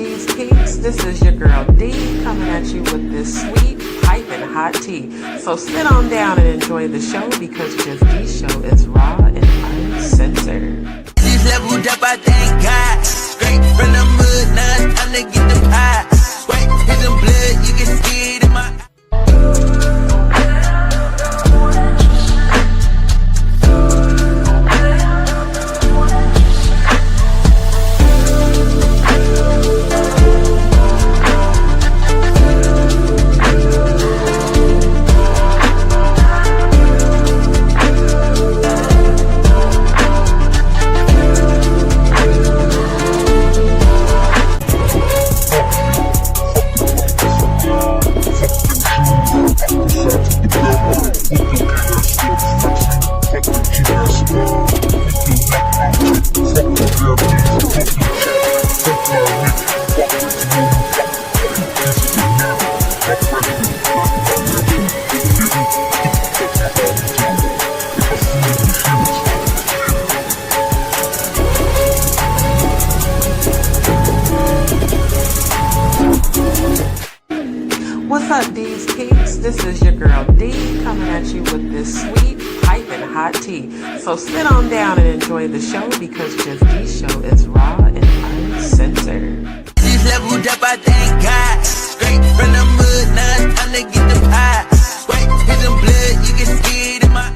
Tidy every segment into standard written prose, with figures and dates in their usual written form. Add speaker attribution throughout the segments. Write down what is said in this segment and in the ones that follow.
Speaker 1: DzPeepz? This is your girl D coming at you with this sweet, piping hot tea. So sit on down and enjoy the show because Just D Show is raw and uncensored.
Speaker 2: She's leveled up, I thank God. Straight from the mud, now it's time to get the pie. Sweat, hit some blood, you can see it in my
Speaker 1: What's up, DzPeepz? This is your girl D coming at you with this sweet, piping hot tea. So sit on down and enjoy the show because Just D Show is raw and uncensored.
Speaker 2: She's leveled up, I thank God. Straight from the mud, now it's time to get the pie. Sweat, hit some blood, you can see it in my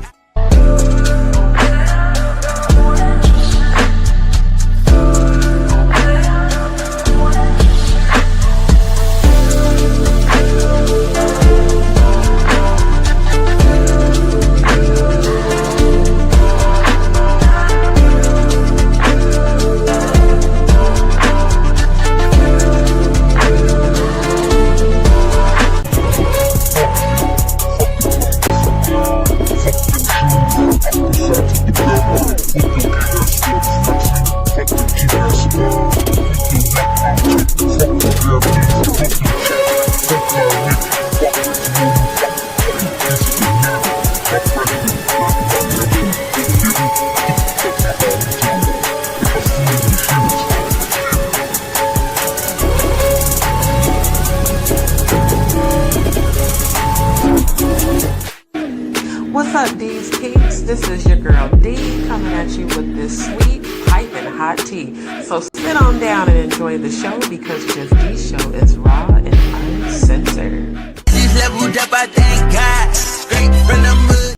Speaker 1: What's up, DzPeepz? This is your girl D coming at you with this sweet, piping hot tea. So sit on down and enjoy the show because Just D Show is raw and uncensored.
Speaker 2: She's leveled up, I thank God. Straight from the mud.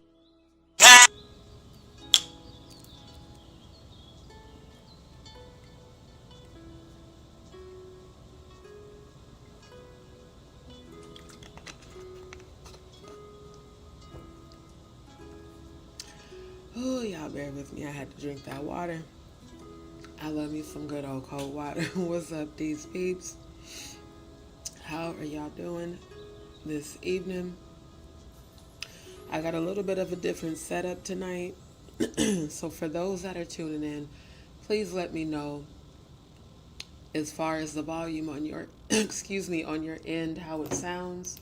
Speaker 1: Oh, y'all bear with me. I had to drink that water. I love me some good old cold water. What's up, DzPeepz? How are y'all doing this evening? I got a little bit of a different setup tonight. So for those that are tuning in, please let me know as far as the volume on your, on your end, how it sounds.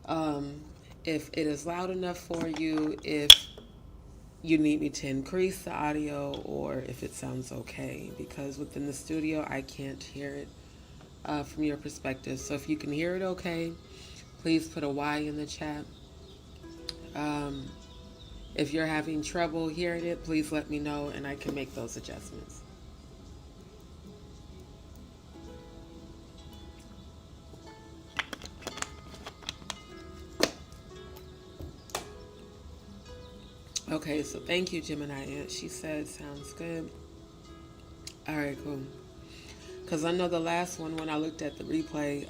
Speaker 1: If it is loud enough for you, if you need me to increase the audio, or if it sounds okay, because within the studio I can't hear it from your perspective. So if you can hear it okay, please put a Y in the chat. If you're having trouble hearing it, please let me know and I can make those adjustments. Okay, so thank you, Gemini. She said, sounds good. All right, cool. Because I know the last one, when I looked at the replay,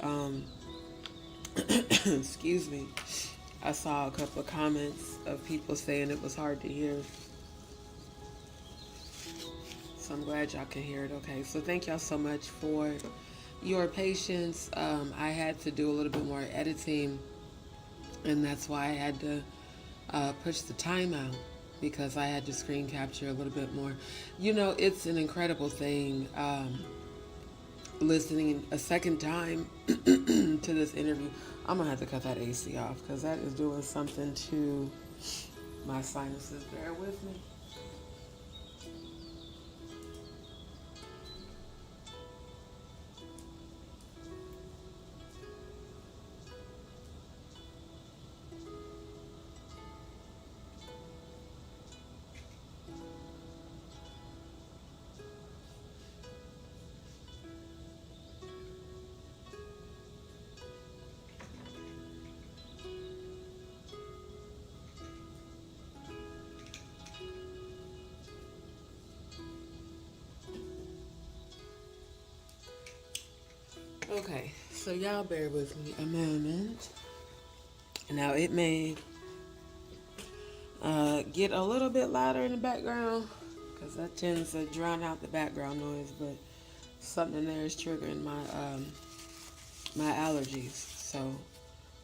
Speaker 1: excuse me, I saw a couple of comments of people saying it was hard to hear. So I'm glad y'all can hear it okay. So thank y'all so much for your patience. I had to do a little bit more editing, and that's why I had to push the time out, because I had to screen capture a little bit more. You know, it's an incredible thing listening a second time to this interview. I'm gonna have to cut that AC off because that is doing something to my sinuses. Bear with me. Okay, so y'all bear with me a moment. Now it may get a little bit louder in the background because that tends to drown out the background noise, but something there is triggering my allergies, so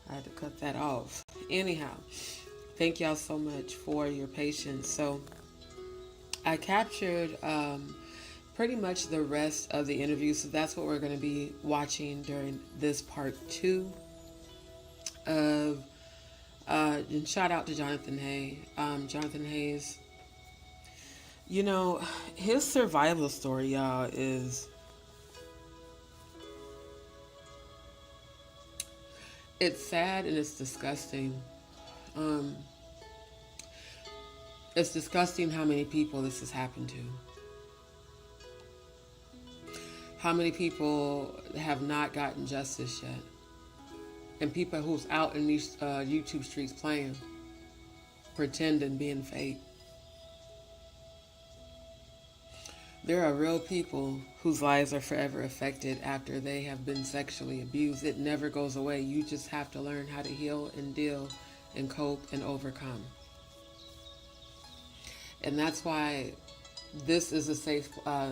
Speaker 1: I had to cut that off. Anyhow, thank y'all so much for your patience. So I captured pretty much the rest of the interview, so that's what we're going to be watching during this part 2 of and shout out to Jonathan Hay. Jonathan Hayes, you know, his survival story, y'all, is it's sad and it's disgusting. It's disgusting how many people this has happened to. How many people have not gotten justice yet? And people who's out in these YouTube streets playing, pretending, being fake. There are real people whose lives are forever affected after they have been sexually abused. It never goes away. You just have to learn how to heal and deal and cope and overcome. And that's why this is a safe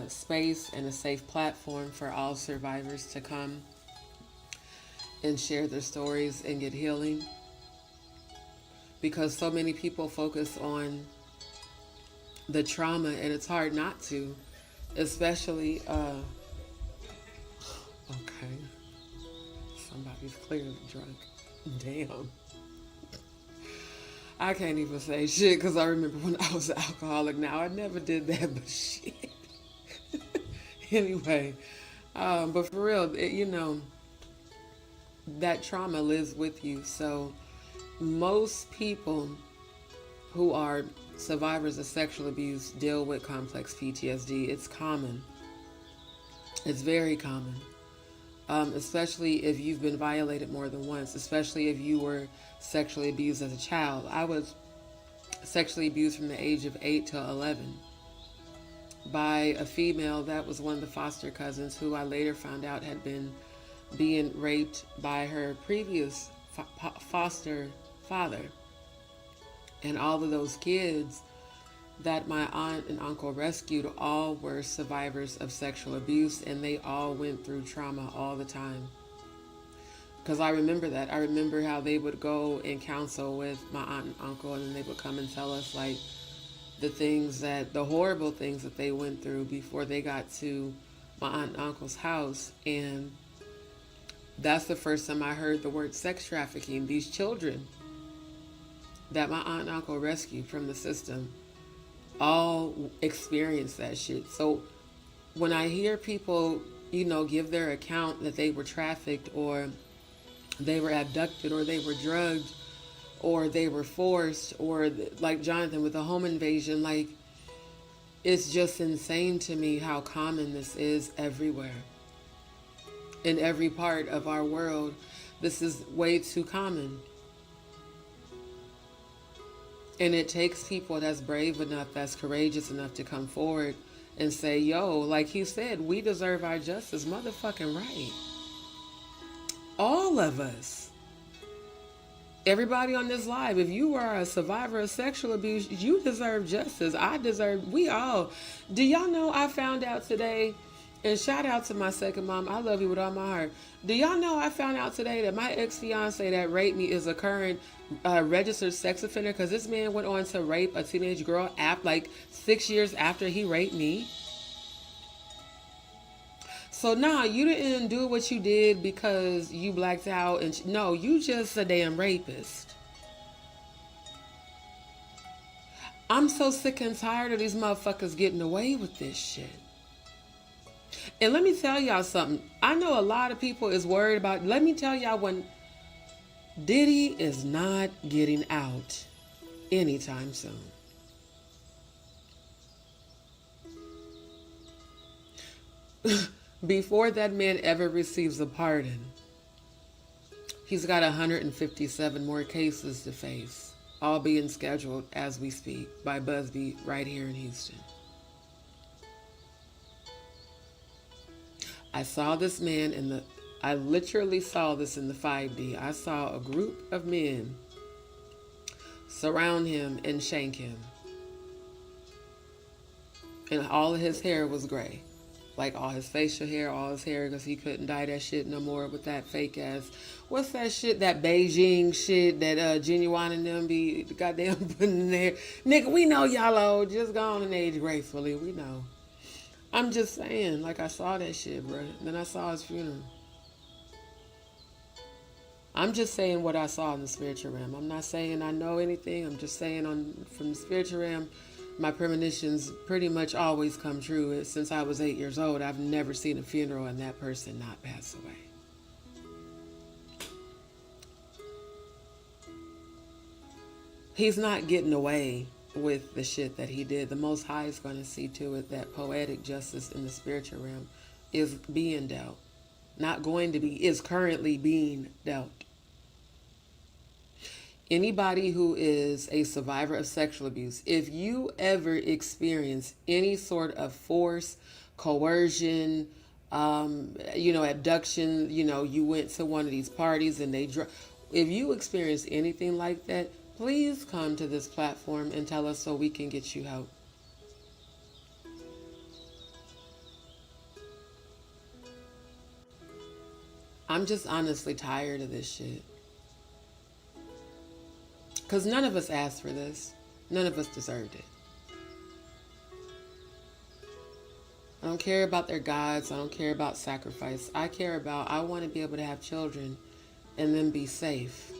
Speaker 1: space and a safe platform for all survivors to come and share their stories and get healing. Because so many people focus on the trauma, and it's hard not to, especially, okay, somebody's clearly drunk. Damn. I can't even say shit because I remember when I was an alcoholic. Now, I never did that, but shit. Anyway, but for real, you know, that trauma lives with you. So most people who are survivors of sexual abuse deal with complex PTSD. It's common. It's very common. Especially if you've been violated more than once, especially if you were sexually abused as a child. I was sexually abused from the age of 8 to 11 by a female that was one of the foster cousins who I later found out had been being raped by her previous foster father. And all of those kids that my aunt and uncle rescued all were survivors of sexual abuse, and they all went through trauma all the time. Because I remember that. I remember how they would go and counsel with my aunt and uncle, and then they would come and tell us like the horrible things that they went through before they got to my aunt and uncle's house. And that's the first time I heard the word sex trafficking. These children that my aunt and uncle rescued from the system all experienced that shit. So when I hear people, you know, give their account that they were trafficked or they were abducted or they were drugged or they were forced, or like Jonathan with a home invasion, like, it's just insane to me how common this is everywhere. In every part of our world, this is way too common. And it takes people that's brave enough, that's courageous enough to come forward and say, yo, like he said, we deserve our justice. Motherfucking right. All of us. Everybody on this live, if you are a survivor of sexual abuse, you deserve justice. We all. Do y'all know I found out today, and shout out to my second mom, I love you with all my heart. Do y'all know I found out today that my ex-fiance that raped me is a current registered sex offender, because this man went on to rape a teenage girl like 6 years after he raped me? So nah, you didn't do what you did because you blacked out, and no, you just a damn rapist. I'm so sick and tired of these motherfuckers getting away with this shit. And let me tell y'all something. I know a lot of people is worried about, let me tell y'all, when Diddy is not getting out anytime soon. Before that man ever receives a pardon, he's got 157 more cases to face, all being scheduled as we speak by Busby right here in Houston. I saw this man in the I literally saw this in the 5D. I saw a group of men surround him and shank him. And all of his hair was gray. Like all his facial hair, all his hair, because he couldn't dye that shit no more with that fake ass. What's that shit? That Beijing shit that Genuine and them be goddamn putting in there. Nigga, we know y'all old. Just go on and age gracefully. We know. I'm just saying, like, I saw that shit, bro. Then I saw his funeral. I'm just saying what I saw in the spiritual realm. I'm not saying I know anything. I'm just saying from the spiritual realm, my premonitions pretty much always come true. Since I was 8 years old, I've never seen a funeral and that person not pass away. He's not getting away with the shit that he did. The Most High is going to see to it that poetic justice in the spiritual realm is being dealt. Not going to be, is currently being dealt. Anybody who is a survivor of sexual abuse, if you ever experience any sort of force, coercion, abduction, you went to one of these parties and if you experience anything like that, please come to this platform and tell us so we can get you help. I'm just honestly tired of this shit. Because none of us asked for this. None of us deserved it. I don't care about their gods. I don't care about sacrifice. I want to be able to have children and then be safe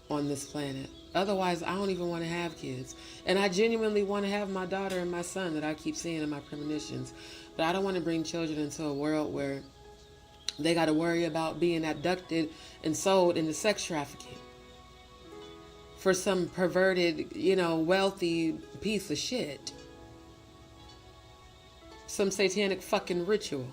Speaker 1: on this planet. Otherwise, I don't even want to have kids. And I genuinely want to have my daughter and my son that I keep seeing in my premonitions. But I don't want to bring children into a world where they got to worry about being abducted and sold into sex trafficking for some perverted, wealthy piece of shit. Some satanic fucking ritual.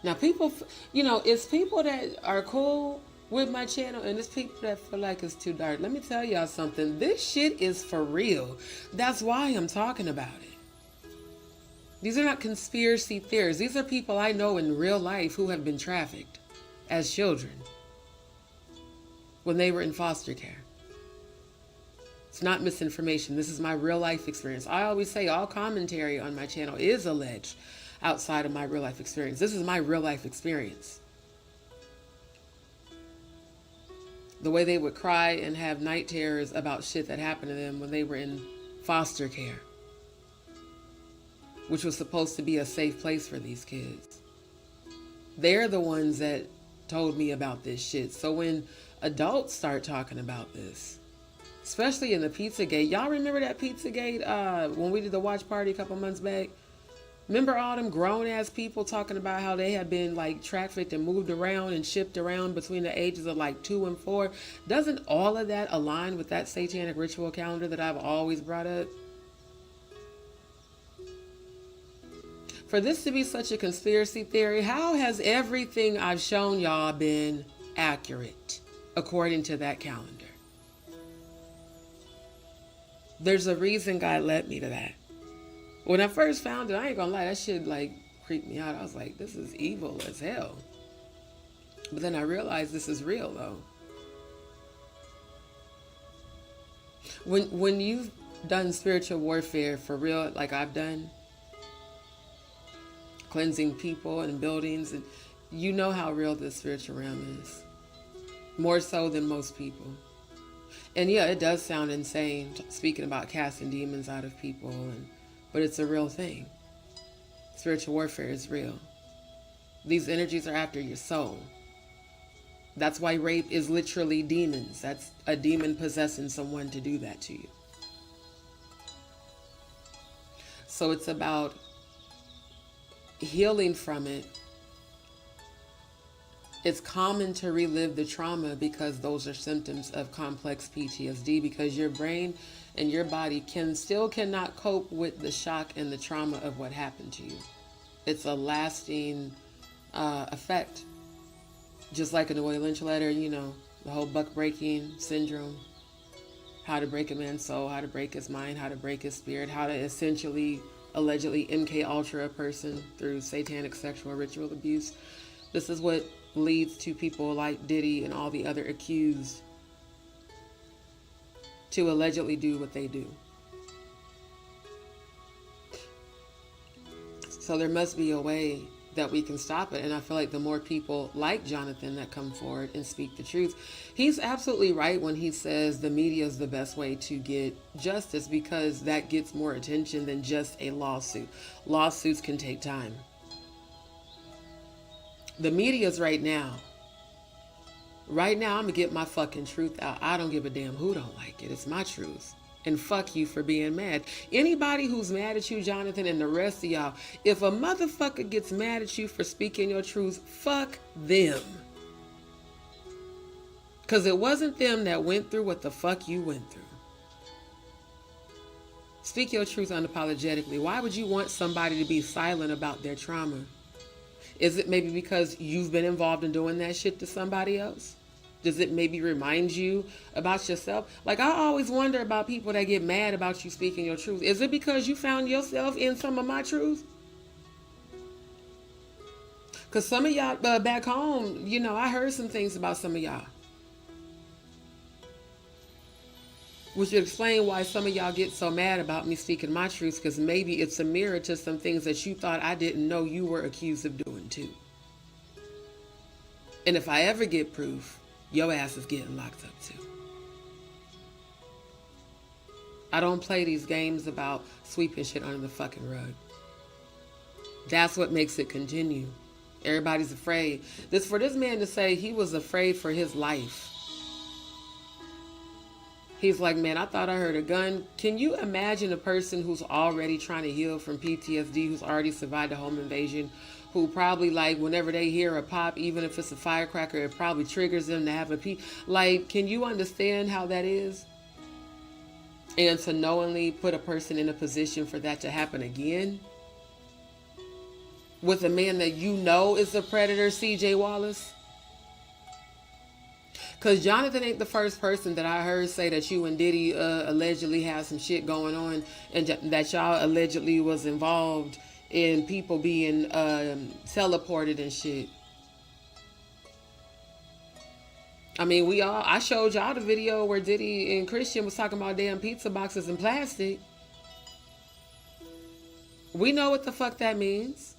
Speaker 1: Now, people, it's people that are cool with my channel, and it's people that feel like it's too dark. Let me tell y'all something. This shit is for real. That's why I'm talking about it. These are not conspiracy theories. These are people I know in real life who have been trafficked as children when they were in foster care. It's not misinformation. This is my real life experience. I always say all commentary on my channel is alleged outside of my real life experience. This is my real life experience. The way they would cry and have night terrors about shit that happened to them when they were in foster care, which was supposed to be a safe place for these kids. They're the ones that told me about this shit. So when adults start talking about this, especially in the Pizzagate, y'all remember that Pizzagate when we did the watch party a couple months back? Remember all them grown ass people talking about how they had been like trafficked and moved around and shipped around between the ages of like 2 and 4? Doesn't all of that align with that satanic ritual calendar that I've always brought up? For this to be such a conspiracy theory, how has everything I've shown y'all been accurate according to that calendar? There's a reason God led me to that. When I first found it, I ain't gonna lie, that shit like creeped me out. I was like, this is evil as hell. But then I realized this is real though. When you've done spiritual warfare for real, like I've done, cleansing people and buildings, and you know how real this spiritual realm is. More so than most people. And yeah, it does sound insane speaking about casting demons out of people, but it's a real thing. Spiritual warfare is real. These energies are after your soul. That's why rape is literally demons. That's a demon possessing someone to do that to you. So it's about healing from it. It's common to relive the trauma because those are symptoms of complex PTSD, because your brain and your body cannot cope with the shock and the trauma of what happened to you. It's a lasting effect. Just like in the Willie Lynch letter, the whole buck breaking syndrome, how to break a man's soul, how to break his mind, how to break his spirit, how to essentially allegedly MK Ultra person through satanic sexual ritual abuse. This is what leads to people like Diddy and all the other accused to allegedly do what they do. So there must be a way that we can stop it. And I feel like the more people like Jonathan that come forward and speak the truth, he's absolutely right when he says the media is the best way to get justice, because that gets more attention than just a lawsuit. Lawsuits can take time. The media's right now, I'm gonna get my fucking truth out. I don't give a damn who don't like it. It's my truth. And fuck you for being mad. Anybody who's mad at you, Jonathan, and the rest of y'all, if a motherfucker gets mad at you for speaking your truth, fuck them. Because it wasn't them that went through what the fuck you went through. Speak your truth unapologetically. Why would you want somebody to be silent about their trauma? Is it maybe because you've been involved in doing that shit to somebody else? Does it maybe remind you about yourself? Like, I always wonder about people that get mad about you speaking your truth. Is it because you found yourself in some of my truth? Because some of y'all back home, you know, I heard some things about some of y'all, which would explain why some of y'all get so mad about me speaking my truth, because maybe it's a mirror to some things that you thought I didn't know you were accused of doing too. And if I ever get proof, your ass is getting locked up too. I don't play these games about sweeping shit under the fucking rug. That's what makes it continue. Everybody's afraid. For this man to say he was afraid for his life. He's like, man, I thought I heard a gun. Can you imagine a person who's already trying to heal from PTSD, who's already survived a home invasion, who probably, like, whenever they hear a pop, even if it's a firecracker, it probably triggers them to have a pee. Like, can you understand how that is? And to knowingly put a person in a position for that to happen again with a man that you know is a predator, CJ Wallace? Because Jonathan ain't the first person that I heard say that you and Diddy allegedly had some shit going on, and that y'all allegedly was involved in people being teleported and shit. I mean, I showed y'all the video where Diddy and Christian was talking about damn pizza boxes and plastic. We know what the fuck that means.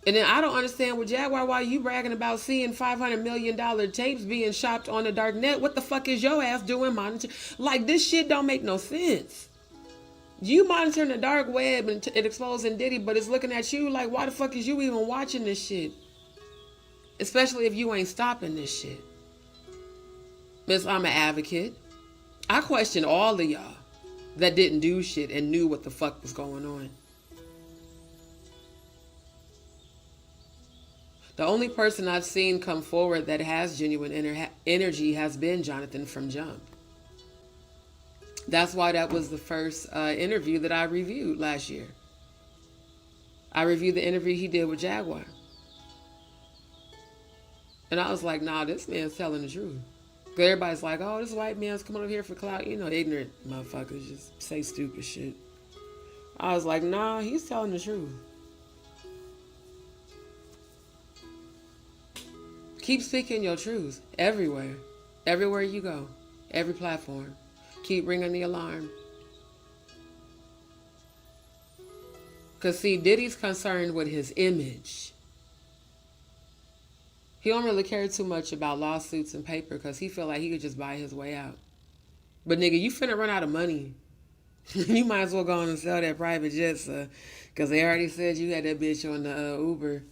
Speaker 1: And then I don't understand with Jaguar why you bragging about seeing $500 million tapes being shopped on the dark net. What the fuck is your ass doing monitoring? Like, this shit don't make no sense. You monitoring the dark web and exposing Diddy, but it's looking at you like, why the fuck is you even watching this shit? Especially if you ain't stopping this shit. Miss, I'm an advocate. I question all of y'all that didn't do shit and knew what the fuck was going on. The only person I've seen come forward that has genuine energy has been Jonathan from Jump. That's why that was the first interview that I reviewed last year. I reviewed the interview he did with Jaguar. And I was like, nah, this man's telling the truth. Everybody's like, oh, this white man's coming over here for clout. You know, ignorant motherfuckers just say stupid shit. I was like, nah, he's telling the truth. Keep speaking your truth everywhere. Everywhere you go. Every platform. Keep ringing the alarm. Because, see, Diddy's concerned with his image. He don't really care too much about lawsuits and paper because he feel like he could just buy his way out. But, nigga, you finna run out of money. You might as well go on and sell that private jet, sir. Because they already said you had that bitch on the Uber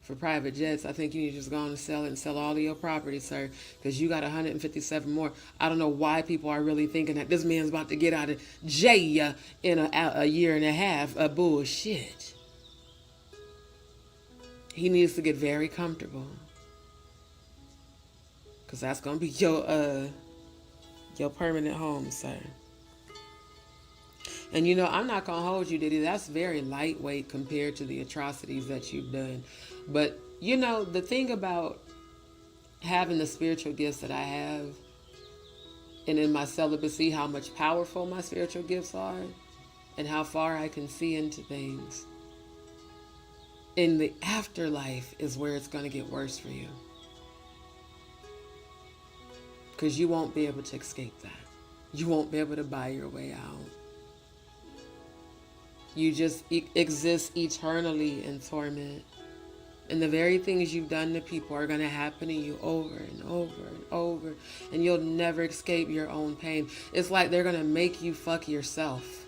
Speaker 1: for private jets. I think you need to just go on and sell it and sell all of your property, sir, because you got 157 more. I don't know why people are really thinking that this man's about to get out of jail in a year and a half. Bullshit. He needs to get very comfortable, because that's going to be your permanent home, sir. And, you know, I'm not going to hold you, Diddy. That's very lightweight compared to the atrocities that you've done. But, you know, the thing about having the spiritual gifts that I have, and in my celibacy how much powerful my spiritual gifts are and how far I can see into things. In the afterlife is where it's going to get worse for you. Because you won't be able to escape that. You won't be able to buy your way out. You just exist eternally in torment. And the very things you've done to people are going to happen to you over and over and over. And you'll never escape your own pain. It's like they're going to make you fuck yourself.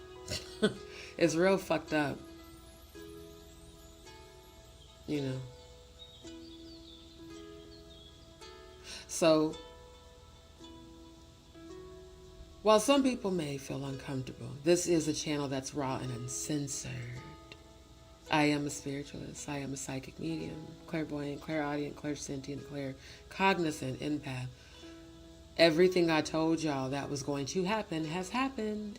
Speaker 1: It's real fucked up. You know. So, while some people may feel uncomfortable, this is a channel that's raw and uncensored. I am a spiritualist. I am a psychic medium, clairvoyant, clairaudient, clairsentient, claircognizant, empath. Everything I told y'all that was going to happen has happened.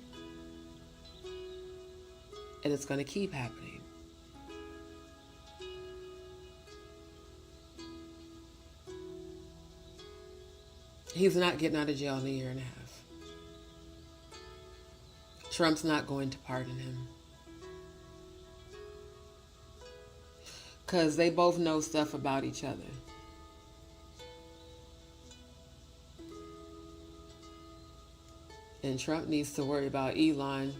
Speaker 1: And it's going to keep happening. He's not getting out of jail in a year and a half. Trump's not going to pardon him. Because they both know stuff about each other. And Trump needs to worry about Elon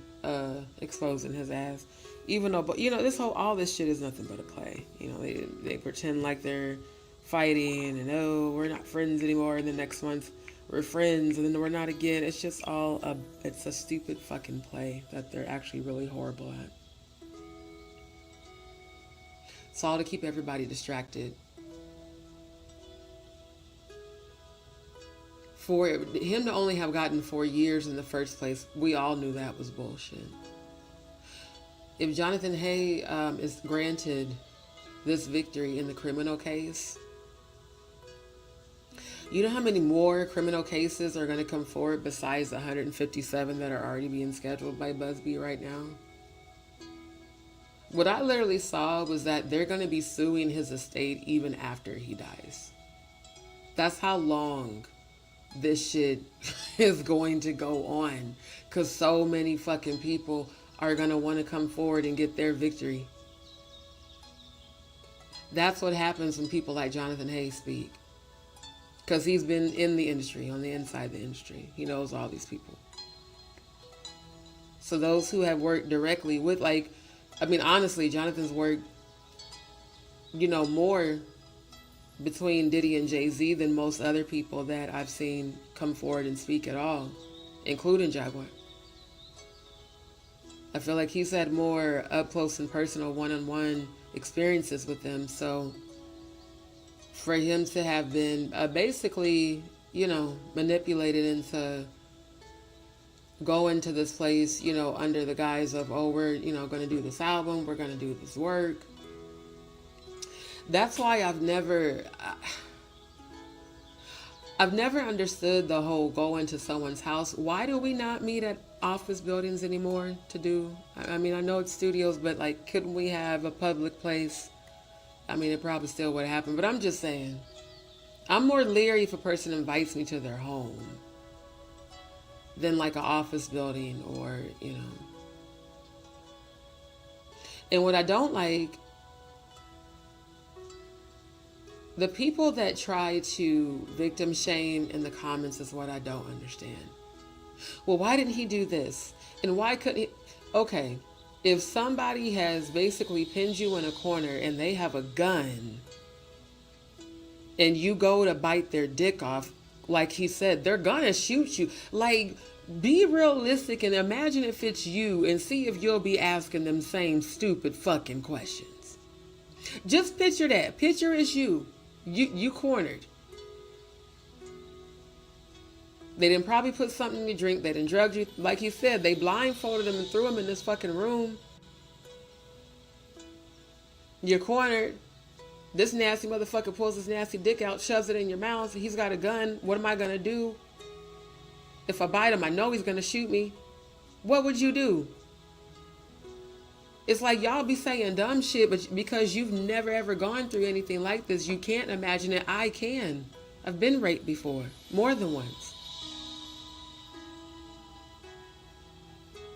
Speaker 1: exposing his ass. Even though, but you know, all this shit is nothing but a play. You know, they pretend like they're fighting and, oh, we're not friends anymore. And the next month we're friends and then we're not again. It's just all it's a stupid fucking play that they're actually really horrible at. It's all to keep everybody distracted. For him to only have gotten 4 years in the first place, we all knew that was bullshit. If Jonathan Hay is granted this victory in the criminal case, you know how many more criminal cases are going to come forward besides the 157 that are already being scheduled by Busby right now? What I literally saw was that they're going to be suing his estate even after he dies. That's how long this shit is going to go on. Because so many fucking people are going to want to come forward and get their victory. That's what happens when people like Jonathan Hayes speak. Because he's been in the industry, on the inside of the industry. He knows all these people. So those who have worked directly with, like, I mean, honestly, Jonathan's worked, you know, more between Diddy and Jay-Z than most other people that I've seen come forward and speak at all, including Jaguar. I feel like he's had more up close and personal one-on-one experiences with them. So for him to have been basically, you know, manipulated into going to this place, you know, under the guise of, oh, we're, you know, going to do this album, we're going to do this work. That's why I've never understood the whole go into someone's house. Why do we not meet at office buildings anymore to do? I mean, I know it's studios, but like, couldn't we have a public place? I mean, it probably still would happen, but I'm just saying, I'm more leery if a person invites me to their home than like an office building or, you know. And what I don't like, the people that try to victim shame in the comments is what I don't understand. Well, why didn't he do this? And why couldn't he? Okay, if somebody has basically pinned you in a corner and they have a gun and you go to bite their dick off, like he said, they're gonna shoot you. Like, be realistic and imagine if it's you and see if you'll be asking them same stupid fucking questions. Just picture that. Picture it's you. You cornered. They didn't probably put something in your drink. They didn't drug you. Like he said, they blindfolded him and threw him in this fucking room. You're cornered. This nasty motherfucker pulls his nasty dick out, shoves it in your mouth. He's got a gun. What am I going to do? If I bite him, I know he's going to shoot me. What would you do? It's like y'all be saying dumb shit, but because you've never ever gone through anything like this, you can't imagine it. I can. I've been raped before, more than once.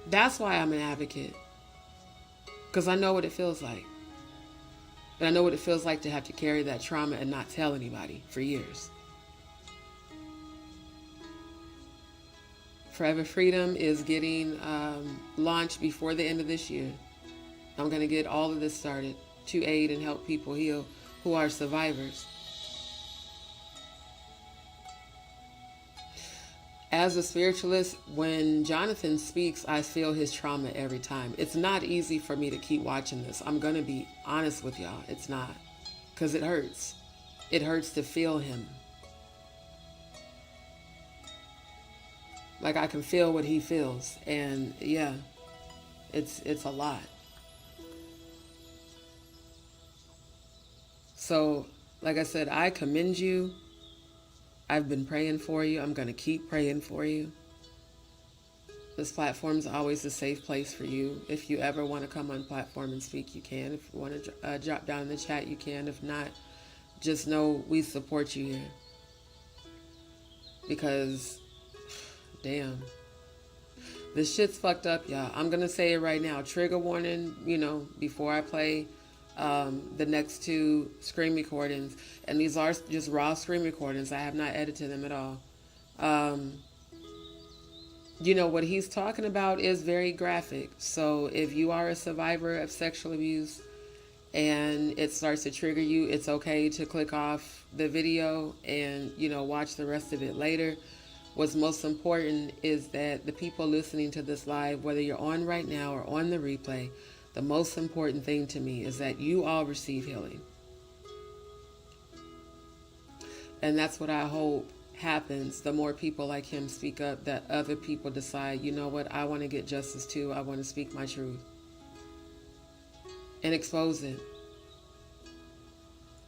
Speaker 1: That's why I'm an advocate. Because I know what it feels like. And I know what it feels like to have to carry that trauma and not tell anybody for years. Forever Freedom is getting launched before the end of this year. I'm going to get all of this started to aid and help people heal who are survivors. As a spiritualist, when Jonathan speaks, I feel his trauma every time. It's not easy for me to keep watching this. I'm going to be honest with y'all. It's not. Because it hurts. It hurts to feel him. Like I can feel what he feels. And yeah, it's a lot. So, like I said, I commend you. I've been praying for you. I'm going to keep praying for you. This platform is always a safe place for you. If you ever want to come on platform and speak, you can. If you want to drop down in the chat, you can. If not, just know we support you here. Because, damn, this shit's fucked up, y'all. I'm going to say it right now. Trigger warning, before I play the next two screen recordings. And these are just raw screen recordings. I have not edited them at all. What he's talking about is very graphic. So if you are a survivor of sexual abuse and it starts to trigger you, it's okay to click off the video and, watch the rest of it later. What's most important is that the people listening to this live, whether you're on right now or on the replay, the most important thing to me is that you all receive healing. And that's what I hope happens. The more people like him speak up, that other people decide, you know what, I want to get justice too. I want to speak my truth. And expose it.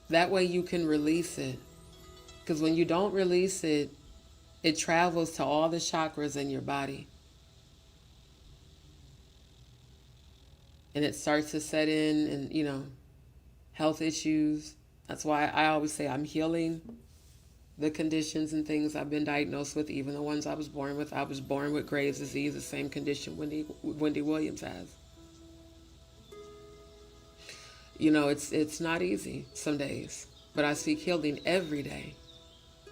Speaker 1: That way you can release it. Because when you don't release it, it travels to all the chakras in your body. And it starts to set in and, health issues. That's why I always say I'm healing the conditions and things I've been diagnosed with, even the ones I was born with. I was born with Graves' disease, the same condition Wendy Williams has. It's not easy some days, but I seek healing every day.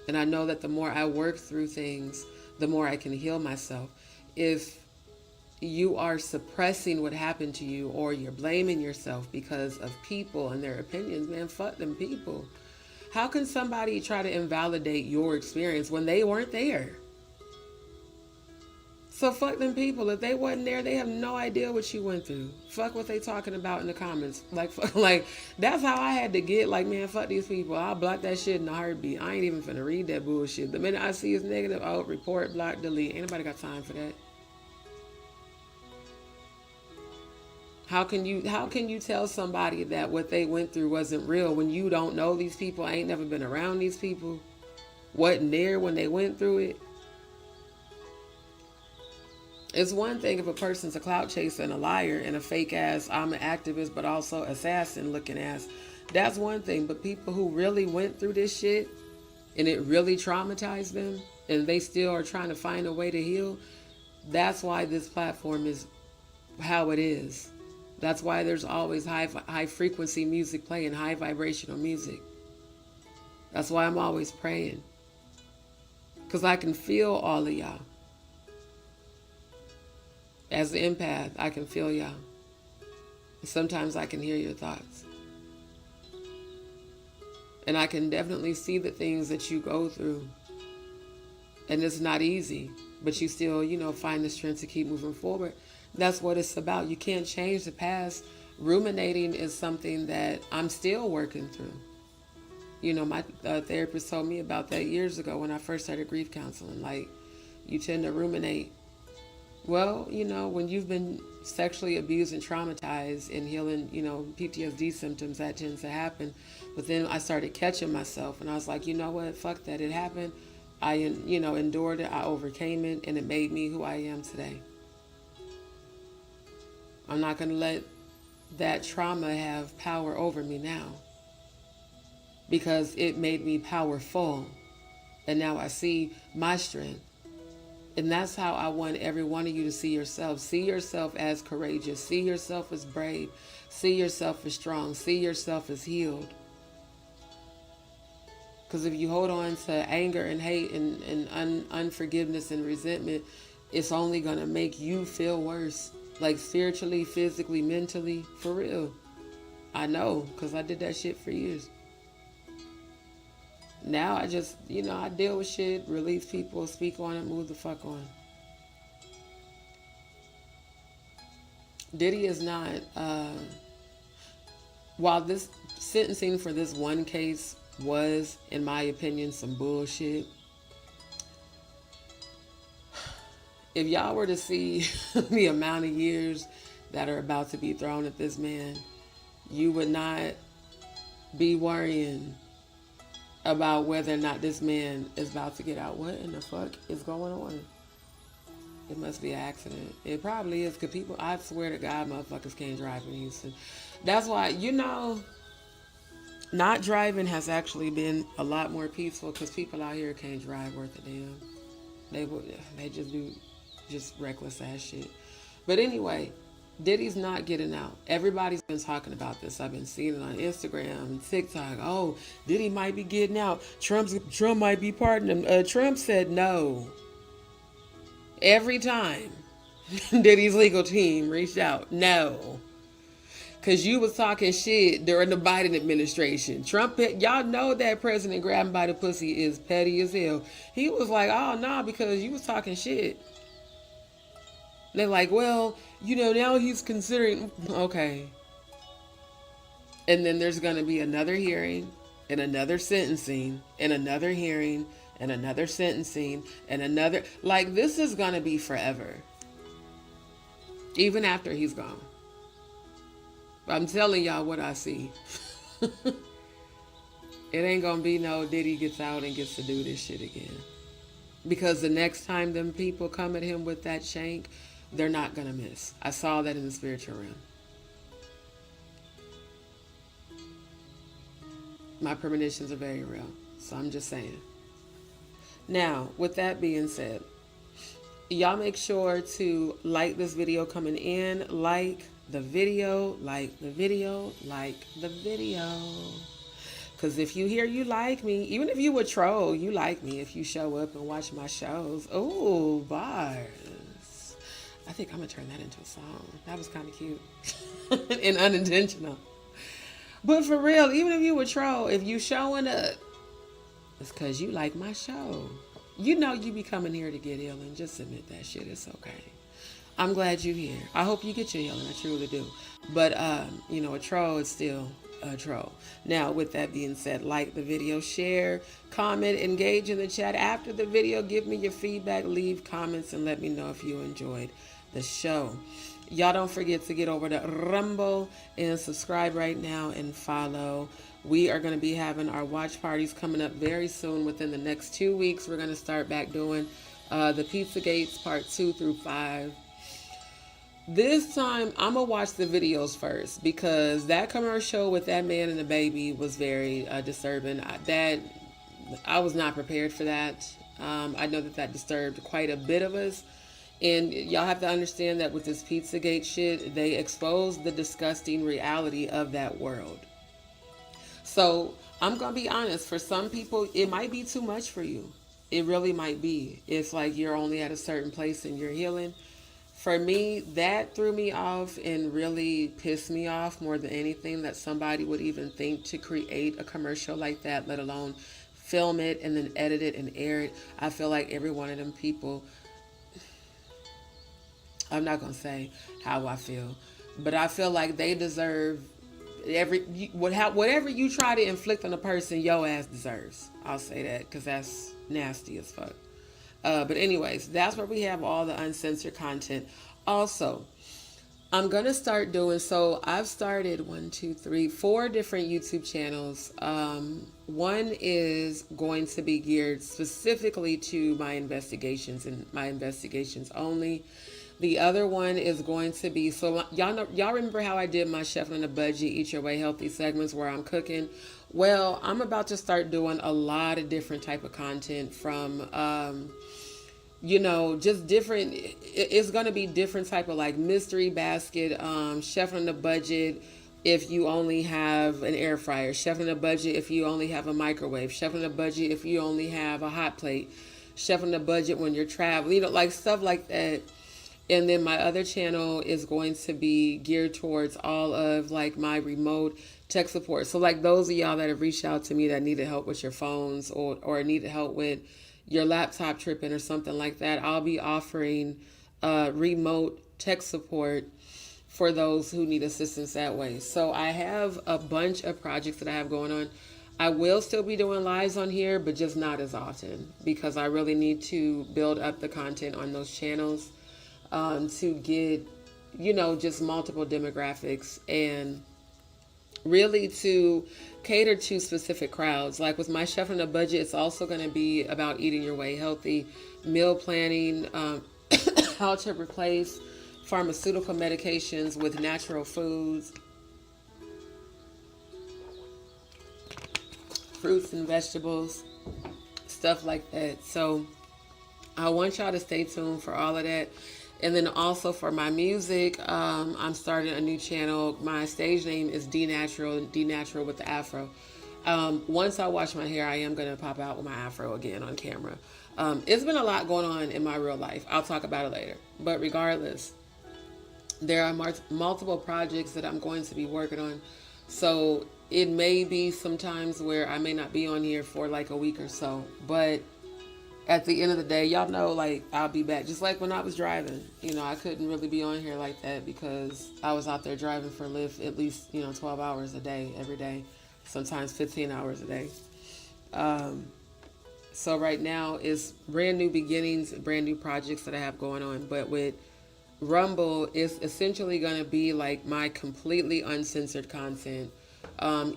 Speaker 1: And I know that the more I work through things, the more I can heal myself. If you are suppressing what happened to you or you're blaming yourself because of people and their opinions, man, fuck them people. How can somebody try to invalidate your experience when they weren't there? So fuck them people. If they wasn't there, they have no idea what you went through. Fuck what they talking about in the comments. Like that's how I had to get. Like, man, fuck these people. I'll block that shit in a heartbeat. I ain't even finna read that bullshit. The minute I see it's negative, oh, report, block, delete. Ain't nobody got time for that. How can you tell somebody that what they went through wasn't real when you don't know these people, ain't never been around these people, wasn't there when they went through it? It's one thing if a person's a clout chaser and a liar and a fake ass, I'm an activist but also assassin looking ass. That's one thing. But people who really went through this shit and it really traumatized them and they still are trying to find a way to heal, that's why this platform is how it is. That's why there's always high frequency music playing, high vibrational music. That's why I'm always praying. Because I can feel all of y'all. As the empath, I can feel y'all. And sometimes I can hear your thoughts. And I can definitely see the things that you go through. And it's not easy, but you still, find the strength to keep moving forward. That's what it's about. You can't change the past. Ruminating is something that I'm still working through. My therapist told me about that years ago when I first started grief counseling. Like, you tend to ruminate. Well, when you've been sexually abused and traumatized and healing, PTSD symptoms, that tends to happen. But then I started catching myself and I was like, you know what? Fuck that. It happened. I, endured it. I overcame it and it made me who I am today. I'm not going to let that trauma have power over me now because it made me powerful. And now I see my strength And that's how I want every one of you to see yourself. See yourself as courageous. See yourself as brave. See yourself as strong. See yourself as healed. Because if you hold on to anger and hate and unforgiveness and resentment, it's only going to make you feel worse. Like spiritually, physically, mentally, for real. I know, because I did that shit for years. Now I just, I deal with shit, release people, speak on it, move the fuck on. Diddy is not, while this sentencing for this one case was, in my opinion, some bullshit. If y'all were to see the amount of years that are about to be thrown at this man, you would not be worrying about whether or not this man is about to get out. What in the fuck is going on? It must be an accident. It probably is, because people, I swear to God, motherfuckers can't drive in Houston. That's why, not driving has actually been a lot more peaceful, because people out here can't drive worth a damn. They just do reckless ass shit. But anyway, Diddy's not getting out. Everybody's been talking about this. I've been seeing it on Instagram and TikTok. Oh, Diddy might be getting out. Trump might be pardoning him. Trump said no. Every time Diddy's legal team reached out, no. Because you was talking shit during the Biden administration. Trump, y'all know that president grabbing by the pussy is petty as hell. He was like, oh, no, because you was talking shit. They're like, well, now he's considering, okay. And then there's going to be another hearing and another sentencing and another hearing and another sentencing and another. Like, this is going to be forever. Even after he's gone. I'm telling y'all what I see. It ain't going to be no Diddy gets out and gets to do this shit again. Because the next time them people come at him with that shank, they're not going to miss. I saw that in the spiritual realm. My premonitions are very real. So I'm just saying. Now, with that being said, y'all make sure to like this video coming in. Like the video. Like the video. Like the video. Because if you hear you like me, even if you a troll, you like me if you show up and watch my shows. Oh, bars. I think I'm going to turn that into a song. That was kind of cute and unintentional. But for real, even if you a troll, if you showing up, it's because you like my show. You be coming here to get healing. Just admit that shit. It's okay. I'm glad you're here. I hope you get your healing. I truly do. But, a troll is still a troll. Now, with that being said, like the video, share, comment, engage in the chat after the video. Give me your feedback, leave comments, and let me know if you enjoyed the show. Y'all don't forget to get over to Rumble and subscribe right now and follow. We are going to be having our watch parties coming up very soon. Within the next 2 weeks, we're going to start back doing the Pizza Gates part 2 through 5. This time, I'm going to watch the videos first, because that commercial with that man and the baby was very disturbing. I was not prepared for that. I know that disturbed quite a bit of us. And y'all have to understand that with this Pizzagate shit, they expose the disgusting reality of that world. So I'm going to be honest. For some people, it might be too much for you. It really might be. It's like you're only at a certain place in your healing. For me, that threw me off and really pissed me off more than anything, that somebody would even think to create a commercial like that, let alone film it and then edit it and air it. I feel like every one of them people, I'm not going to say how I feel, but I feel like they deserve whatever you try to inflict on a person, your ass deserves. I'll say that, because that's nasty as fuck. But anyways, that's where we have all the uncensored content. Also, I'm going to start doing, so I've started 4 different YouTube channels. One is going to be geared specifically to my investigations and my investigations only. The other one is going to be, so y'all remember how I did my Chef on a Budget, Eat Your Way Healthy segments where I'm cooking? Well, I'm about to start doing a lot of different type of content, from just different. It's going to be different type of like mystery basket, chef on the budget if you only have an air fryer, chef on the budget if you only have a microwave, chef on the budget if you only have a hot plate, chef on the budget when you're traveling, like stuff like that. And then my other channel is going to be geared towards all of like my remote tech support. So like those of y'all that have reached out to me that needed help with your phones or needed help with your laptop tripping or something like that, I'll be offering remote tech support for those who need assistance that way. So I have a bunch of projects that I have going on. I will still be doing lives on here, but just not as often because I really need to build up the content on those channels to get, just multiple demographics and really to cater to specific crowds. Like with my Chef on a Budget, it's also going to be about eating your way healthy, meal planning, how to replace pharmaceutical medications with natural foods, fruits and vegetables, stuff like that. So I want y'all to stay tuned for all of that. And then also for my music, I'm starting a new channel. My stage name is D Natural with the Afro. Once I wash my hair, I am going to pop out with my Afro again on camera. It's been a lot going on in my real life. I'll talk about it later. But regardless, there are multiple projects that I'm going to be working on. So it may be sometimes where I may not be on here for like a week or so. But at the end of the day, y'all know, like, I'll be back. Just like when I was driving, I couldn't really be on here like that because I was out there driving for Lyft at least, 12 hours a day, every day, sometimes 15 hours a day. So right now is brand new beginnings, brand new projects that I have going on. But with Rumble, it's essentially going to be like my completely uncensored content.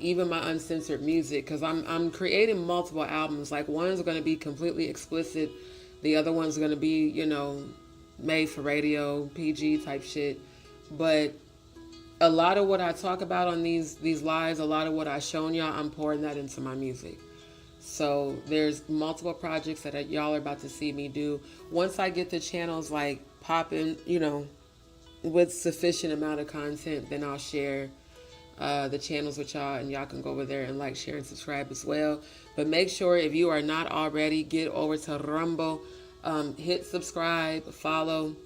Speaker 1: Even my uncensored music, because I'm creating multiple albums. Like one's going to be completely explicit, the other one's going to be made for radio, PG type shit. But a lot of what I talk about on these lives, a lot of what I've shown y'all, I'm pouring that into my music. So there's multiple projects that y'all are about to see me do. Once I get the channels like popping, with sufficient amount of content, then I'll share the channels with y'all, and y'all can go over there and like, share, and subscribe as well. But make sure if you are not already, get over to Rumble, hit subscribe, follow,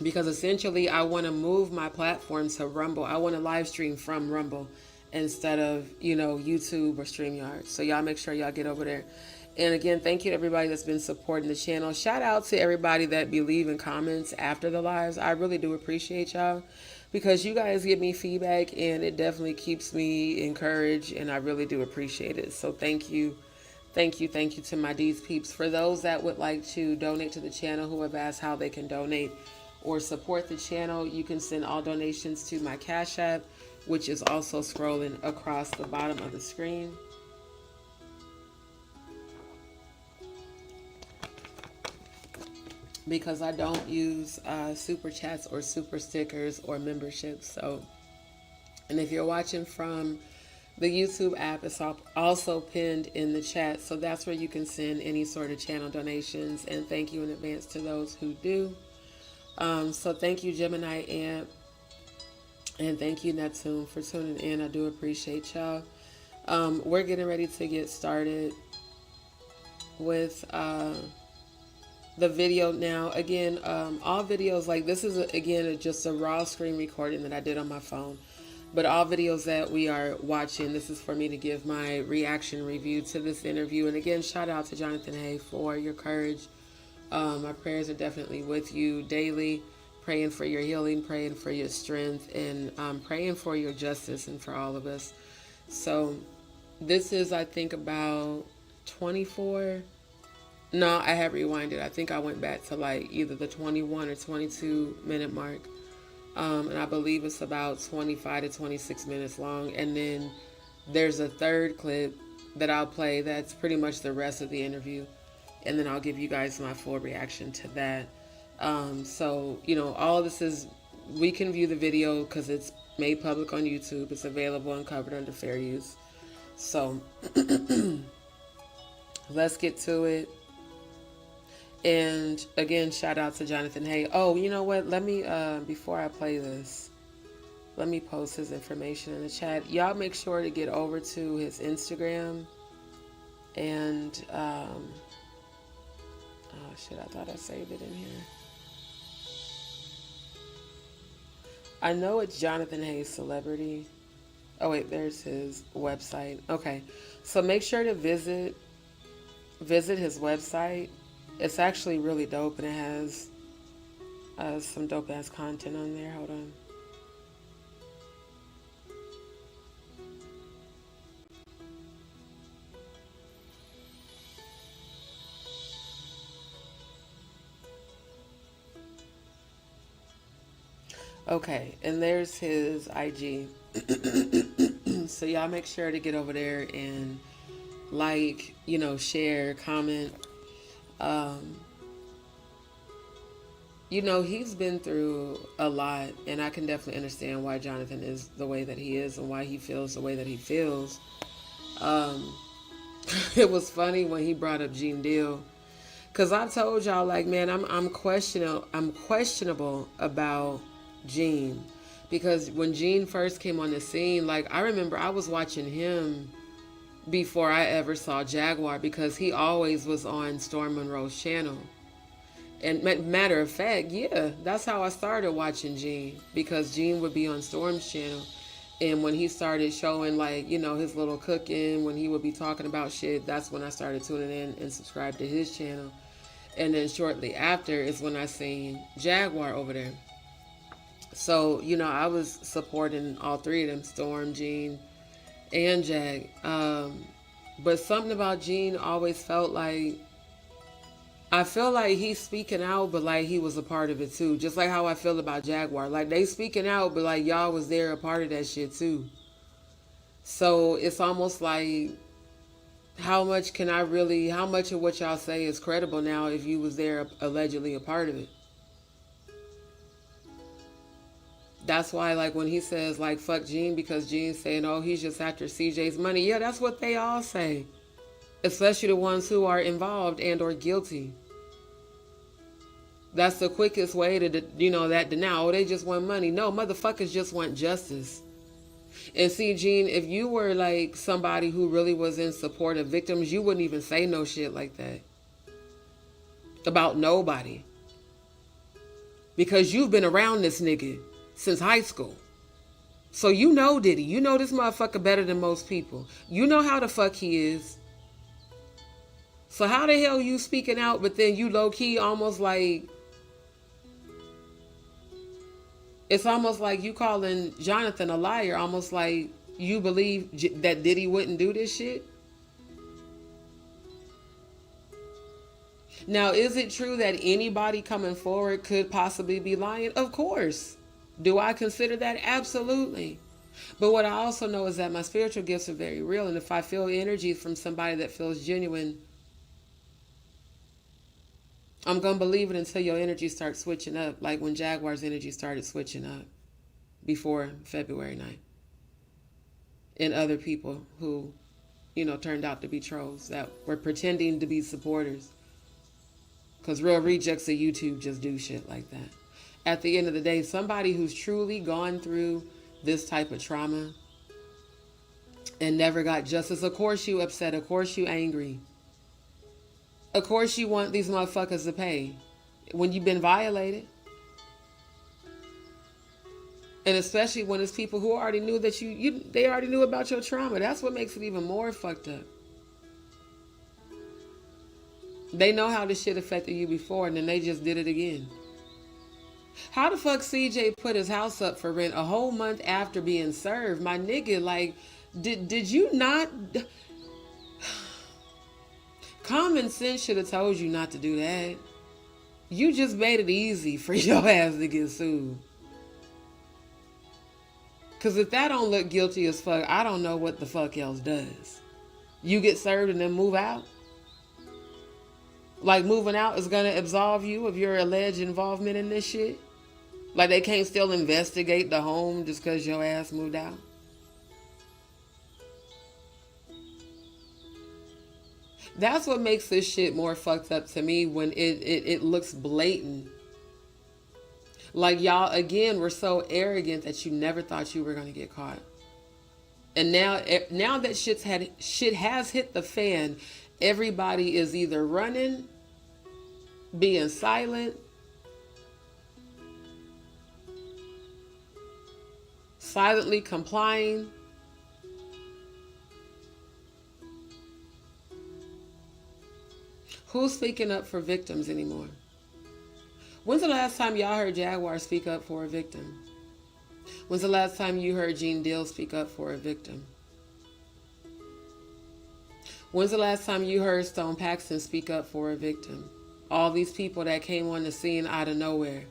Speaker 1: because essentially I want to move my platform to Rumble. I want to live stream from Rumble instead of YouTube or StreamYard. So y'all make sure y'all get over there. And again, thank you to everybody that's been supporting the channel. Shout out to everybody that be leaving comments after the lives. I really do appreciate y'all, because you guys give me feedback and it definitely keeps me encouraged, and I really do appreciate it. So thank you. Thank you to my DzPeepz. For those that would like to donate to the channel, who have asked how they can donate or support the channel, you can send all donations to my Cash App, which is also scrolling across the bottom of the screen. Because I don't use super chats or super stickers or memberships. So, and if you're watching from the YouTube app, it's also pinned in the chat. So that's where you can send any sort of channel donations. And thank you in advance to those who do. So thank you, Gemini Amp. And thank you, Neptune, for tuning in. I do appreciate y'all. We're getting ready to get started with the video now. Again, all videos, like this is again just a raw screen recording that I did on my phone, but all videos that we are watching, this is for me to give my reaction review to this interview. And again, shout out to Jonathan Hay for your courage. My prayers are definitely with you daily, praying for your healing, praying for your strength, and praying for your justice and for all of us. So this is, I think, about 24. No, I have rewinded. I think I went back to like either the 21 or 22 minute mark. And I believe it's about 25 to 26 minutes long. And then there's a third clip that I'll play that's pretty much the rest of the interview. And then I'll give you guys my full reaction to that. So, all of this is, we can view the video because it's made public on YouTube. It's available and covered under fair use. So let's get to it. And again, shout out to Jonathan Hay. Oh, you know what? Let me, before I play this, let me post his information in the chat. Y'all make sure to get over to his Instagram. And, oh shit, I thought I saved it in here. I know it's Jonathan Hayes Celebrity. Oh wait, there's his website. Okay, so make sure to visit his website. It's actually really dope, and it has some dope ass content on there. Hold on. Okay, and there's his IG. So y'all make sure to get over there and like, share, comment. He's been through a lot, and I can definitely understand why Jonathan is the way that he is and why he feels the way that he feels. It was funny when he brought up John Doe, because I told y'all, like, man, I'm questionable about Gene, because when Gene first came on the scene, like, I remember I was watching him before I ever saw Jaguar, because he always was on Storm Monroe's channel. And matter of fact, yeah, that's how I started watching Gene, because Gene would be on Storm's channel. And when he started showing, like, his little cooking, when he would be talking about shit, that's when I started tuning in and subscribed to his channel. And then shortly after is when I seen Jaguar over there. So, I was supporting all three of them, Storm, Gene, and Jag. But something about Gene always felt like, I feel like he's speaking out, but like he was a part of it too. Just like how I feel about Jaguar. Like, they speaking out, but like y'all was there a part of that shit too. So it's almost like, how much of what y'all say is credible now if you was there allegedly a part of it? That's why, like, when he says, like, fuck Gene, because Gene's saying, oh, he's just after CJ's money. Yeah, that's what they all say. Especially the ones who are involved and or guilty. That's the quickest way to, that denial. Oh, they just want money. No, motherfuckers just want justice. And see, Gene, if you were like somebody who really was in support of victims, you wouldn't even say no shit like that about nobody. Because you've been around this nigga since high school. So you know Diddy. You know this motherfucker better than most people. You know how the fuck he is. So how the hell you speaking out, but then you low-key almost like, it's almost like you calling Jonathan a liar, almost like you believe that Diddy wouldn't do this shit? Now, is it true that anybody coming forward could possibly be lying? Of course. Do I consider that? Absolutely. But what I also know is that my spiritual gifts are very real, and if I feel energy from somebody that feels genuine, I'm going to believe it until your energy starts switching up, like when Jaguar's energy started switching up before February 9th. And other people who, turned out to be trolls that were pretending to be supporters. Because real rejects of YouTube just do shit like that. At the end of the day, somebody who's truly gone through this type of trauma and never got justice, of course you upset, of course you angry. Of course you want these motherfuckers to pay when you've been violated. And especially when it's people who already knew that they already knew about your trauma. That's what makes it even more fucked up. They know how this shit affected you before, and then they just did it again. How the fuck CJ put his house up for rent a whole month after being served? My nigga, like, did you not... Common sense should have told you not to do that. You just made it easy for your ass to get sued. Because if that don't look guilty as fuck, I don't know what the fuck else does. You get served and then move out? Like, moving out is going to absolve you of your alleged involvement in this shit? Like, they can't still investigate the home just because your ass moved out? That's what makes this shit more fucked up to me, when it looks blatant. Like, y'all, again, were so arrogant that you never thought you were going to get caught. And now that shit has hit the fan, everybody is either running, being silent, silently complying. Who's speaking up for victims anymore? When's the last time y'all heard Jaguar speak up for a victim? When's the last time you heard John Doe speak up for a victim? When's the last time you heard Stone Paxton speak up for a victim? All these people that came on the scene out of nowhere.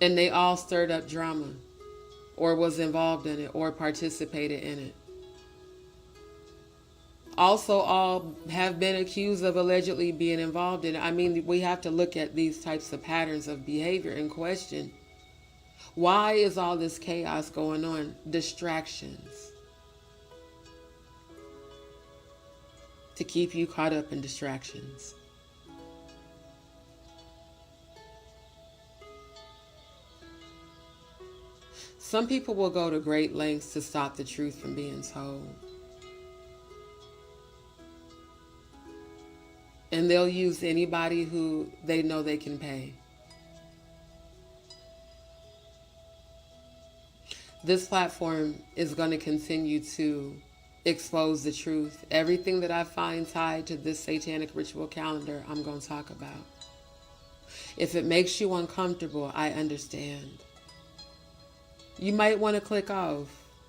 Speaker 1: And they all stirred up drama, or was involved in it, or participated in it. Also, all have been accused of allegedly being involved in it. I mean, we have to look at these types of patterns of behavior and question, why is all this chaos going on? Distractions. To keep you caught up in distractions. Some people will go to great lengths to stop the truth from being told. And they'll use anybody who they know they can pay. This platform is going to continue to expose the truth. Everything that I find tied to this satanic ritual calendar, I'm going to talk about. If it makes you uncomfortable, I understand. You might want to click off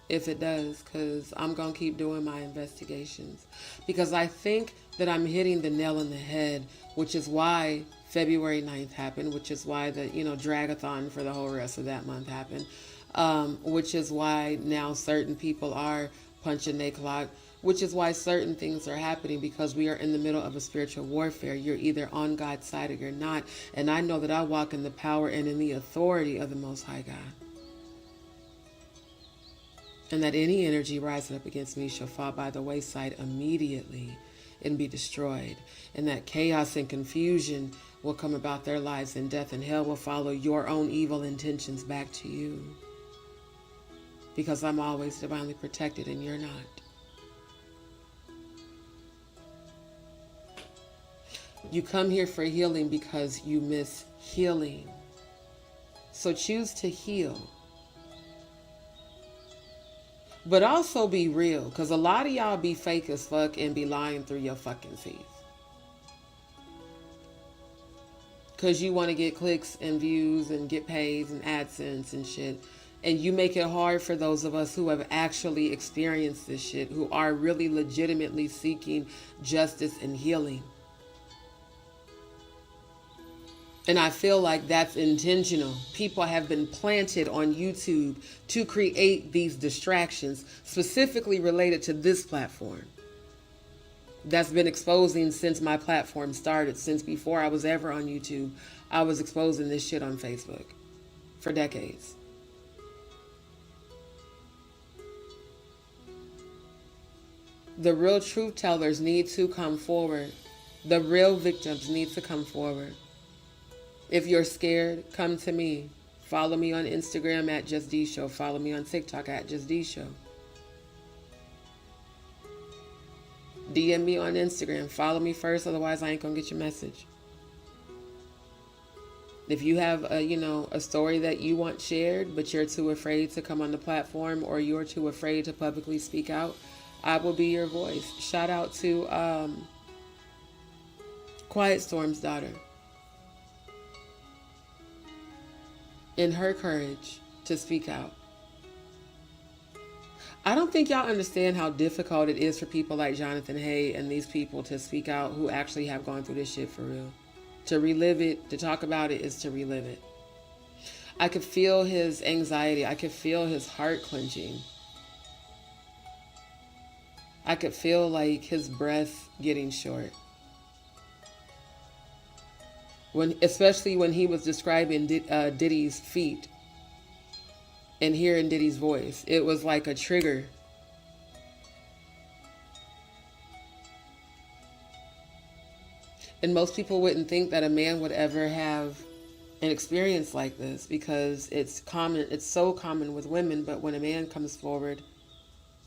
Speaker 1: if it does, because I'm going to keep doing my investigations. Because I think that I'm hitting the nail on the head, which is why February 9th happened, which is why the, dragathon for the whole rest of that month happened, which is why now certain people are punching their clock, which is why certain things are happening, because we are in the middle of a spiritual warfare. You're either on God's side or you're not. And I know that I walk in the power and in the authority of the Most High God. And that any energy rising up against me shall fall by the wayside immediately and be destroyed. And that chaos and confusion will come about their lives, and death and hell will follow your own evil intentions back to you. Because I'm always divinely protected and you're not. You come here for healing because you miss healing. So choose to heal. But also be real, because a lot of y'all be fake as fuck and be lying through your fucking teeth. Because you want to get clicks and views and get paid and AdSense and shit. And you make it hard for those of us who have actually experienced this shit, who are really legitimately seeking justice and healing. And I feel like that's intentional. People have been planted on YouTube to create these distractions, specifically related to this platform. That's been exposing since my platform started. Since before I was ever on YouTube, I was exposing this shit on Facebook for decades. The real truth tellers need to come forward. The real victims need to come forward. If you're scared, come to me. Follow me on Instagram at JustDeeShow. Follow me on TikTok at JustDeeShow. DM me on Instagram. Follow me first, otherwise I ain't gonna get your message. If you have a story that you want shared, but you're too afraid to come on the platform, or you're too afraid to publicly speak out, I will be your voice. Shout out to Quiet Storm's daughter. In her courage to speak out. I don't think y'all understand how difficult it is for people like Jonathan Hay and these people to speak out, who actually have gone through this shit for real. To relive it, to talk about it, is to relive it. I could feel his anxiety. I could feel his heart clenching. I could feel like his breath getting short. Especially when he was describing Diddy's feet. and hearing Diddy's voice. It was like a trigger. And most people wouldn't think that a man would ever have an experience like this, because it's common. It's so common with women. But when a man comes forward,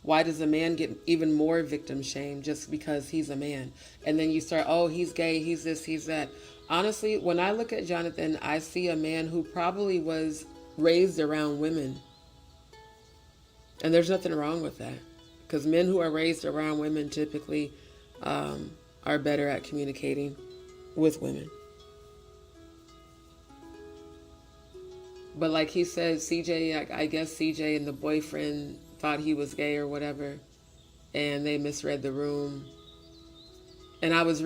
Speaker 1: why does a man get even more victim shame just because he's a man? And then you start, oh, he's gay, he's this, he's that. Honestly, when I look at Jonathan, I see a man who probably was raised around women. And there's nothing wrong with that, because men who are raised around women typically are better at communicating with women. But like he said, CJ, I guess CJ and the boyfriend thought he was gay or whatever, and they misread the room. And I was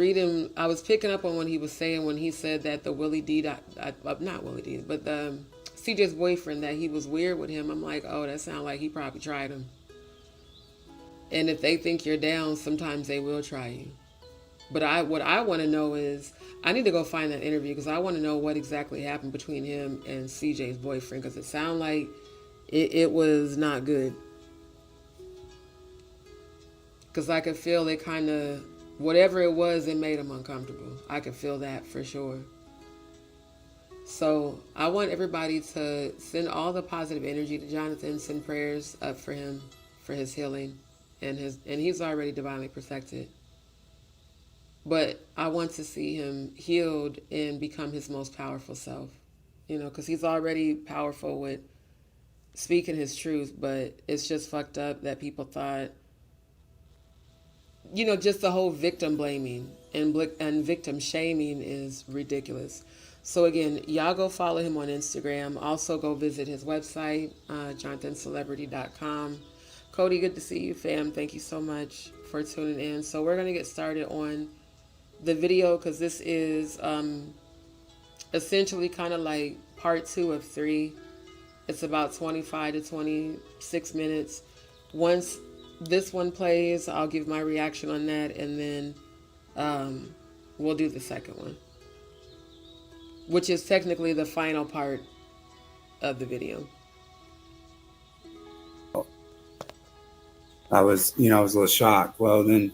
Speaker 1: picking up on what he was saying when he said that the Willie D, not Willie D, but the CJ's boyfriend, that he was weird with him. I'm like, oh, that sounds like he probably tried him. And if they think you're down, sometimes they will try you. But what I want to know is, I need to go find that interview, because I want to know what exactly happened between him and CJ's boyfriend, because it sounded like it was not good. Because I could feel it kind of, whatever it was, it made him uncomfortable. I could feel that for sure. So I want everybody to send all the positive energy to Jonathan, send prayers up for him, for his healing, and he's already divinely protected. But I want to see him healed and become his most powerful self, because he's already powerful with speaking his truth. But it's just fucked up that people thought, just the whole victim blaming and victim shaming is ridiculous. So again, y'all go follow him on Instagram. Also go visit his website, JonathanCelebrity.com. Cody, good to see you, fam. Thank you so much for tuning in. So we're going to get started on the video, because this is essentially kind of like part 2 of 3. It's about 25 to 26 minutes. Once this one plays, I'll give my reaction on that, and then we'll do the second one, which is technically the final part of the video.
Speaker 3: I was a little shocked. Well, then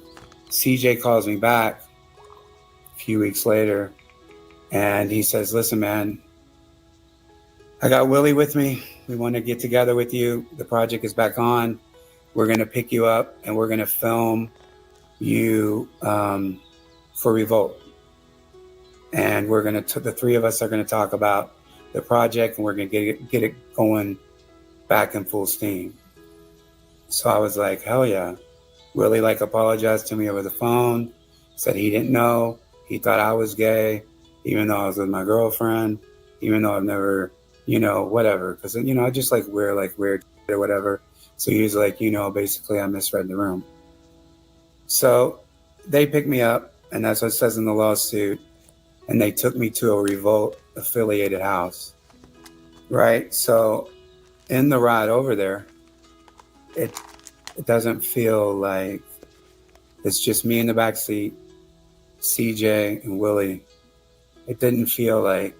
Speaker 3: CJ calls me back a few weeks later, and he says, listen, man, I got Willie with me. We want to get together with you. The project is back on. We're going to pick you up, and we're going to film you for Revolt. And we're going to, the 3 of us are going to talk about the project, and we're going to get it going back in full steam. So I was like, hell yeah. Willie apologized to me over the phone, said he didn't know. He thought I was gay, even though I was with my girlfriend, even though I've never, whatever. Because, I just weird or whatever. So he was like, basically I misread the room. So they picked me up, and that's what it says in the lawsuit. And they took me to a Revolt affiliated house. Right? So in the ride over there, it doesn't feel like it's just me in the back seat, CJ and Willie. It didn't feel like,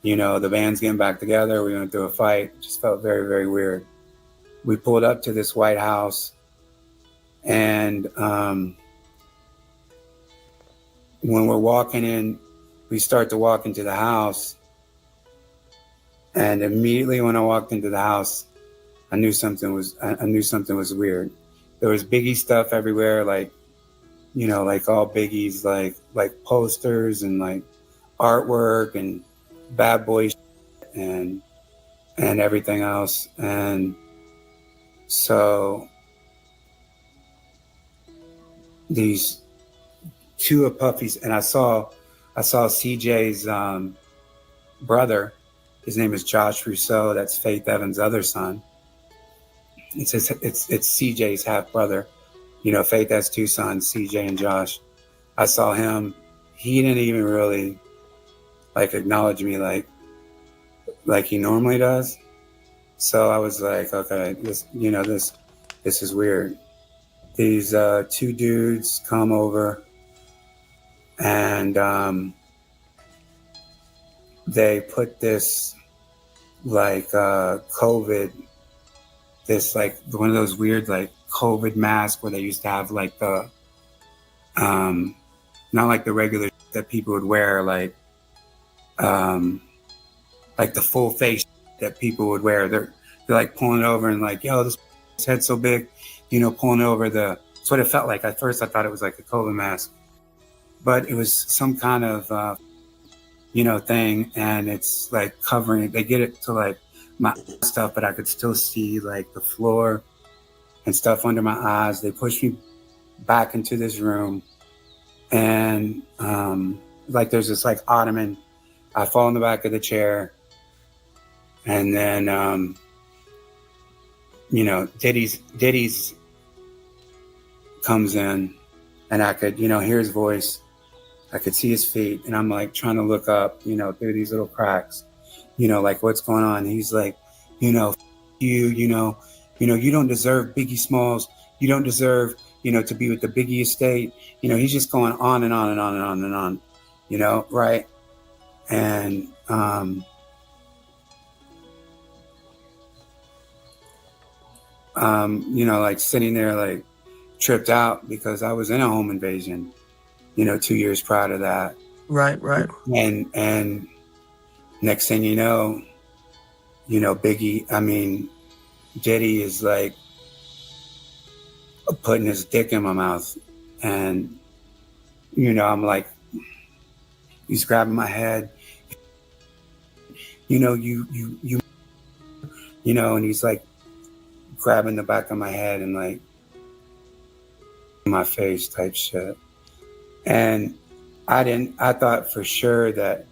Speaker 3: the band's getting back together. We went through a fight. It just felt very, very weird. We pulled up to this White House, and when we're walking in, we start to walk into the house, and immediately when I walked into the house, I knew something was weird. There was Biggie stuff everywhere, like all Biggie's like posters and like artwork and bad boy shit and everything else. And so these 2 of Puffy's, and I saw CJ's brother. His name is Josh Rousseau. That's Faith Evans' other son. It's CJ's half brother. Faith has 2 sons, CJ and Josh. I saw him. He didn't even really acknowledge me like he normally does. So I was like, okay, this is weird. These 2 dudes come over, and they put this like COVID, this like one of those weird like COVID masks where they used to have like the not like the regular that people would wear, like the full face that people would wear. They're like pulling it over and like, yo, this head's so big, you know, pulling over the. That's what it felt like. At first, I thought it was like a COVID mask, but it was some kind of you know thing, and it's like covering. They get it to like my stuff, but I could still see like the floor and stuff under my eyes. They pushed me back into this room, and like there's this like ottoman. I fall in the back of the chair, and then you know, Diddy's comes in, and I could, you know, hear his voice. I could see his feet, and I'm like trying to look up, you know, through these little cracks, you know, like what's going on. He's like, you know, you know, you don't deserve Biggie Smalls. You don't deserve, you know, to be with the Biggie estate. You know, he's just going on and on and on and on and on, you know, right? And you know, like sitting there like tripped out because I was in a home invasion, you know, 2 years prior to that.
Speaker 4: Right.
Speaker 3: And next thing you know, Diddy is like putting his dick in my mouth, and you know, I'm like, he's grabbing my head, you know, you know, and he's like grabbing the back of my head and like my face type shit. And I thought for sure that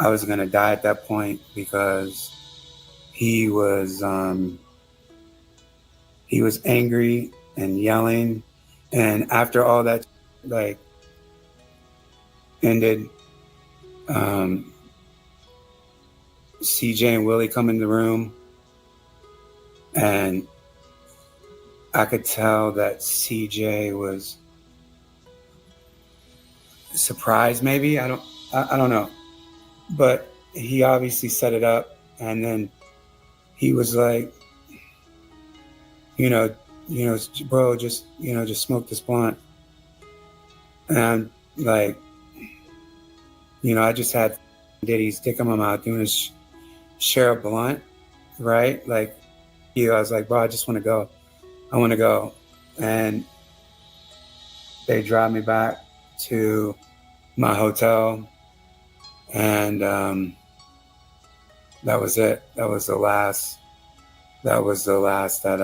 Speaker 3: I was gonna die at that point because he was angry and yelling. And after all that like ended, CJ and Willie come in the room, and I could tell that CJ was surprised, maybe. I don't know. But he obviously set it up, and then he was like, you know, bro, just smoke this blunt. And I'm like, you know, I just had Diddy's dick in my mouth doing his share a blunt, right? Like, I was like, bro, I just want to go. I want to go. And they drive me back to my hotel, and that was it. That was the last that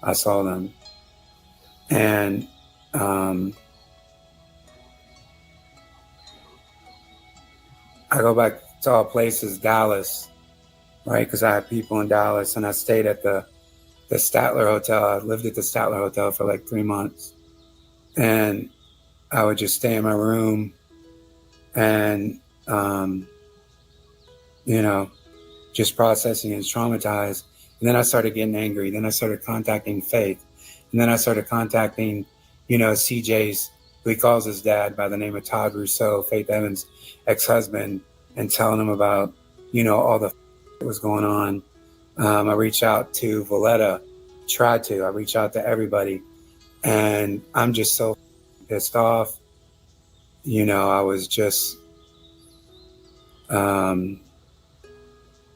Speaker 3: I saw them. And I go back to all places, Dallas, right? Because I had people in Dallas, and I stayed at the Statler Hotel. I lived at the Statler Hotel for like 3 months. And I would just stay in my room and, you know, just processing and traumatized. And then I started getting angry. Then I started contacting Faith. And then I started contacting, you know, CJ's, who he calls his dad by the name of Todd Rousseau, Faith Evans' ex-husband, and telling him about, you know, all the that was going on. I reached out to Valletta, I reached out to everybody, and I'm just so pissed off. You know, I was just, you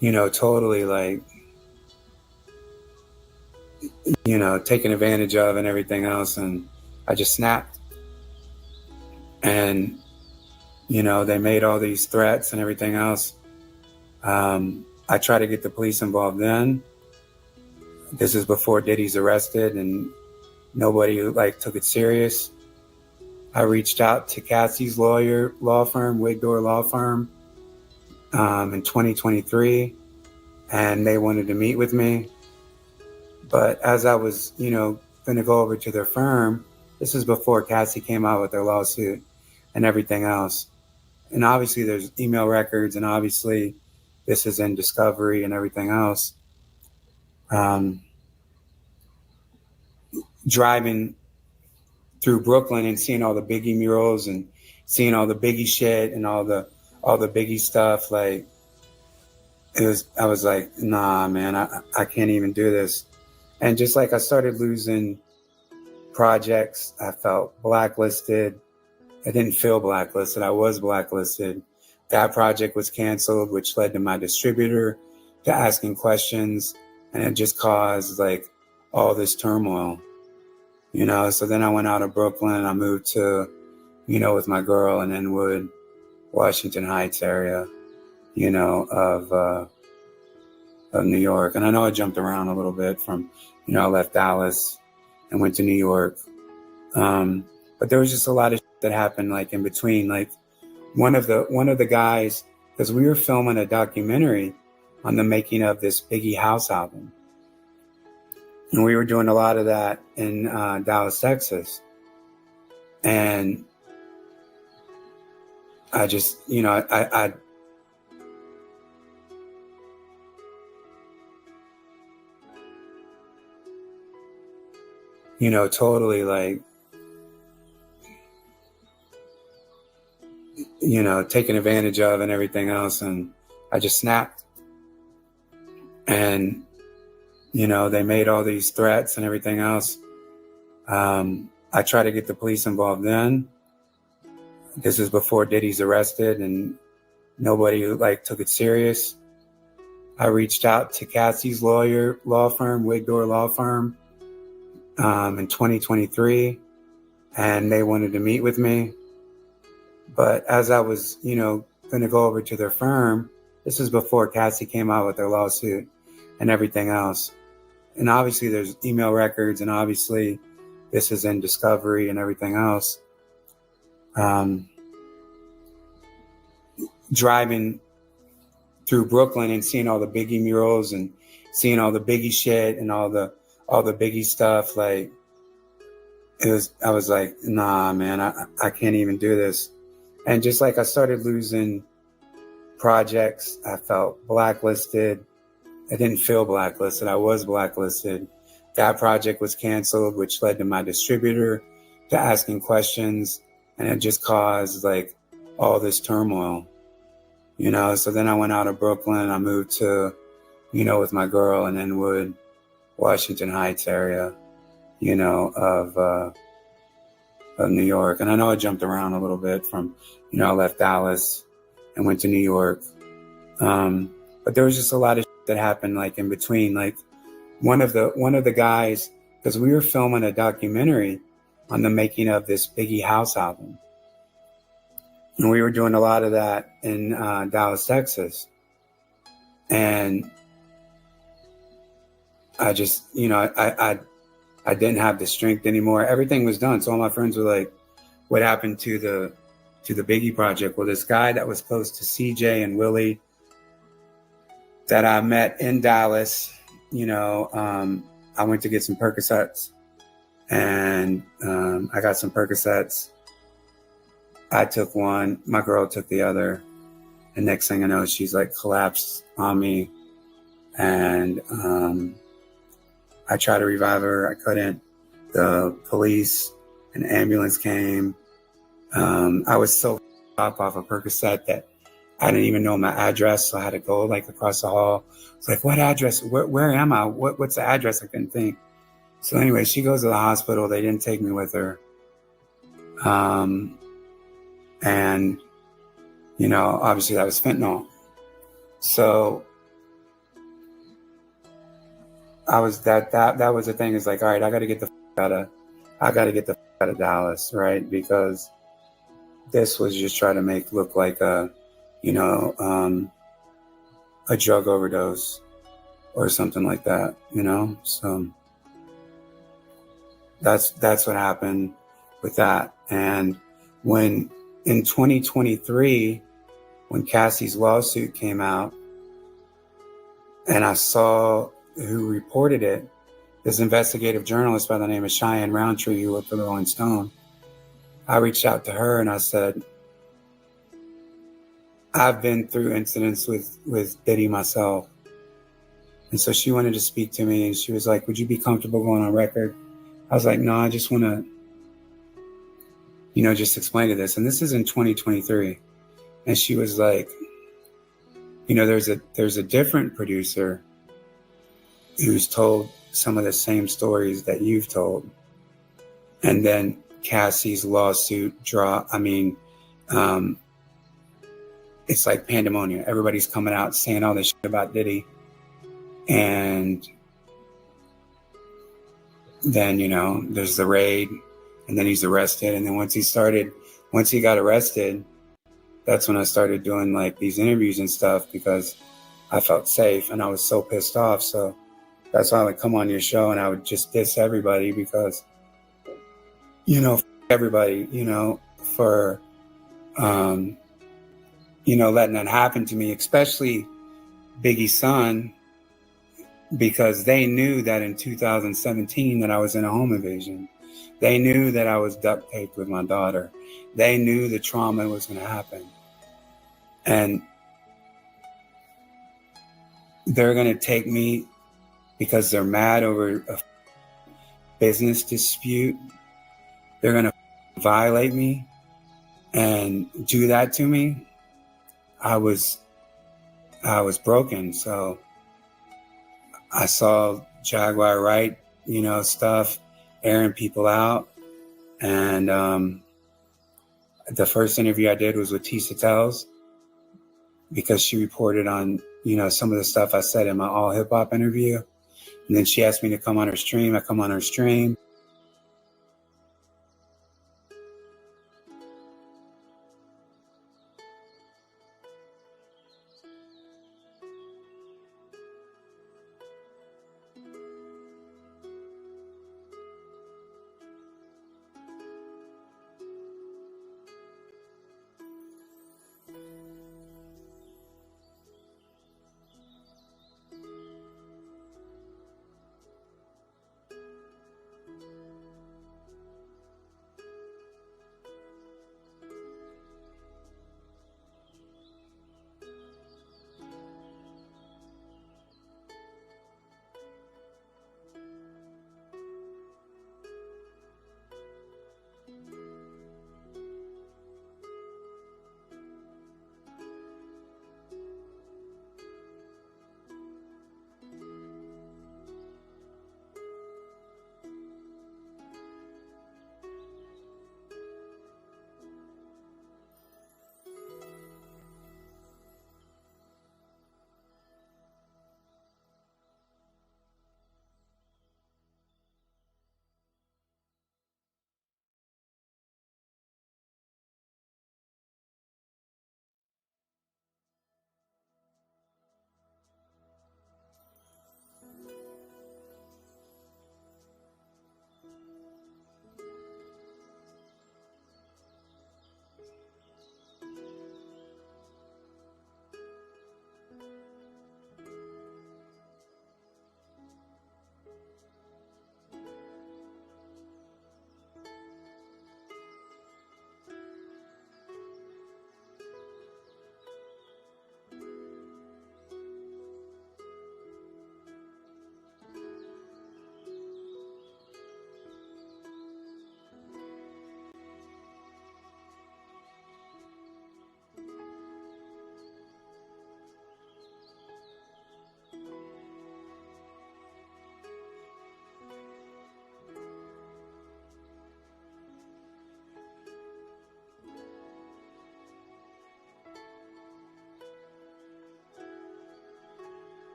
Speaker 3: know, totally like, you know, taken advantage of and everything else. And I just snapped. And, you know, they made all these threats and everything else. I tried to get the police involved then. This is before Diddy's arrested, and nobody like took it serious. I reached out to Cassie's law firm, Wigdor Law Firm, in 2023, and they wanted to meet with me. But as I was, you know, going to go over to their firm, this is before Cassie came out with their lawsuit and everything else. And obviously there's email records, and obviously this is in discovery and everything else. Driving through Brooklyn and seeing all the Biggie murals and seeing all the Biggie shit and all the Biggie stuff, like, I was like, nah, man, I can't even do this. And just like I started losing projects, I felt blacklisted. I didn't feel blacklisted. I was blacklisted. That project was canceled, which led to my distributor to asking questions. And it just caused like all this turmoil, you know? So then I went out of Brooklyn. I moved to, you know, with my girl in Inwood, Washington Heights area, you know, of New York. And I know I jumped around a little bit from, you know, I left Dallas and went to New York. But there was just a lot of that happened like in between. Like one of the guys, because we were filming a documentary on the making of this Biggie house album. And we were doing a lot of that in Dallas, Texas. And I just, you know, I you know, totally like, you know, taken advantage of and everything else. And I just snapped. And, you know, they made all these threats and everything else. I tried to get the police involved then. This is before Diddy's arrested and nobody like took it serious. I reached out to Cassie's law firm, Wigdor Law Firm, in 2023, and they wanted to meet with me. But as I was, you know, going to go over to their firm, this is before Cassie came out with their lawsuit and everything else. And obviously there's email records, and obviously this is in discovery and everything else. Driving through Brooklyn and seeing all the Biggie murals and seeing all the Biggie shit and all the Biggie stuff, like I was like, nah, man, I can't even do this. And just like I started losing projects, I felt blacklisted. I didn't feel blacklisted. I was blacklisted. That project was canceled, which led to my distributor to asking questions. And it just caused like all this turmoil, you know? So then I went out of Brooklyn. I moved to, you know, with my girl in Inwood, Washington Heights area, you know, of New York. And I know I jumped around a little bit from, you know, I left Dallas and went to New York. But there was just a lot of that happened like in between. Like one of the guys, because we were filming a documentary on the making of this Biggie house album. And we were doing a lot of that in Dallas, Texas. And I just, you know, I didn't have the strength anymore. Everything was done. So all my friends were like, what happened to the Biggie project? Well, this guy that was close to CJ and Willie that I met in Dallas, you know, I went to get some Percocets, and I got some Percocets. I took one, my girl took the other. And next thing I know, she's like collapsed on me. And I tried to revive her. I couldn't. The police and ambulance came. I was so off a Percocet that I didn't even know my address. So I had to go like across the hall. It's like, what address? Where am I? What's the address? I couldn't think. So anyway, she goes to the hospital. They didn't take me with her. And, you know, obviously that was fentanyl. So I was that was the thing. Is like, all right, I got to get the out of Dallas, right? Because this was just trying to make look like a, you know, a drug overdose or something like that, you know? So that's what happened with that. And when in 2023, when Cassie's lawsuit came out and I saw who reported it, this investigative journalist by the name of Cheyenne Roundtree, who worked for the Rolling Stone, I reached out to her and I said, I've been through incidents with Diddy myself. And so she wanted to speak to me, and she was like, would you be comfortable going on record? I was like, no, I just want to, you know, just explain to this. And this is in 2023. And she was like, there's a different producer who's told some of the same stories that you've told. And then Cassie's lawsuit it's like pandemonium. Everybody's coming out saying all this shit about Diddy. And then, there's the raid, and then he's arrested. And then once he got arrested, that's when I started doing like these interviews and stuff, because I felt safe and I was so pissed off. So that's why I would come on your show and I would just diss everybody, because, everybody, for, letting that happen to me, especially Biggie's son, because they knew that in 2017 that I was in a home invasion. They knew that I was duct taped with my daughter. They knew the trauma was going to happen. And they're going to take me because they're mad over a business dispute. They're going to violate me and do that to me. I was broken. So I saw Jaguar Wright, stuff, airing people out. And the first interview I did was with Tisa Tells, because she reported on, some of the stuff I said in my all hip hop interview. And then she asked me to come on her stream. I come on her stream.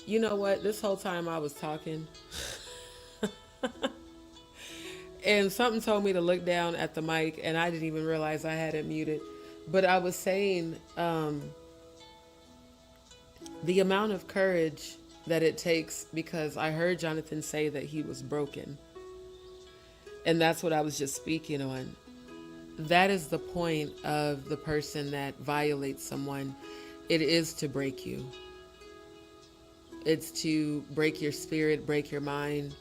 Speaker 1: You know what? This whole time I was talking, and something told me to look down at the mic, and I didn't even realize I had it muted. But I was saying the amount of courage that it takes, because I heard Jonathan say that he was broken. And that's what I was just speaking on. That is the point of the person that violates someone. It is to break you. It's to break your spirit, break your mind,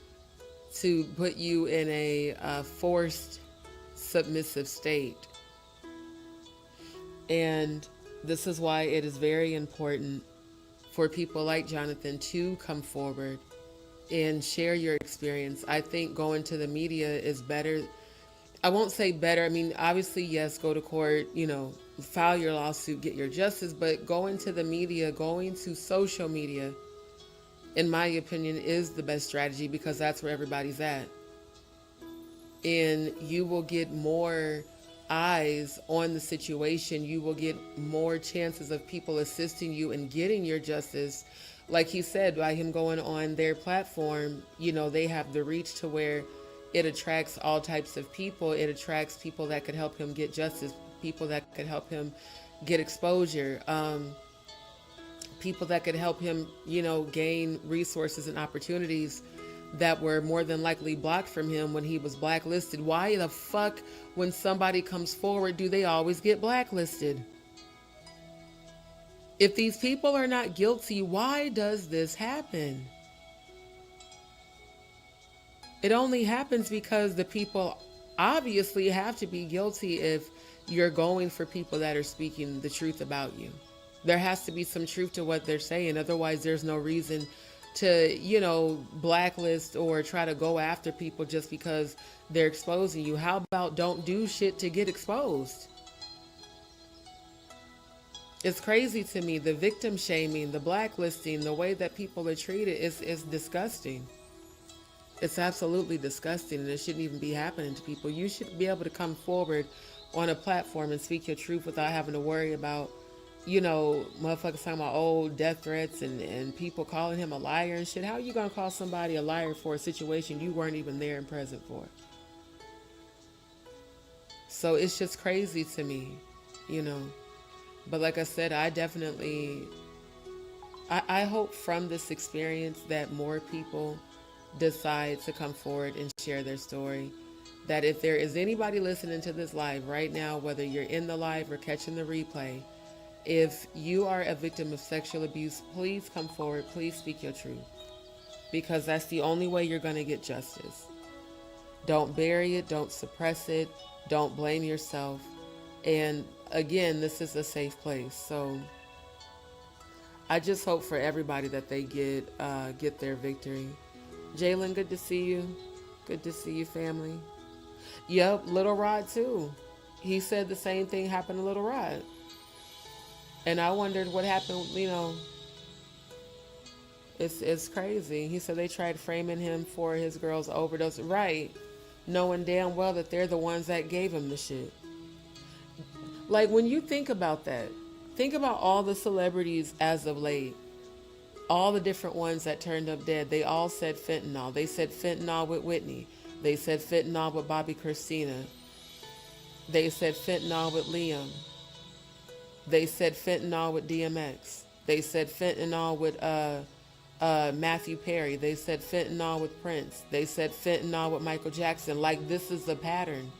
Speaker 1: to put you in a forced, submissive state. And this is why it is very important for people like Jonathan to come forward and share your experience. I think going to the media is better. I won't say better. I mean, obviously, yes, go to court, file your lawsuit, get your justice, but going to the media, going to social media, in my opinion, is the best strategy because that's where everybody's at. And you will get more eyes on the situation. You will get more chances of people assisting you in getting your justice. Like he said, by him going on their platform, they have the reach to where it attracts all types of people. It attracts people that could help him get justice, people that could help him get exposure, people that could help him, gain resources and opportunities that were more than likely blocked from him when he was blacklisted. Why the fuck, when somebody comes forward, do they always get blacklisted? If these people are not guilty, why does this happen? It only happens because the people obviously have to be guilty if you're going for people that are speaking the truth about you. There has to be some truth to what they're saying. Otherwise, there's no reason to, blacklist or try to go after people just because they're exposing you. How about don't do shit to get exposed? It's crazy to me. The victim shaming, the blacklisting, the way that people are treated is disgusting. It's absolutely disgusting, and it shouldn't even be happening to people. You should be able to come forward on a platform and speak your truth without having to worry about, motherfuckers talking about old death threats and people calling him a liar and shit. How are you going to call somebody a liar for a situation you weren't even there and present for? So it's just crazy to me, But like I said, I hope from this experience that more people decide to come forward and share their story. That if there is anybody listening to this live right now, whether you're in the live or catching the replay, if you are a victim of sexual abuse, please come forward. Please speak your truth. Because that's the only way you're going to get justice. Don't bury it. Don't suppress it. Don't blame yourself. And again, this is a safe place. So I just hope for everybody that they get their victory. Jalen, good to see you. Good to see you, family. Yep, Little Rod too. He said the same thing happened to Little Rod. And I wondered what happened, It's crazy. He said they tried framing him for his girl's overdose. Right. Knowing damn well that they're the ones that gave him the shit. Like, when you think about that, think about all the celebrities as of late. All the different ones that turned up dead. They all said fentanyl. They said fentanyl with Whitney. They said fentanyl with Bobby Christina. They said fentanyl with Liam. They said fentanyl with DMX. They said fentanyl with Matthew Perry. They said fentanyl with Prince. They said fentanyl with Michael Jackson. Like, this is a pattern.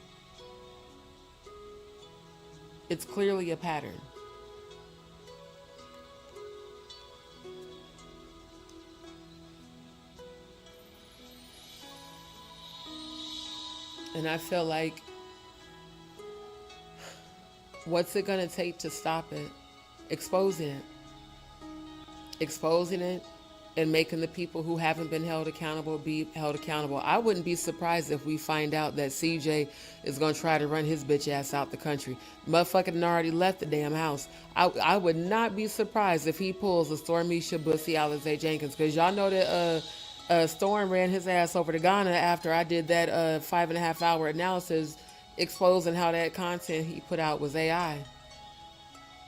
Speaker 1: It's clearly a pattern. And I feel like, what's it going to take to stop it? Exposing it and making the people who haven't been held accountable be held accountable. I wouldn't be surprised if we find out that CJ is going to try to run his bitch ass out the country. Motherfucking already left the damn house. I would not be surprised if he pulls a Stormisha Bussy Alizé Jenkins, because y'all know that Storm ran his ass over to Ghana after I did that 5.5 hour analysis exposing how that content he put out was AI.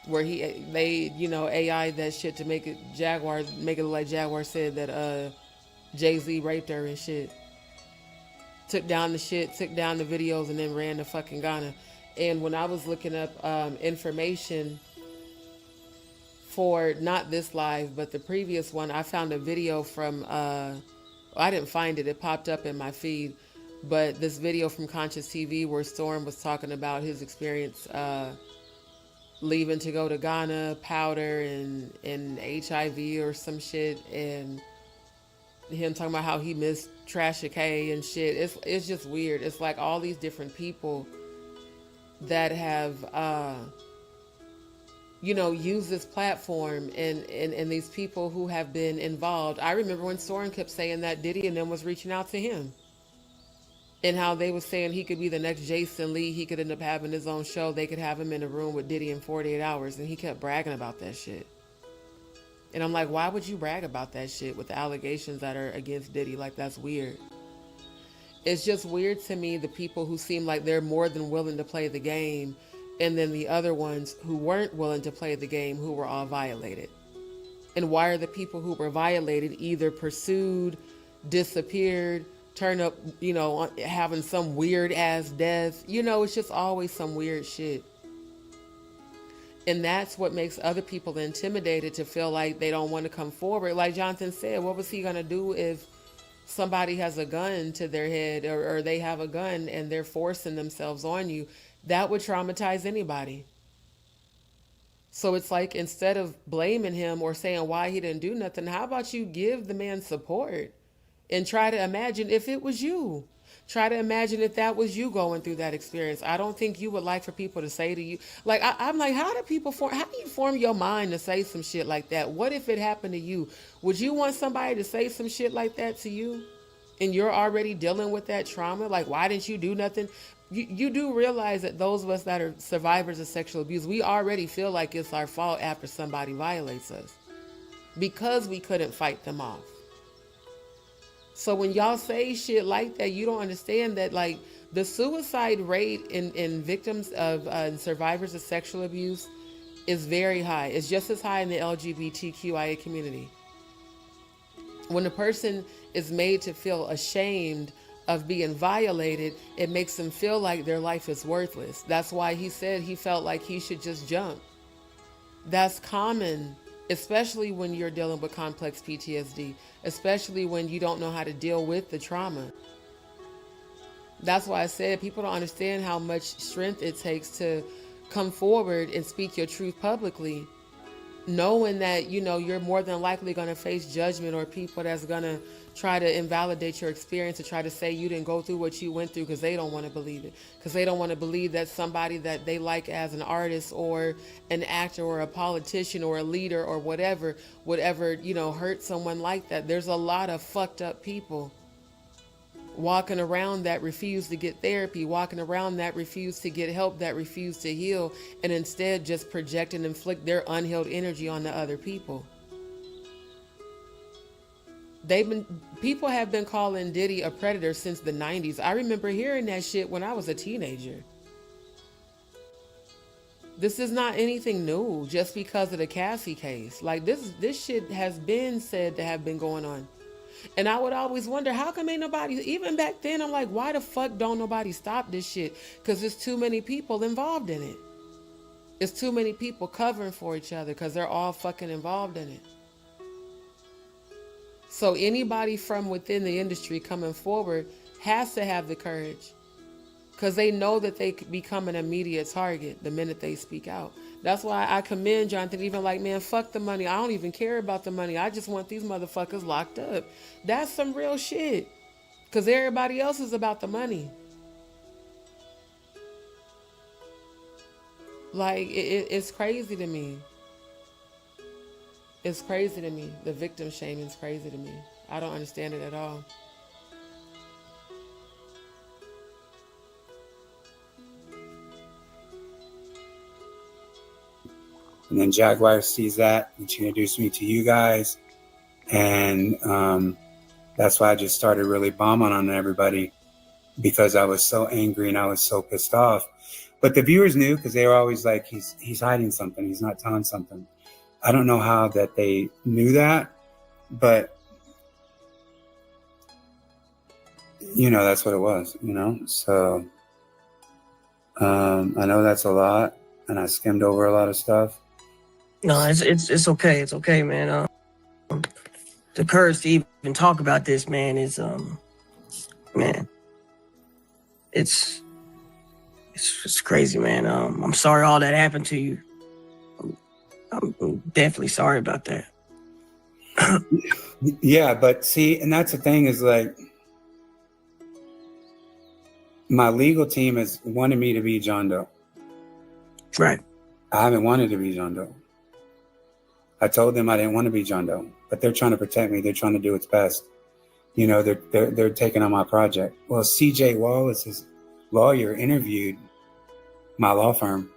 Speaker 1: Where they AI that shit to make it look like Jaguar said that Jay-Z raped her and shit. Took down the videos, and then ran to fucking Ghana. And when I was looking up information for not this live, but the previous one, I found a video from, I didn't find it, it popped up in my feed, but this video from Conscious TV where Storm was talking about his experience leaving to go to Ghana, powder and HIV or some shit, and him talking about how he missed Trasha K and shit. It's just weird. It's like all these different people that have use this platform and these people who have been involved. I remember when Soren kept saying that Diddy and them was reaching out to him, and how they was saying he could be the next Jason Lee. He could end up having his own show. They could have him in a room with Diddy in 48 hours. And he kept bragging about that shit. And I'm like, why would you brag about that shit with the allegations that are against Diddy? Like, that's weird. It's just weird to me, the people who seem like they're more than willing to play the game, and then the other ones who weren't willing to play the game, who were all violated. And why are the people who were violated either pursued, disappeared, turn up, having some weird ass death? It's just always some weird shit. And that's what makes other people intimidated to feel like they don't want to come forward. Like Jonathan said, what was he going to do if somebody has a gun to their head, or they have a gun and they're forcing themselves on you? That would traumatize anybody. So it's like, instead of blaming him or saying why he didn't do nothing, how about you give the man support and try to imagine if it was you. Try to imagine if that was you going through that experience. I don't think you would like for people to say to you, like, I'm like, how do you form your mind to say some shit like that? What if it happened to you? Would you want somebody to say some shit like that to you? And you're already dealing with that trauma? Like, why didn't you do nothing? You do realize that those of us that are survivors of sexual abuse, we already feel like it's our fault after somebody violates us, because we couldn't fight them off. So when y'all say shit like that, you don't understand that, like, the suicide rate in victims of survivors of sexual abuse is very high. It's just as high in the LGBTQIA community. When a person is made to feel ashamed of being violated, it makes them feel like their life is worthless. That's why he said he felt like he should just jump. That's common, especially when you're dealing with complex PTSD, especially when you don't know how to deal with the trauma. That's why I said people don't understand how much strength it takes to come forward and speak your truth publicly, knowing that, you're more than likely going to face judgment, or people that's going to try to invalidate your experience, to try to say you didn't go through what you went through, because they don't want to believe it. Because they don't want to believe that somebody that they like as an artist or an actor or a politician or a leader or whatever would ever, hurt someone like that. There's a lot of fucked up people walking around that refuse to get therapy, walking around that refuse to get help, that refuse to heal, and instead just project and inflict their unhealed energy on the other people. People have been calling Diddy a predator since the 90s. I remember hearing that shit when I was a teenager. This is not anything new just because of the Cassie case. Like, this shit has been said to have been going on. And I would always wonder, how come ain't nobody, even back then, I'm like, why the fuck don't nobody stop this shit? Because there's too many people involved in it. It's too many people covering for each other because they're all fucking involved in it. So anybody from within the industry coming forward has to have the courage, because they know that they could become an immediate target the minute they speak out. That's why I commend Jonathan, even like, man, fuck the money. I don't even care about the money. I just want these motherfuckers locked up. That's some real shit, because everybody else is about the money. Like, it's crazy to me. It's crazy to me. The victim shaming is crazy to me. I don't understand it at all.
Speaker 3: And then Jaguar sees that, and she introduced me to you guys. And that's why I just started really bombing on everybody, because I was so angry and I was so pissed off. But the viewers knew, because they were always like, he's hiding something. He's not telling something. I don't know how that they knew that, but, that's what it was, So I know that's a lot, and I skimmed over a lot of stuff.
Speaker 4: No, it's okay. It's okay, man. The courage to even talk about this, man, is man, it's crazy, man. I'm sorry all that happened to you. I'm definitely sorry about that.
Speaker 3: Yeah, but see, and that's the thing, is like, my legal team has wanted me to be John Doe.
Speaker 4: Right.
Speaker 3: I haven't wanted to be John Doe. I told them I didn't want to be John Doe, but they're trying to protect me. They're trying to do what's best. You know, they're taking on my project. Well, CJ Wallace's lawyer interviewed my law firm,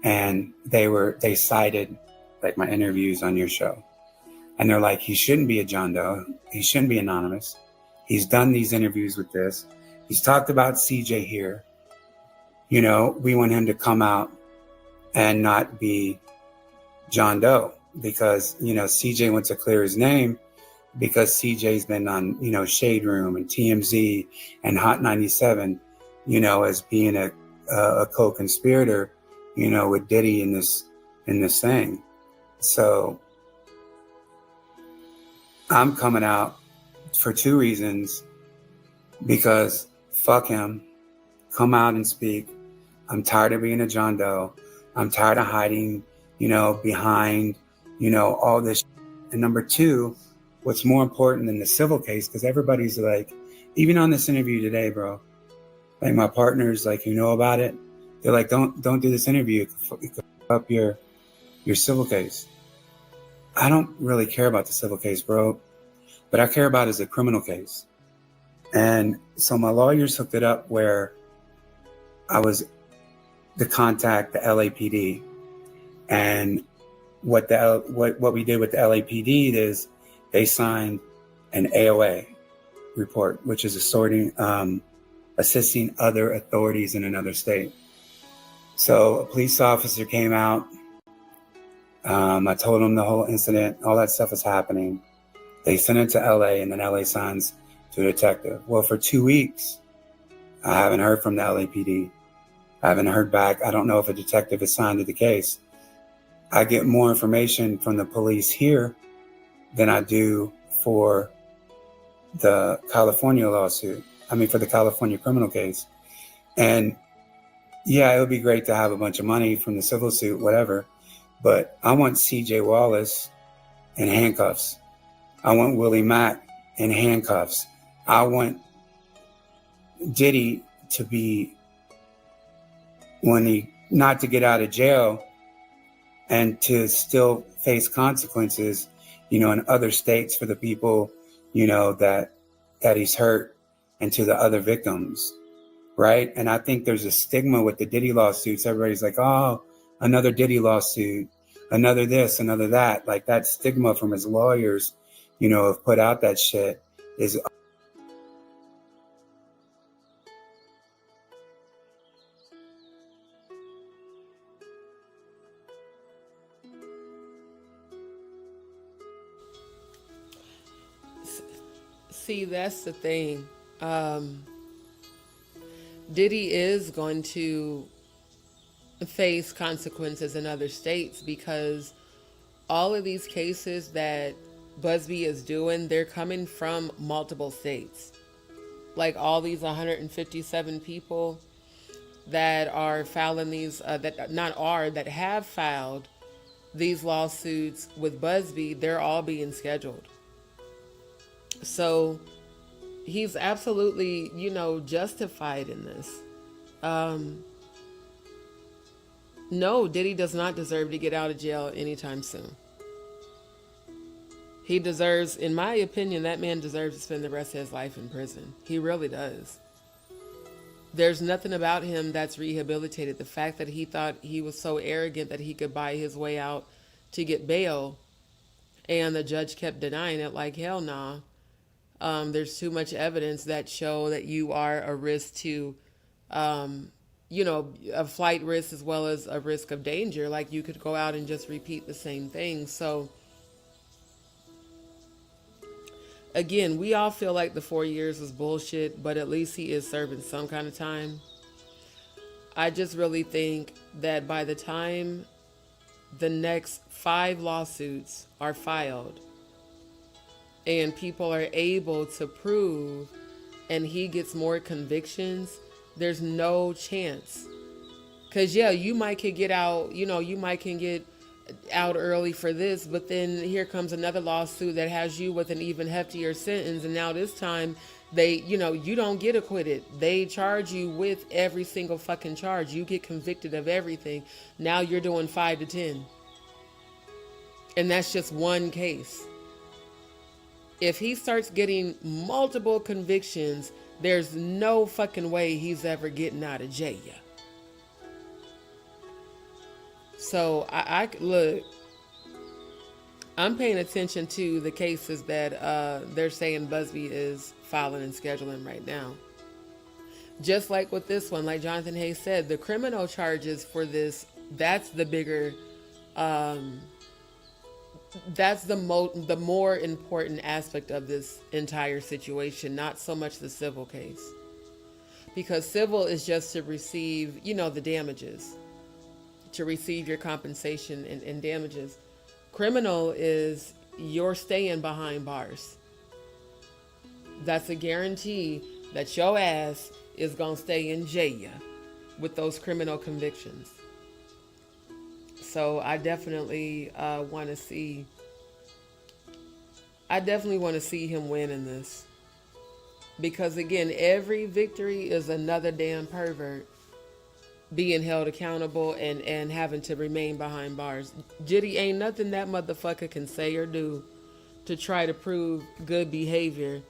Speaker 3: and they cited like my interviews on your show. And they're like, he shouldn't be a John Doe. He shouldn't be anonymous. He's done these interviews with this. He's talked about CJ here. You know, we want him to come out and not be John Doe because, you know, CJ wants to clear his name because CJ's been on, you know, Shade Room and TMZ and Hot 97, you know, as being a co-conspirator, you know, with Diddy in this thing. So I'm coming out for two reasons, because fuck him, come out and speak. I'm tired of being a John Doe. I'm tired of hiding, you know, behind, you know, all this. And number two, what's more important than the civil case, because everybody's like, even on this interview today, bro, like my partners, like, you know about it. They're like, don't do this interview. It could up your civil case. I don't really care about the civil case, bro. But I care about is a criminal case. And so my lawyers hooked it up where I was to contact the LAPD. And what we did with the LAPD is they signed an AOA report, which is assisting other authorities in another state. So a police officer came out. I told him the whole incident, all that stuff is happening. They sent it to LA, and then LA signs to a detective. Well, for 2 weeks, I haven't heard from the LAPD. I haven't heard back. I don't know if a detective is signed to the case. I get more information from the police here than I do for the California lawsuit. I mean, for the California criminal case. And yeah, it would be great to have a bunch of money from the civil suit, whatever. But I want CJ Wallace in handcuffs. I want Willie Mack in handcuffs. I want Diddy to be, not to get out of jail and to still face consequences, you know, in other states for the people, you know, that he's hurt, and to the other victims, right? And I think there's a stigma with the Diddy lawsuits. Everybody's like, oh, another Diddy lawsuit, another this, another that. Like that stigma from his lawyers, you know, have put out that shit is.
Speaker 1: See, that's the thing. Diddy is going to face consequences in other states because all of these cases that Busby is doing, they're coming from multiple states. Like all these 157 people that are filing these, that have filed these lawsuits with Busby, they're all being scheduled. So he's absolutely, you know, justified in this. No, Diddy does not deserve to get out of jail anytime soon. He deserves, in my opinion, that man deserves to spend the rest of his life in prison. He really does. There's nothing about him that's rehabilitated. The fact that he thought he was so arrogant that he could buy his way out to get bail, and the judge kept denying it, like, hell nah. There's too much evidence that show that you are a risk to, you know, a flight risk as well as a risk of danger. Like you could go out and just repeat the same thing. So again, we all feel like the 4 years was bullshit, but at least he is serving some kind of time. I just really think that by the time the next 5 lawsuits are filed and people are able to prove and he gets more convictions, there's no chance. Because, yeah, you might could get out, you know, you might can get out early for this, but then here comes another lawsuit that has you with an even heftier sentence, and now this time they, you don't get acquitted. They charge you with every single fucking charge. You get convicted of everything. Now you're doing 5 to 10. And that's just one case. If he starts getting multiple convictions, there's no fucking way he's ever getting out of jail. So I look, I'm paying attention to the cases that they're saying Busby is filing and scheduling right now. Just like with this one, like Jonathan Hayes said, the criminal charges for this, that's the bigger, that's the more important aspect of this entire situation, not so much the civil case. Because civil is just to receive, the damages, to receive your compensation and damages. Criminal is you're staying behind bars. That's a guarantee that your ass is going to stay in jail with those criminal convictions. So I definitely want to see him win in this. Because again, every victory is another damn pervert being held accountable and having to remain behind bars. Diddy, ain't nothing that motherfucker can say or do to try to prove good behavior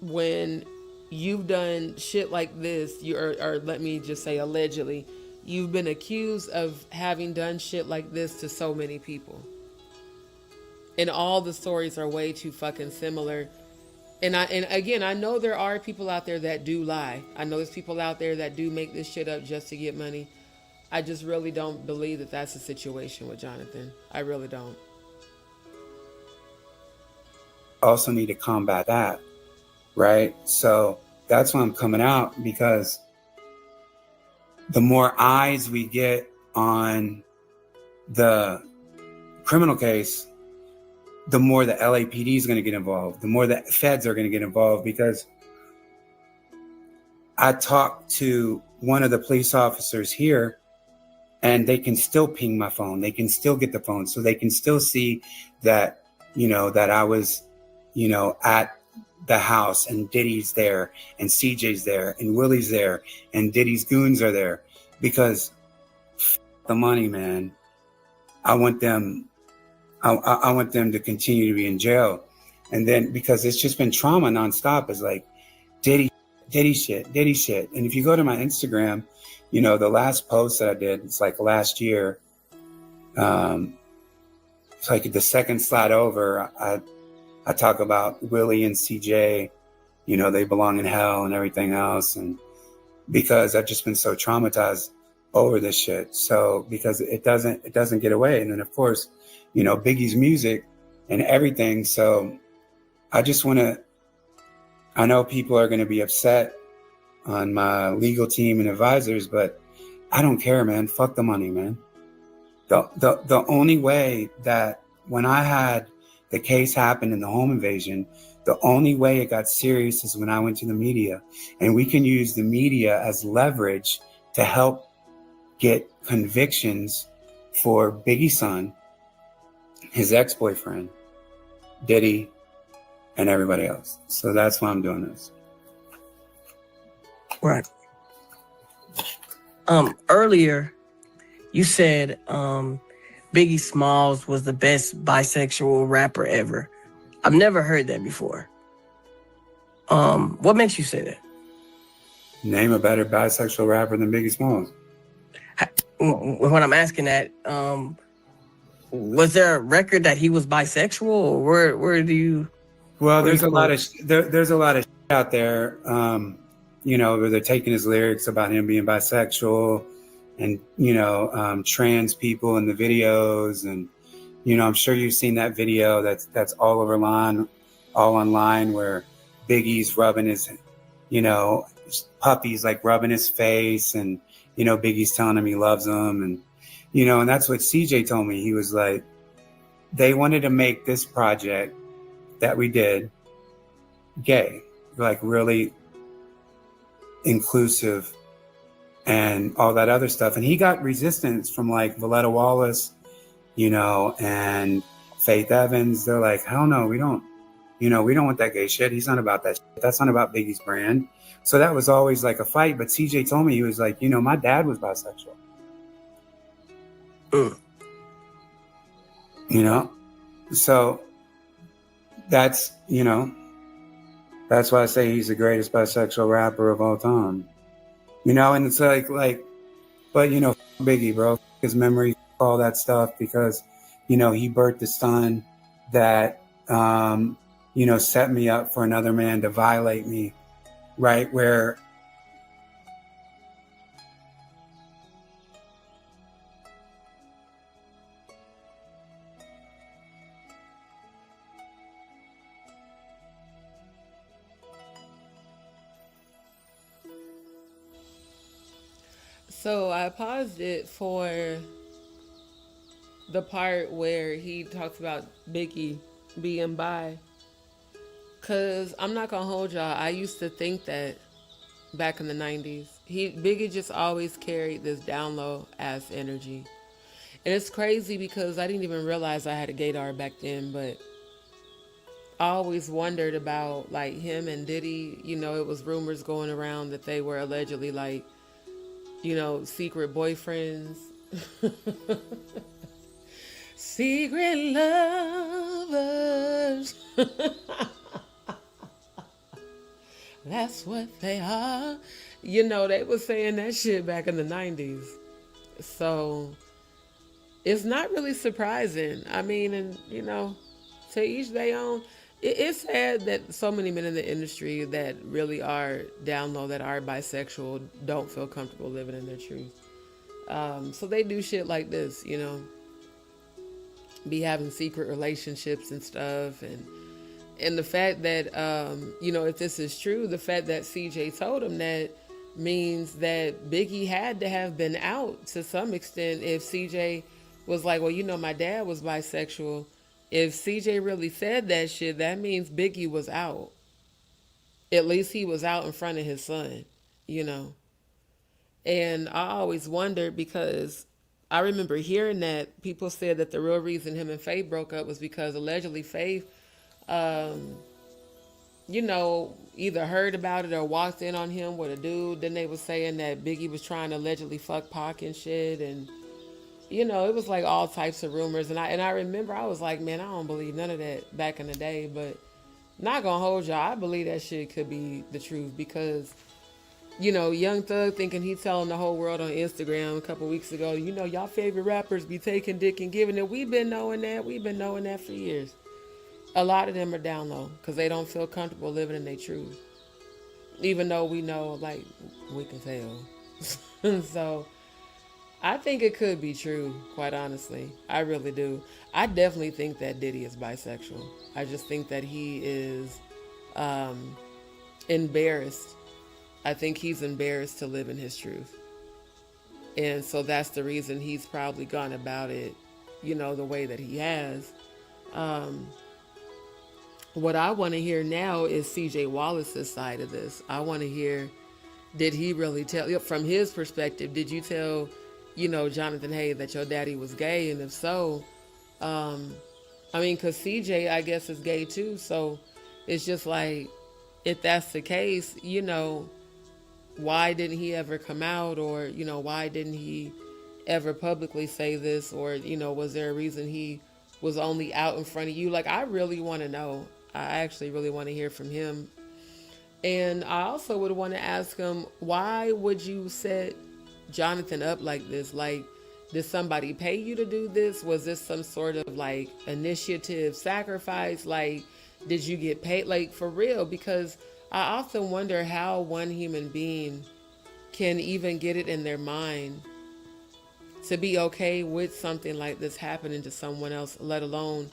Speaker 1: when you've done shit like this, or let me just say allegedly, you've been accused of having done shit like this to so many people. And all the stories are way too fucking similar. And again, I know there are people out there that do lie. I know there's people out there that do make this shit up just to get money. I just really don't believe that that's the situation with Jonathan. I really don't.
Speaker 3: Also need to combat that, right? So that's why I'm coming out, because the more eyes we get on the criminal case, the more the LAPD is going to get involved, the more the feds are going to get involved. Because I talked to one of the police officers here, and they can still ping my phone. They can still get the phone. So they can still see that, that I was, at the house, and Diddy's there, and CJ's there, and Willie's there, and Diddy's goons are there. Because the money, man, I want them to continue to be in jail. And then, because it's just been trauma nonstop, it's like Diddy shit. And if you go to my Instagram, the last post that I did, it's like last year. It's like the second slide over, I talk about Willie and CJ, they belong in hell and everything else. And because I've just been so traumatized over this shit. So because it doesn't get away. And then of course, Biggie's music and everything. So I just I know people are going to be upset on my legal team and advisors, but I don't care, man. Fuck the money, man. The only way that when I had the case happen in the home invasion, the only way it got serious is when I went to the media. And we can use the media as leverage to help get convictions for Biggie's son, his ex-boyfriend, Diddy, and everybody else. So that's why I'm doing this.
Speaker 4: Right. Earlier, you said Biggie Smalls was the best bisexual rapper ever. I've never heard that before. What makes you say that?
Speaker 3: Name a better bisexual rapper than Biggie Smalls.
Speaker 4: When I'm asking that, was there a record that he was bisexual, or where do you?
Speaker 3: Well, there's a lot of shit out there, where they're taking his lyrics about him being bisexual, and trans people in the videos, and I'm sure you've seen that video that's all online where Biggie's rubbing his, puppies like rubbing his face, and Biggie's telling him he loves him, and and that's what CJ told me. He was like, they wanted to make this project that we did gay, like really inclusive and all that other stuff. And he got resistance from like Valletta Wallace and Faith Evans, they're like, hell no, we don't want that gay shit. He's not about that shit. That's not about Biggie's brand. So that was always like a fight. But CJ told me, he was like, my dad was bisexual. So that's, that's why I say he's the greatest bisexual rapper of all time. And it's like, but Biggie, bro, his memory, all that stuff, because, he birthed a son that, set me up for another man to violate me, right? Where
Speaker 1: So I paused it for the part where he talks about Biggie being bi. Cause I'm not gonna hold y'all. I used to think that back in the 90s, Biggie just always carried this down low ass energy. And it's crazy because I didn't even realize I had a gaydar back then, but I always wondered about like him and Diddy. It was rumors going around that they were allegedly like, secret boyfriends. Secret lovers. That's what they are. They were saying that shit back in the 90s. So it's not really surprising. I mean, and to each their own. It's sad that so many men in the industry that really are down low, that are bisexual, don't feel comfortable living in their truth. So they do shit like this, be having secret relationships and stuff. And the fact that, if this is true, the fact that CJ told him that means that Biggie had to have been out to some extent. If CJ was like, well, my dad was bisexual. If CJ really said that shit, that means Biggie was out. At least he was out in front of his son, And I always wondered, because I remember hearing that people said that the real reason him and Faith broke up was because allegedly Faith, either heard about it or walked in on him with a dude. Then they was saying that Biggie was trying to allegedly fuck Pac and shit. And it was like all types of rumors. And I remember I was like, man, I don't believe none of that back in the day. But not gonna hold y'all, I believe that shit could be the truth, because, Young Thug thinking he telling the whole world on Instagram a couple weeks ago, y'all favorite rappers be taking dick and giving it. We've been knowing that. We've been knowing that for years. A lot of them are down low because they don't feel comfortable living in their truth. Even though we know, like, we can tell. So I think it could be true, quite honestly. I really do. I definitely think that Diddy is bisexual. I just think that he is embarrassed. I think he's embarrassed to live in his truth. And so that's the reason he's probably gone about it, the way that he has. What I want to hear now is CJ Wallace's side of this. I want to hear, did he really tell, from his perspective, did you tell, Jonathan Hayes that your daddy was gay? And if so, because CJ, I guess, is gay too. So it's just like, if that's the case, why didn't he ever come out? Or, why didn't he ever publicly say this? Or, was there a reason he was only out in front of you? Like, I really want to know. I actually really want to hear from him. And I also would want to ask him, why would you set Jonathan up like this? Like, did somebody pay you to do this? Was this some sort of like initiative sacrifice? Like, did you get paid? Like, for real? Because I often wonder how one human being can even get it in their mind to be okay with something like this happening to someone else, let alone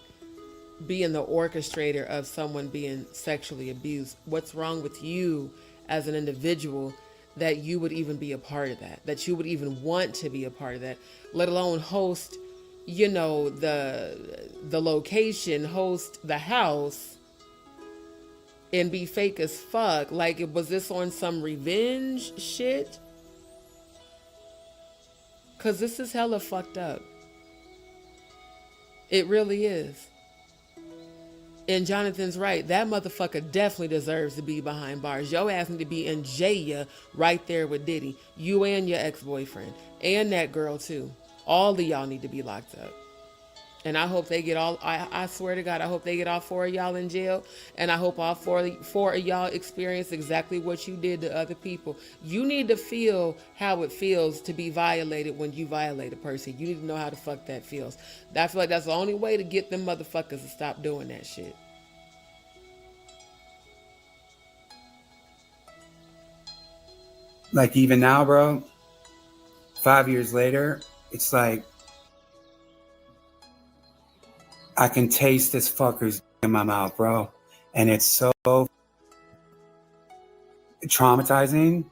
Speaker 1: being the orchestrator of someone being sexually abused. What's wrong with you as an individual that you would even be a part of that you would even want to be a part of that, let alone host, the location, host the house, and be fake as fuck? Like, was this on some revenge shit? Because this is hella fucked up. It really is. And Jonathan's right. That motherfucker definitely deserves to be behind bars. Your ass need to be in jail right there with Diddy. You and your ex-boyfriend. And that girl too. All of y'all need to be locked up. And I hope they get all, I swear to God, I hope they get all 4 of y'all in jail. And I hope all four of y'all experience exactly what you did to other people. You need to feel how it feels to be violated when you violate a person. You need to know how the fuck that feels. I feel like that's the only way to get them motherfuckers to stop doing that shit.
Speaker 3: Like even now, bro, 5 years later, it's like I can taste this fucker's in my mouth, bro. And it's so traumatizing,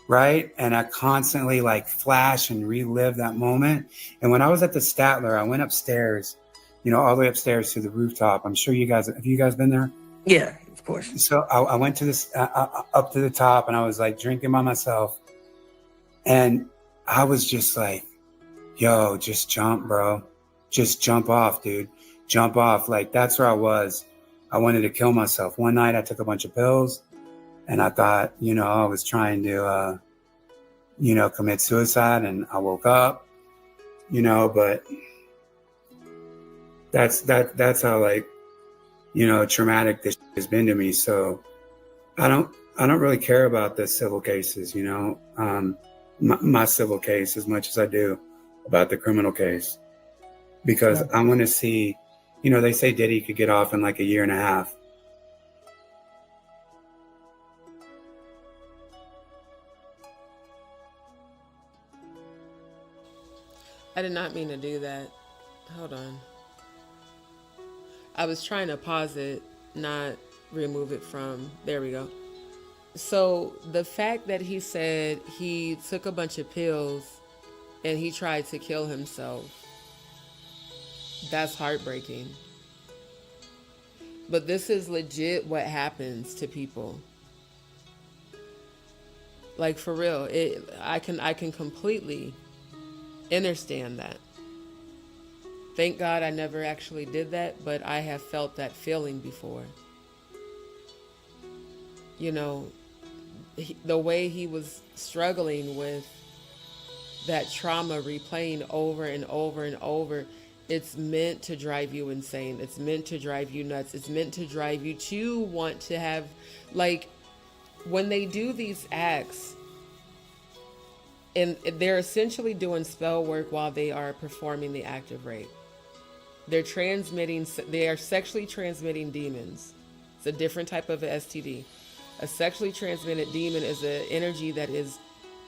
Speaker 3: right? And I constantly like flash and relive that moment. And when I was at the Statler, I went upstairs, you know, all the way upstairs to the rooftop. I'm sure you guys, have you guys been there?
Speaker 4: Yeah, of course.
Speaker 3: So I went to this, up to the top, and I was like drinking by myself. And I was just like, yo, just jump, bro. Just jump off, dude. Jump off. Like, that's where I was. I wanted to kill myself. One night I took a bunch of pills, and I thought, you know, I was trying to, you know, commit suicide, and I woke up, you know, but that's how, like, you know, traumatic this has been to me. So I don't really care about the civil cases, you know, my civil case as much as I do about the criminal case, because I want to see, you know, they say Diddy could get off in like a year and a half.
Speaker 1: I did not mean to do that. Hold on. I was trying to pause it, not remove it from. There we go. So the fact that he said he took a bunch of pills and he tried to kill himself, that's heartbreaking. But this is legit what happens to people. Like, for real, I can completely understand that. Thank God I never actually did that, but I have felt that feeling before. You know, the way he was struggling with that trauma, replaying over and over and over, it's meant to drive you insane. It's meant to drive you nuts. It's meant to drive you to want to have, like, when they do these acts, and they're essentially doing spell work while they are performing the act of rape. They are sexually transmitting demons. It's a different type of a STD. A sexually transmitted demon is an energy that is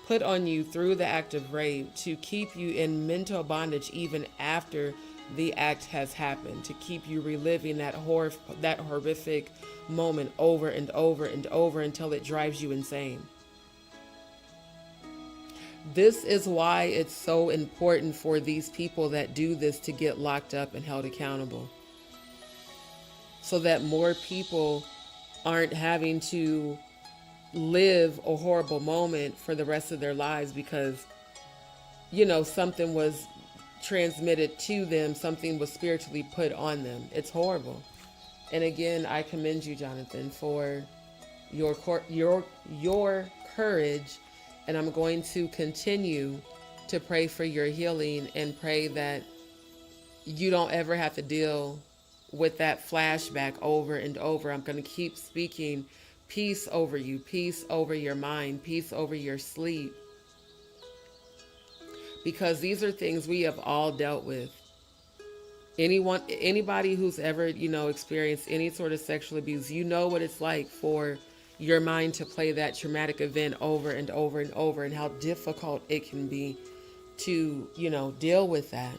Speaker 1: put on you through the act of rape to keep you in mental bondage even after the act has happened, to keep you reliving that horrific moment over and over and over until it drives you insane. This is why it's so important for these people that do this to get locked up and held accountable, so that more people aren't having to live a horrible moment for the rest of their lives because, you know, something was transmitted to them, something was spiritually put on them. It's horrible. And again, I commend you, Jonathan, for your courage. And I'm going to continue to pray for your healing and pray that you don't ever have to deal with that flashback over and over. I'm going to keep speaking peace over you, peace over your mind, peace over your sleep. Because these are things we have all dealt with. Anybody who's ever, you know, experienced any sort of sexual abuse, you know what it's like for your mind to play that traumatic event over and over and over, and how difficult it can be to, you know, deal with that.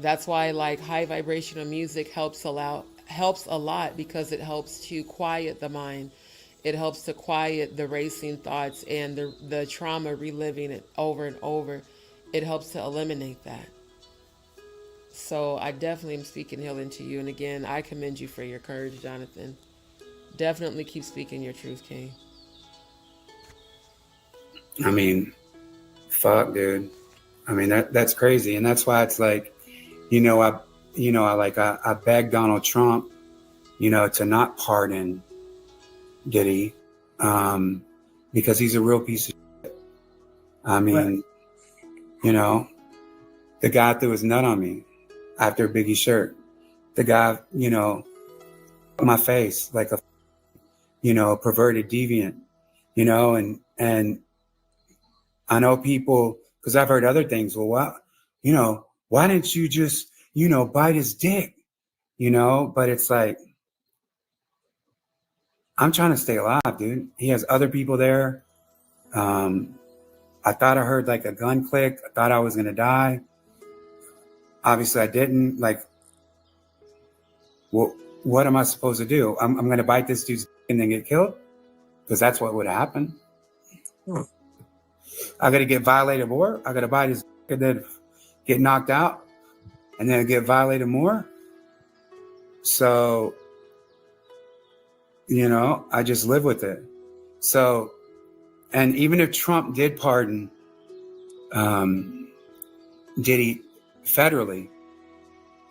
Speaker 1: That's why, like, high vibrational music helps a lot because it helps to quiet the mind. It helps to quiet the racing thoughts and the trauma, reliving it over and over. It helps to eliminate that. So I definitely am speaking healing to you. And again, I commend you for your courage, Jonathan. Definitely keep speaking your truth, King.
Speaker 3: I mean, fuck, dude. I mean, that's crazy. And that's why it's like, you know, I begged Donald Trump, to not pardon Diddy, because he's a real piece of shit. I mean, the guy threw his nut on me after Biggie's shirt. The guy, my face like a, perverted deviant, and I know people, because I've heard other things. Well, why didn't you just, bite his dick, but it's like, I'm trying to stay alive, dude. He has other people there. I thought I heard like a gun click. I thought I was going to die. Obviously I didn't. Like, well, what am I supposed to do? I'm going to bite this dude's dick and then get killed? Because that's what would happen. I got to get violated more. I got to bite his dick and then get knocked out and then get violated more. So, I just live with it. So, and even if Trump did pardon Diddy federally,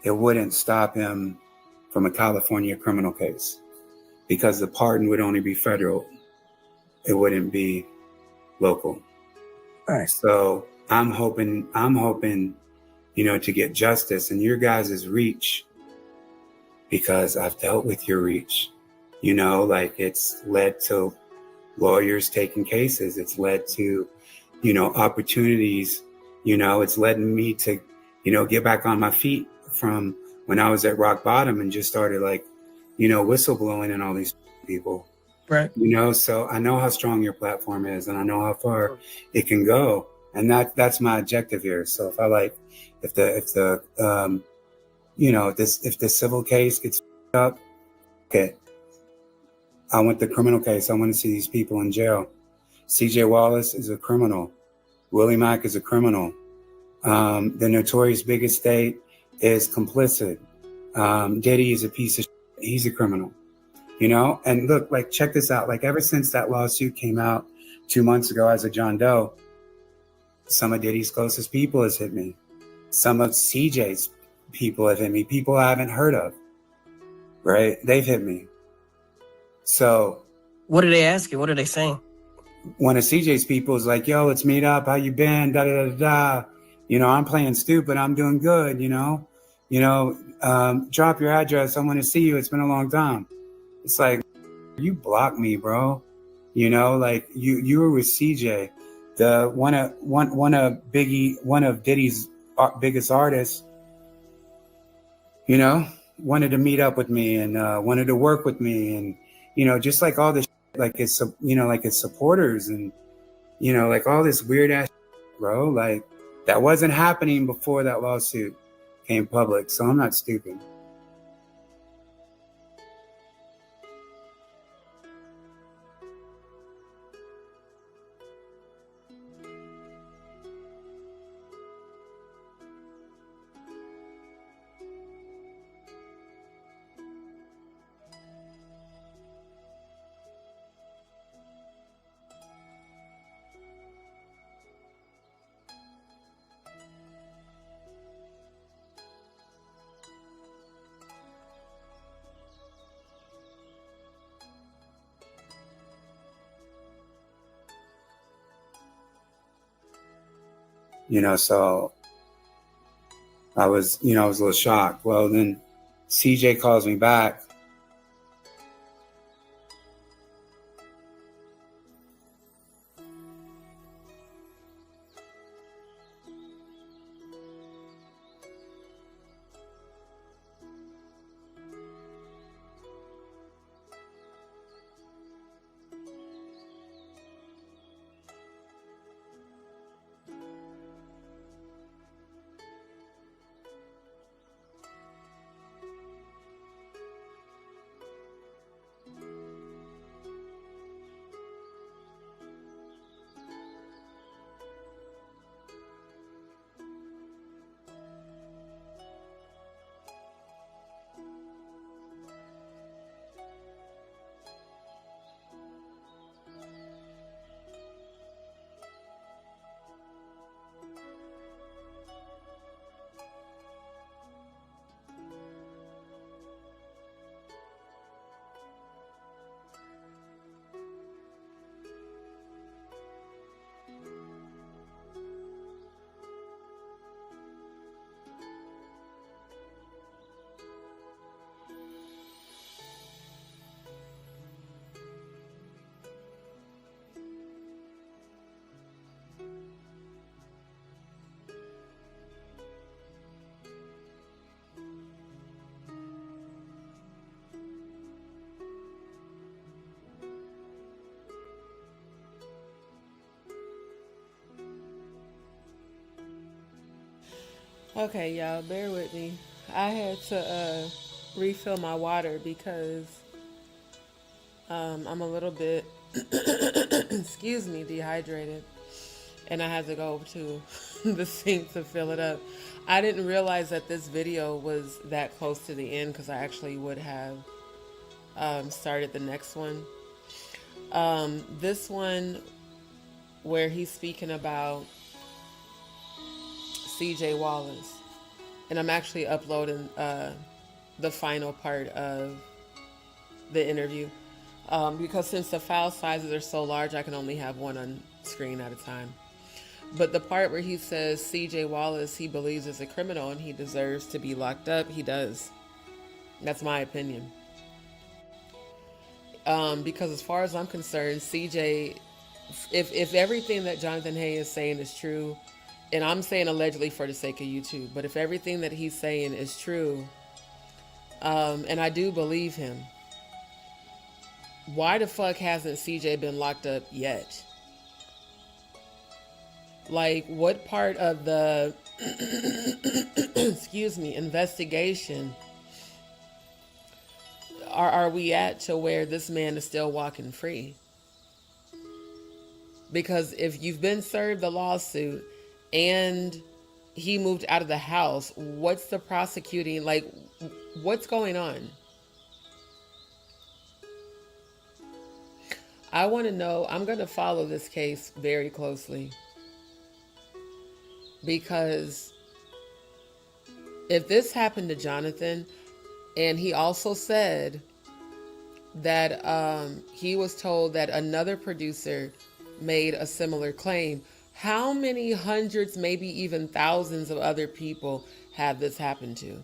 Speaker 3: it wouldn't stop him from a California criminal case, because the pardon would only be federal. It wouldn't be local.
Speaker 4: All right.
Speaker 3: So I'm hoping, to get justice in your guys' reach, because I've dealt with your reach. Like, it's led to lawyers taking cases. It's led to, opportunities. It's led me to, get back on my feet from when I was at rock bottom and just started like, whistleblowing and all these people.
Speaker 4: Right.
Speaker 3: So I know how strong your platform is, and I know how far it can go. And that's my objective here. So if the civil case gets up, okay, I want the criminal case. I want to see these people in jail. CJ Wallace is a criminal. Willie Mack is a criminal. The Notorious Big Estate is complicit. Diddy is a piece of shit. He's a criminal. And look, like, check this out. Like, ever since that lawsuit came out 2 months ago as a John Doe, some of Diddy's closest people has hit me. Some of CJ's people have hit me. People I haven't heard of, right? They've hit me. So
Speaker 4: What are they asking? What are they saying?
Speaker 3: One of CJ's people is like, yo, let's meet up. How you been? Da, da, da, da. I'm playing stupid. I'm doing good, drop your address. I want to see you. It's been a long time. It's like, you blocked me, bro. Like you were with CJ, the one of Diddy's biggest artists, wanted to meet up with me and wanted to work with me, and just like all this like his supporters, and like all this weird ass bro, like that wasn't happening before that lawsuit came public. So I'm not stupid. So I was a little shocked. Well, then CJ calls me back.
Speaker 1: Okay, y'all, bear with me. I had to refill my water because I'm a little bit, excuse me, dehydrated. And I had to go to the sink to fill it up. I didn't realize that this video was that close to the end because I actually would have started the next one. This one where he's speaking about CJ Wallace. And I'm actually uploading the final part of the interview because since the file sizes are so large, I can only have one on screen at a time. But the part where he says CJ Wallace, he believes is a criminal and he deserves to be locked up, he does. That's my opinion. Because as far as I'm concerned, CJ, if everything that Jonathan Hay is saying is true, and I'm saying allegedly for the sake of YouTube, but if everything that he's saying is true, and I do believe him, why the fuck hasn't CJ been locked up yet? Like, what part of the, excuse me, investigation are we at to where this man is still walking free? Because if you've been served the lawsuit and he moved out of the house, what's the prosecuting, like, what's going on? I want to know. I'm going to follow this case very closely. Because if this happened to Jonathan, and he also said that he was told that another producer made a similar claim, how many hundreds, maybe even thousands of other people have this happened to?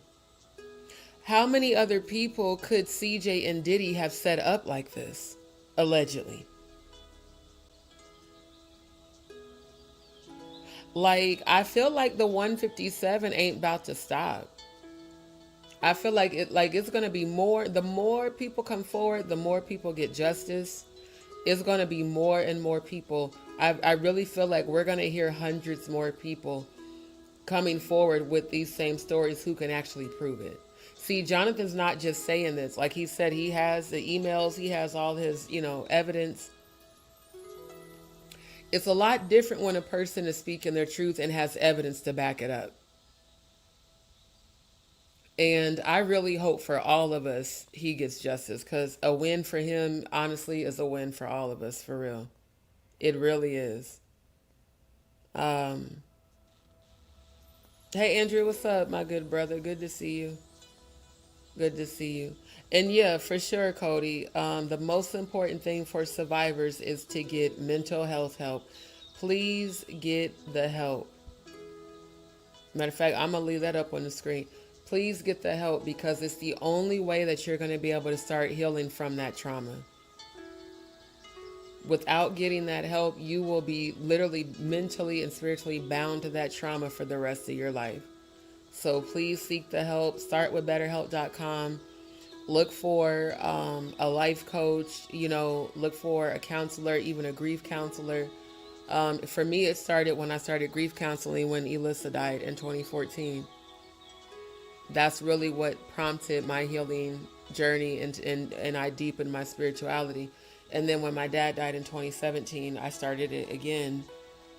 Speaker 1: How many other people could CJ and Diddy have set up like this, allegedly? Like, I feel like the 157 ain't about to stop. I feel like it's going to be more. The more people come forward, the more people get justice. It's going to be more and more people. I really feel like we're going to hear hundreds more people coming forward with these same stories who can actually prove it. See, Jonathan's not just saying this. Like he said, he has the emails, he has all his, evidence. It's a lot different when a person is speaking their truth and has evidence to back it up. And I really hope for all of us he gets justice, because a win for him, honestly, is a win for all of us, for real. It really is. Hey, Andrew, what's up, my good brother? Good to see you. Good to see you. And yeah, for sure, Cody, the most important thing for survivors is to get mental health help. Please get the help. Matter of fact, I'm going to leave that up on the screen. Please get the help, because it's the only way that you're going to be able to start healing from that trauma. Without getting that help, you will be literally mentally and spiritually bound to that trauma for the rest of your life. So please seek the help. Start with BetterHelp.com. Look for a life coach, look for a counselor, even a grief counselor. For me, it started when I started grief counseling when Elissa died in 2014. That's really what prompted my healing journey, and I deepened my spirituality. And then when my dad died in 2017, I started it again.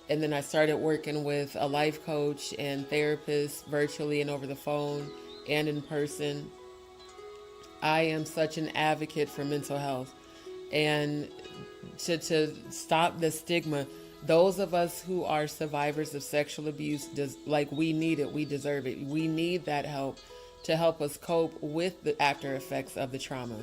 Speaker 1: And then I started working with a life coach and therapist virtually and over the phone and in person. I am such an advocate for mental health. And to stop the stigma, those of us who are survivors of sexual abuse, we need it, we deserve it. We need that help to help us cope with the after effects of the trauma.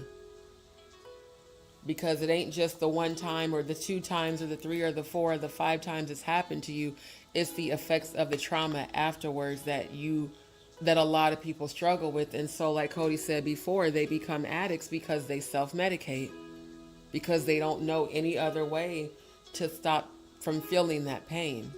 Speaker 1: Because it ain't just the one time or the 2 times or the 3 or the 4 or the 5 times it's happened to you. It's the effects of the trauma afterwards that a lot of people struggle with. And so, like Cody said before, they become addicts because they self-medicate, because they don't know any other way to stop from feeling that pain.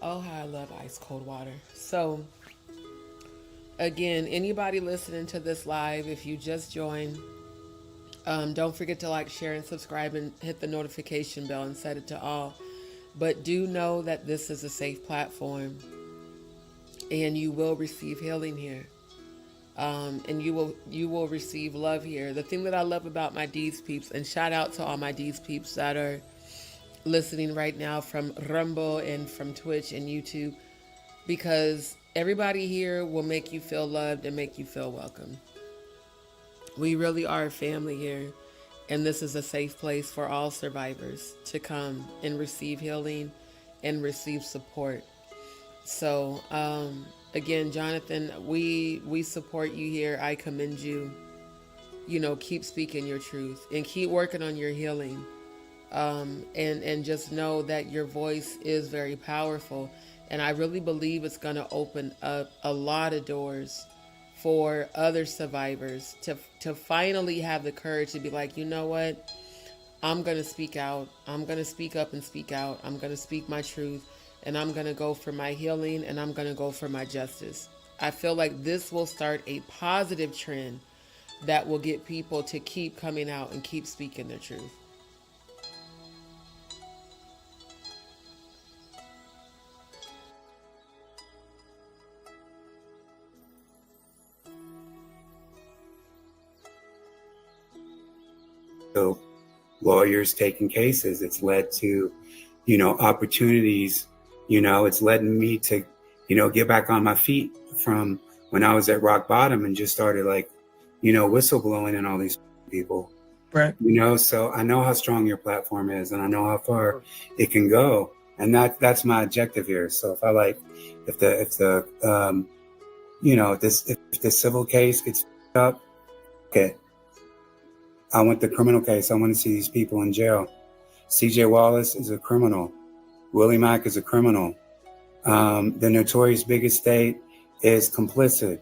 Speaker 1: Oh, how I love ice cold water. So Again, anybody listening to this live, if you just joined, don't forget to like, share, and subscribe, and hit the notification bell and set it to all. But do know that this is a safe platform, and you will receive healing here. And you will receive love here. The thing that I love about my DzPeepz, and shout out to all my DzPeepz that are listening right now from Rumble and from Twitch and YouTube, because everybody here will make you feel loved and make you feel welcome. We really are a family here, and this is a safe place for all survivors to come and receive healing and receive support. So, again, Jonathan, we support you here. I commend you. You know, keep speaking your truth and keep working on your healing. And just know that your voice is very powerful. And I really believe it's going to open up a lot of doors for other survivors to finally have the courage to be like, you know what? I'm going to speak out. I'm going to speak up and speak out. I'm going to speak my truth, and I'm going to go for my healing, and I'm going to go for my justice. I feel like this will start a positive trend that will get people to keep coming out and keep speaking their truth.
Speaker 3: So lawyers taking cases, it's led to, opportunities, it's led me to, get back on my feet from when I was at rock bottom and just started whistleblowing and all these people.
Speaker 4: Right.
Speaker 3: So I know how strong your platform is, and I know how far it can go. And that's my objective here. So if the civil case gets up, okay. I want the criminal case. I want to see these people in jail. CJ Wallace is a criminal. Willie Mack is a criminal. The notorious Big Estate is complicit.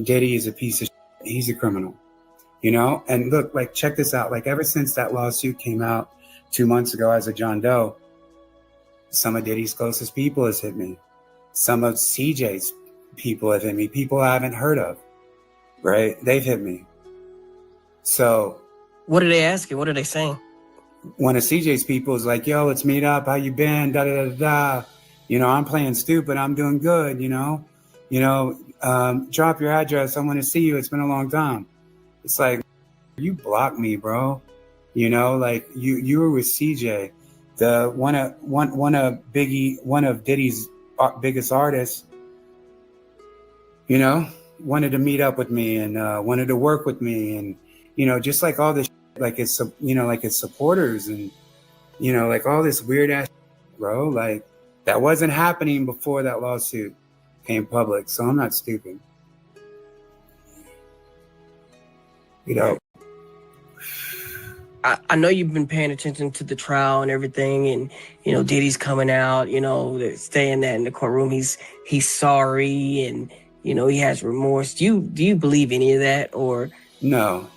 Speaker 3: Diddy is a piece of shit. He's a criminal. And look, check this out. Ever since that lawsuit came out 2 months ago as a John Doe, some of Diddy's closest people has hit me. Some of CJ's people have hit me. People I haven't heard of, right? They've hit me. So
Speaker 4: what are they asking? What are they saying?
Speaker 3: One of CJ's people is like, yo, let's meet up. How you been? Da da da da. I'm playing stupid. I'm doing good. Drop your address. I want to see you. It's been a long time. It's like, you blocked me, bro. You were with CJ, the one of Diddy's biggest artists. Wanted to meet up with me and wanted to work with me, and just all this, his supporters, and all this weird ass, bro. That wasn't happening before that lawsuit came public. So I'm not stupid.
Speaker 4: I know you've been paying attention to the trial and everything, and Diddy's coming out, they're saying that in the courtroom he's sorry, and he has remorse. Do you believe any of that, or
Speaker 3: no?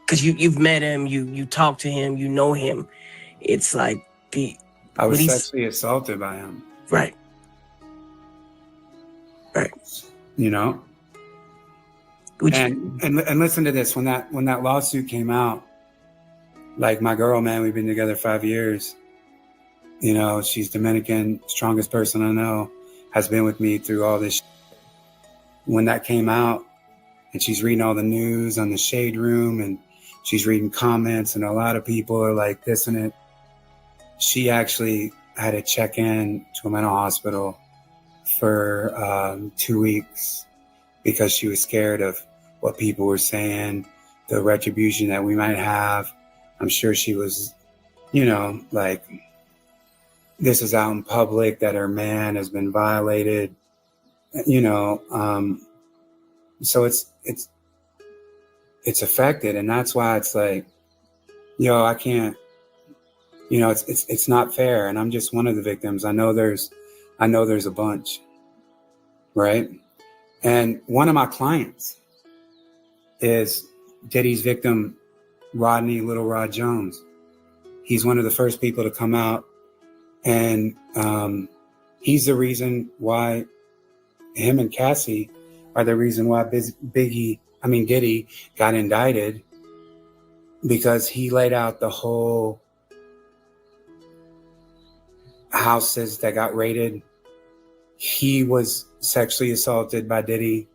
Speaker 4: Because you've met him, you talk to him, you know him. It's like
Speaker 3: I was sexually assaulted by him.
Speaker 4: Right.
Speaker 3: And listen to this. When that lawsuit came out, my girl, man, we've been together 5 years. She's Dominican, strongest person I know, has been with me through all this. When that came out, and she's reading all the news on the Shade Room, and she's reading comments, and a lot of people are like this and it. She actually had to check in to a mental hospital for 2 weeks because she was scared of what people were saying, the retribution that we might have. I'm sure she was, this is out in public that her man has been violated, so it's affected. And that's why it's like, I can't, it's not fair. And I'm just one of the victims. I know there's a bunch, right? And one of my clients is Diddy's victim, Rodney Little Rod Jones. He's one of the first people to come out, and he's the reason why him and Cassie are the reason why Diddy got indicted, because he laid out the whole houses that got raided. He was sexually assaulted by Diddy.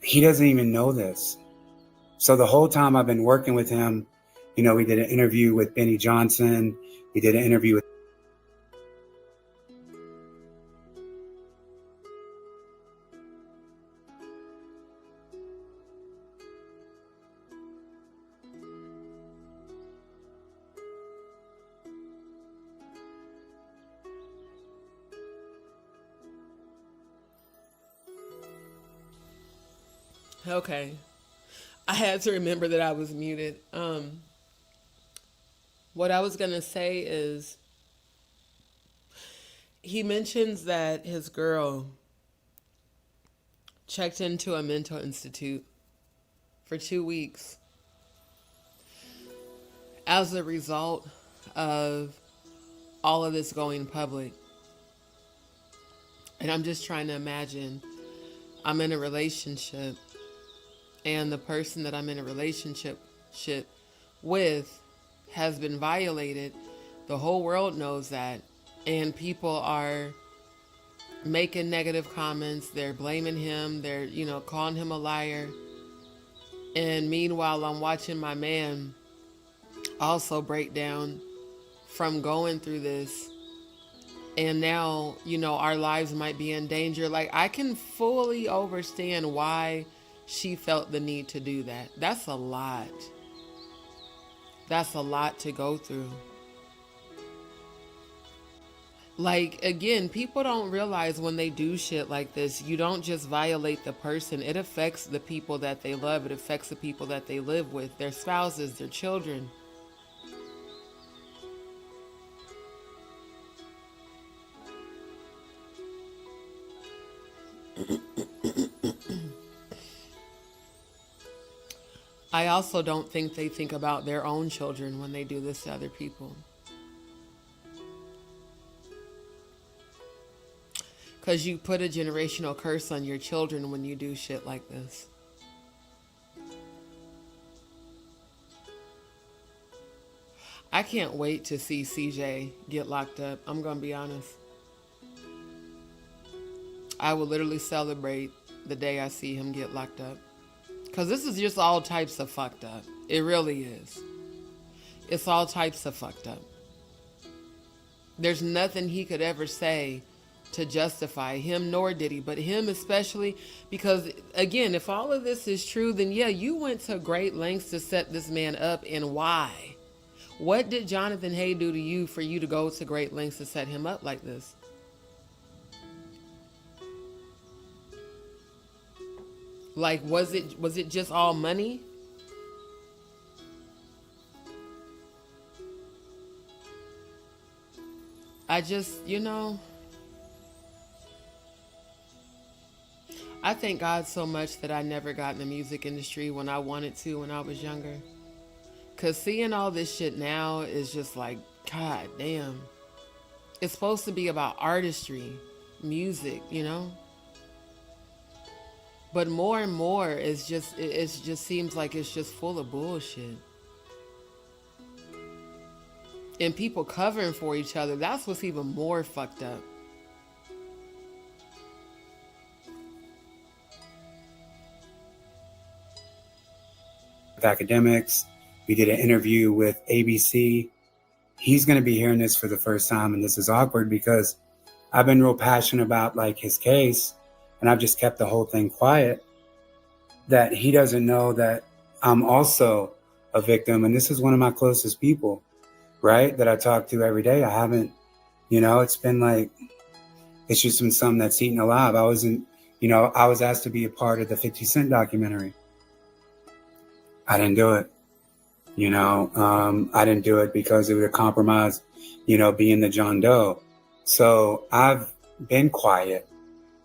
Speaker 3: He doesn't even know this. So the whole time I've been working with him, you know, we did an interview with Benny Johnson. We did an interview with
Speaker 1: Okay. I had to remember that I was muted. What I was going to say is, he mentions that his girl checked into a mental institute for 2 weeks as a result of all of this going public. And I'm just trying to imagine, I'm in a relationship, and the person that I'm in a relationship with has been violated. The whole world knows that. And people are making negative comments. They're blaming him. They're, calling him a liar. And meanwhile, I'm watching my man also break down from going through this. And now, our lives might be in danger. Like, I can fully understand why she felt the need to do that. That's a lot. That's a lot to go through. Like, again, people don't realize when they do shit like this, you don't just violate the person. It affects the people that they love. It affects the people that they live with, their spouses, their children. I also don't think they think about their own children when they do this to other people. Because you put a generational curse on your children when you do shit like this. I can't wait to see CJ get locked up. I'm going to be honest. I will literally celebrate the day I see him get locked up. Because this is just all types of fucked up. It really is. It's all types of fucked up. There's nothing he could ever say to justify him, nor Diddy, but him especially. Because, again, if all of this is true, then yeah, you went to great lengths to set this man up. And why? What did Jonathan Hay do to you for you to go to great lengths to set him up like this? Like, was it just all money? I just, I thank God so much that I never got in the music industry when I wanted to when I was younger. Because seeing all this shit now is just like, God damn. It's supposed to be about artistry, music, But more and more, it just seems like it's just full of bullshit. And people covering for each other, that's what's even more fucked up.
Speaker 3: Academics. We did an interview with ABC. He's going to be hearing this for the first time, and this is awkward because I've been real passionate about like his case, and I've just kept the whole thing quiet. That he doesn't know that I'm also a victim, and this is one of my closest people, right? That I talk to every day. I haven't, it's been like, it's just been something that's eaten alive. I was asked to be a part of the 50 Cent documentary. I didn't do it. I didn't do it because it would have compromised, being the John Doe. So I've been quiet.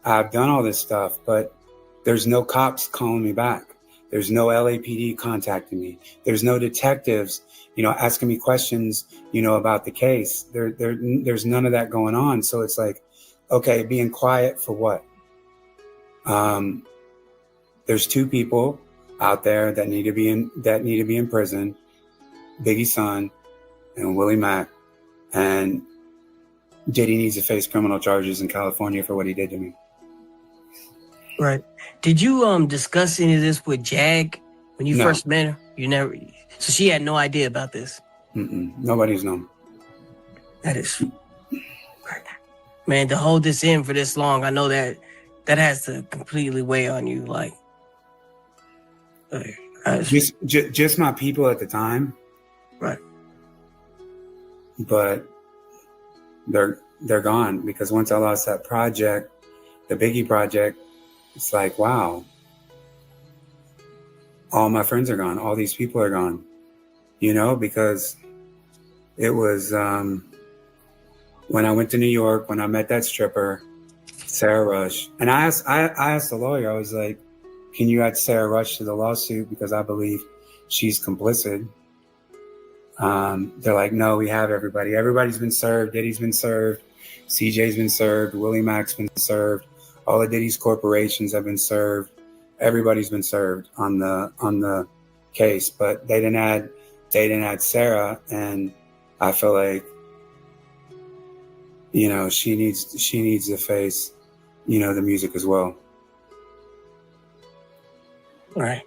Speaker 3: I've done all this stuff, but there's no cops calling me back. There's no LAPD contacting me. There's no detectives, asking me questions, about the case. There's none of that going on. So it's like, okay, being quiet for what? There's two people out there that need to be in prison: Biggie's son and Willie Mack. And Diddy needs to face criminal charges in California for what he did to me.
Speaker 4: Right. Did you discuss any of this with Jag when you first met her? You never. So she had no idea about this.
Speaker 3: Nobody's known.
Speaker 4: That is. Man, to hold this in for this long, I know that has to completely weigh on you. Like,
Speaker 3: just my people at the time.
Speaker 4: Right.
Speaker 3: But they're gone, because once I lost that project, the Biggie project, it's like, wow, all my friends are gone. All these people are gone, because it was, when I went to New York, when I met that stripper, Sarah Rush, and I asked the lawyer, I was like, can you add Sarah Rush to the lawsuit? Because I believe she's complicit. They're like, no, we have everybody. Everybody's been served. Diddy's been served. CJ's been served. Willie Mack's been served. All of Diddy's corporations have been served. Everybody's been served on the case, but they didn't add Sarah. And I feel like, she needs to face, the music as well.
Speaker 4: All right.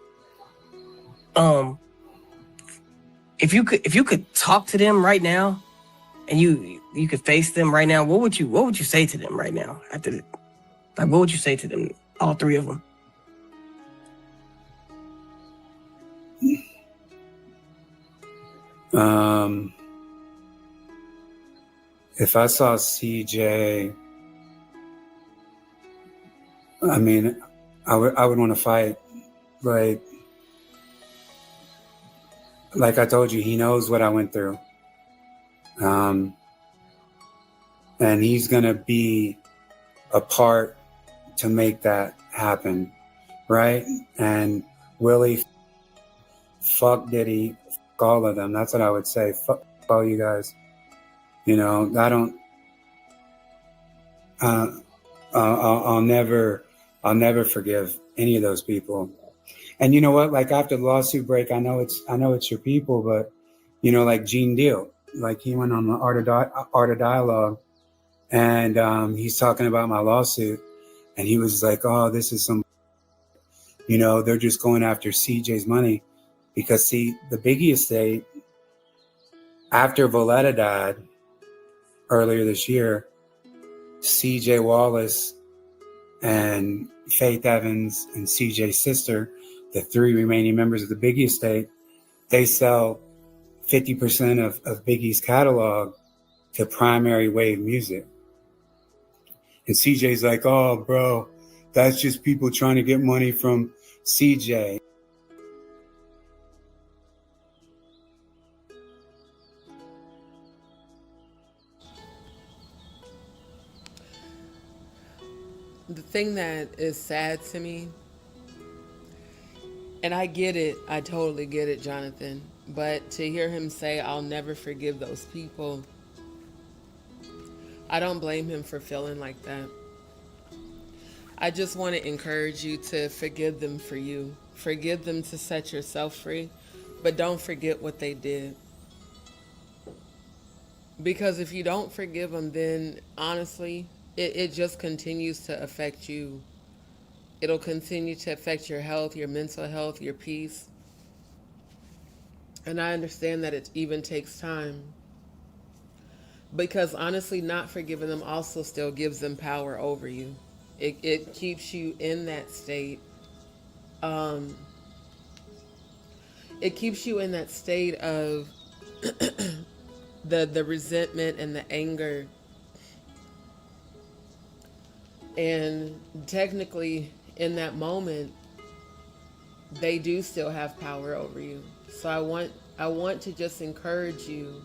Speaker 4: If you could talk to them right now, and you could face them right now, what would you say to them right now what would you say to them, all three of them?
Speaker 3: If I saw CJ, I mean, I would want to fight. Like I told you, he knows what I went through. And he's going to be a part to make that happen, right? And Willie, fuck Diddy, fuck all of them. That's what I would say. Fuck all you guys. I'll never forgive any of those people. And you know what? Like after the lawsuit break, I know it's your people, but like Gene Deal, like he went on the Art of Dialogue, and he's talking about my lawsuit, and he was like, "Oh, this is some, they're just going after CJ's money, because see, the Biggie estate, after Voletta died earlier this year, CJ Wallace and Faith Evans and CJ's sister, the three remaining members of the Biggie estate, they sell 50% of Biggie's catalog to Primary Wave Music. And CJ's like, oh, bro, that's just people trying to get money from CJ.
Speaker 1: The thing that is sad to me, and I get it, I totally get it, Jonathan, but to hear him say, I'll never forgive those people, I don't blame him for feeling like that. I just want to encourage you to forgive them for you. Forgive them to set yourself free, but don't forget what they did. Because if you don't forgive them, then honestly, it just continues to affect you. It'll continue to affect your health, your mental health, your peace. And I understand that it even takes time. Because honestly, not forgiving them also still gives them power over you. It keeps you in that state. It keeps you in that state of the resentment and the anger. And technically, in that moment, they do still have power over you. So I want to just encourage you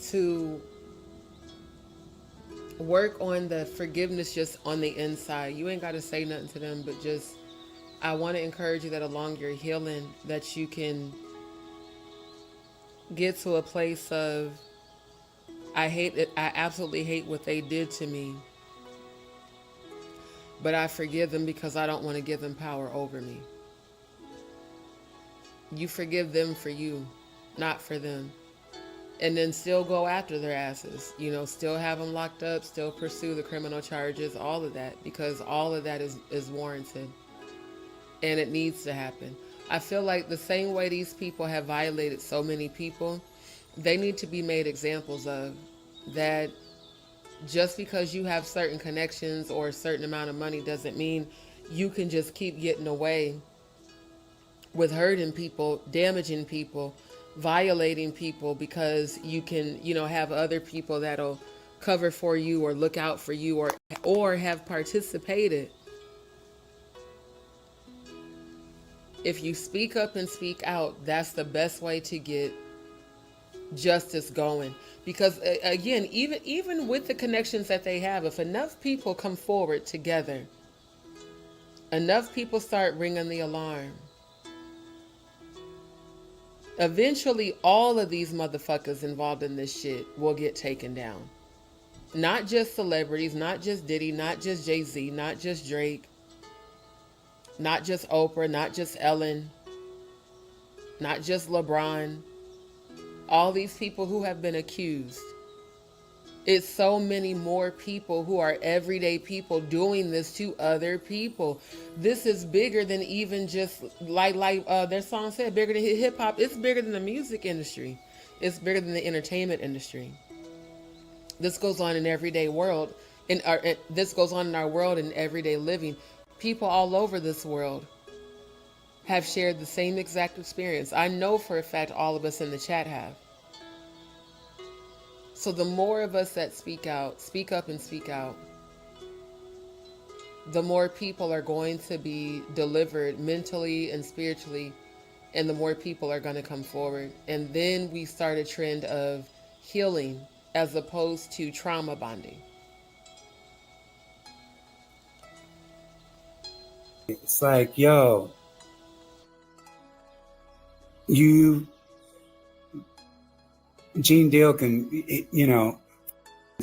Speaker 1: to work on the forgiveness just on the inside. You ain't got to say nothing to them, but just, I want to encourage you that along your healing, that you can get to a place of, I absolutely hate what they did to me. but I forgive them because I don't want to give them power over me. You forgive them for you, not for them. And then still go after their asses, you know, still have them locked up, still pursue the criminal charges, all of that, because all of that is warranted. And it needs to happen. I feel like the same way these people have violated so many people, they need to be made examples of. That just because you have certain connections or a certain amount of money doesn't mean you can just keep getting away with hurting people, damaging people, violating people because you can, you know, have other people that'll cover for you or look out for you or have participated. If you speak up and speak out, that's the best way to get justice going. Because again, even with the connections that they have, if enough people come forward together, enough people start ringing the alarm, eventually all of these motherfuckers involved in this shit will get taken down. Not just celebrities, not just Diddy, not just Jay-Z, not just Drake, not just Oprah, not just Ellen, not just LeBron. All these people who have been accused. It's so many more people who are everyday people doing this to other people. This is bigger than even just like their song said, bigger than hip hop. It's bigger than the music industry. It's bigger than the entertainment industry. This goes on in everyday world. This goes on in our world in everyday living. People all over this world have shared the same exact experience. I know for a fact all of us in the chat have. So the more of us that speak up and speak out, the more people are going to be delivered mentally and spiritually, and the more people are going to come forward. And then we start a trend of healing as opposed to trauma bonding.
Speaker 3: It's like, yo, Gene Deal can, you know,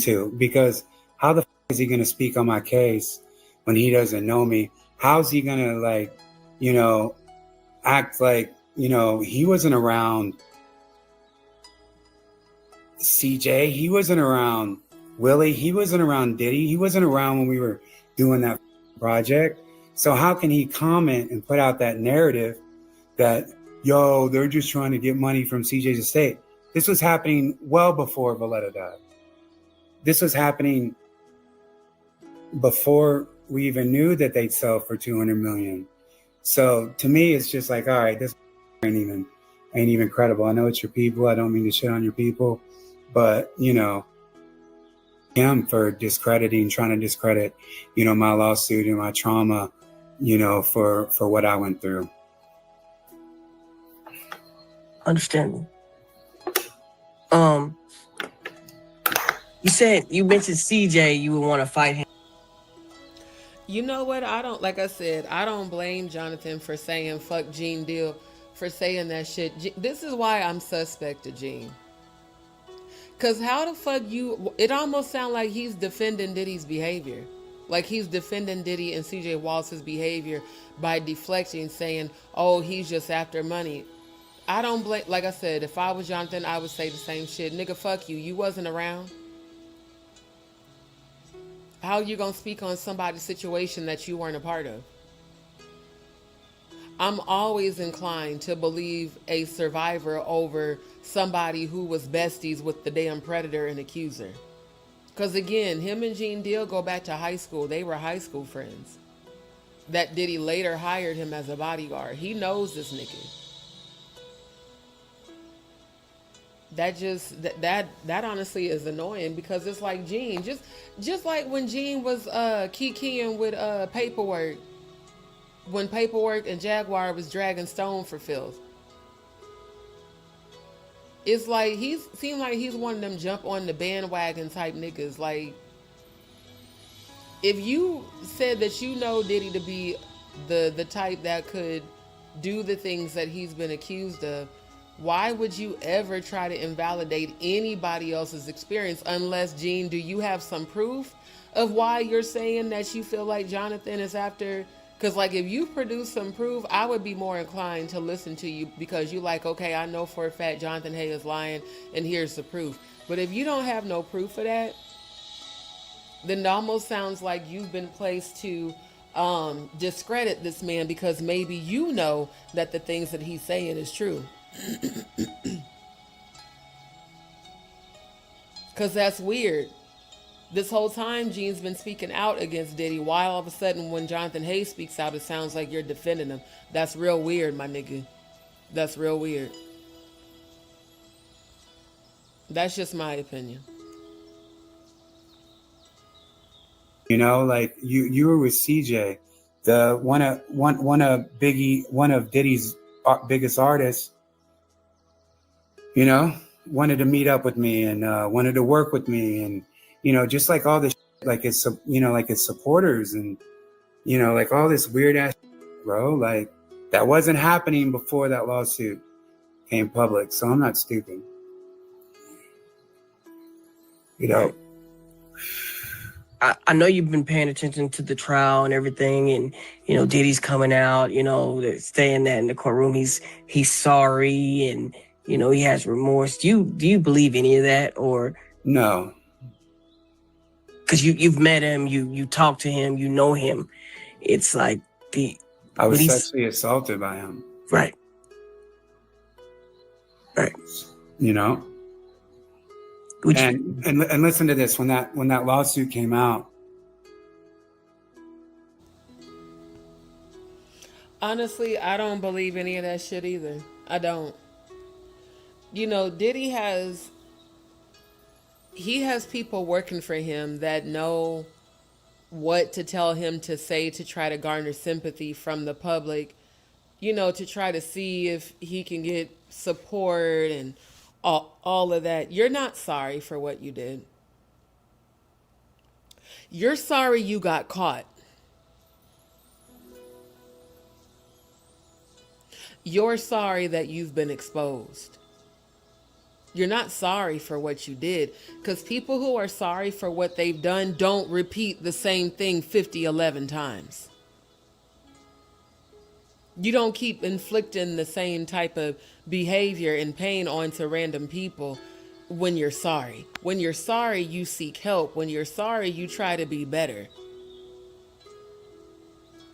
Speaker 3: too, because how the f is he going to speak on my case when he doesn't know me? How's he going to, like, you know, act like, you know, he wasn't around CJ, he wasn't around Willie, he wasn't around Diddy, he wasn't around when we were doing that project. So how can he comment and put out that narrative that, yo, they're just trying to get money from CJ's estate? This was happening well before Valletta died. This was happening before we even knew that they'd sell for $200 million. So to me, it's just like, all right, this ain't even credible. I know it's your people. I don't mean to shit on your people, but you know, him for trying to discredit, you know, my lawsuit and my trauma, you know, for what I went through.
Speaker 4: Understandable. You mentioned CJ, you would want to fight him.
Speaker 1: You know what? Like I said, I don't blame Jonathan for saying fuck Gene Deal for saying that shit. This is why I'm suspect of Gene. Cause how the fuck it almost sounds like he's defending Diddy's behavior. Like he's defending Diddy and CJ Waltz's behavior by deflecting, saying, oh, he's just after money. I don't blame, like I said, if I was Jonathan, I would say the same shit. Nigga, fuck you. You wasn't around. How you gonna speak on somebody's situation that you weren't a part of? I'm always inclined to believe a survivor over somebody who was besties with the damn predator and accuser. Because again, him and Gene Deal go back to high school. They were high school friends. That Diddy later hired him as a bodyguard. He knows this nigga. That honestly is annoying because it's like Gene, just like when Gene was kikiing with Paperwork, when Paperwork and Jaguar was dragging Stone for filth. It's like seemed like he's one of them jump on the bandwagon type niggas. Like, if you said that you know Diddy to be the type that could do the things that he's been accused of, Why would you ever try to invalidate anybody else's experience unless, Gene, do you have some proof of why you're saying that you feel like Jonathan is after? Because, like, if you produce some proof, I would be more inclined to listen to you because you like, okay, I know for a fact Jonathan Hay is lying, and here's the proof. But if you don't have no proof of that, then it almost sounds like you've been placed to discredit this man because maybe you know that the things that he's saying is true. Because that's weird. This whole time, Gene's been speaking out against Diddy. Why all of a sudden when Jonathan Hayes speaks out, it sounds like you're defending him? That's real weird, my nigga. That's real weird. That's just my opinion.
Speaker 3: You know, like you were with CJ, the one of Diddy's biggest artists. You know, wanted to meet up with me and wanted to work with me, and you know, just like all this, like it's, you know, like it's supporters and, you know, like all this weird ass, bro. Like that wasn't happening before that lawsuit came public. So I'm not stupid. You know.
Speaker 4: I know you've been paying attention to the trial and everything, and you know Diddy's coming out. You know, they're saying that in the courtroom he's sorry and you know he has remorse. Do you believe any of that or
Speaker 3: no?
Speaker 4: Because you've met him, you talk to him, you know him. It's like
Speaker 3: I was sexually assaulted by him.
Speaker 4: Right. Right.
Speaker 3: You know. And listen to this, when that lawsuit came out.
Speaker 1: Honestly, I don't believe any of that shit either. I don't. You know, Diddy has people working for him that know what to tell him to say to try to garner sympathy from the public, you know, to try to see if he can get support and all of that. You're not sorry for what you did. You're sorry you got caught. You're sorry that you've been exposed. You're not sorry for what you did, because people who are sorry for what they've done don't repeat the same thing 11 times. You don't keep inflicting the same type of behavior and pain onto random people when you're sorry. When you're sorry, you seek help. When you're sorry, you try to be better.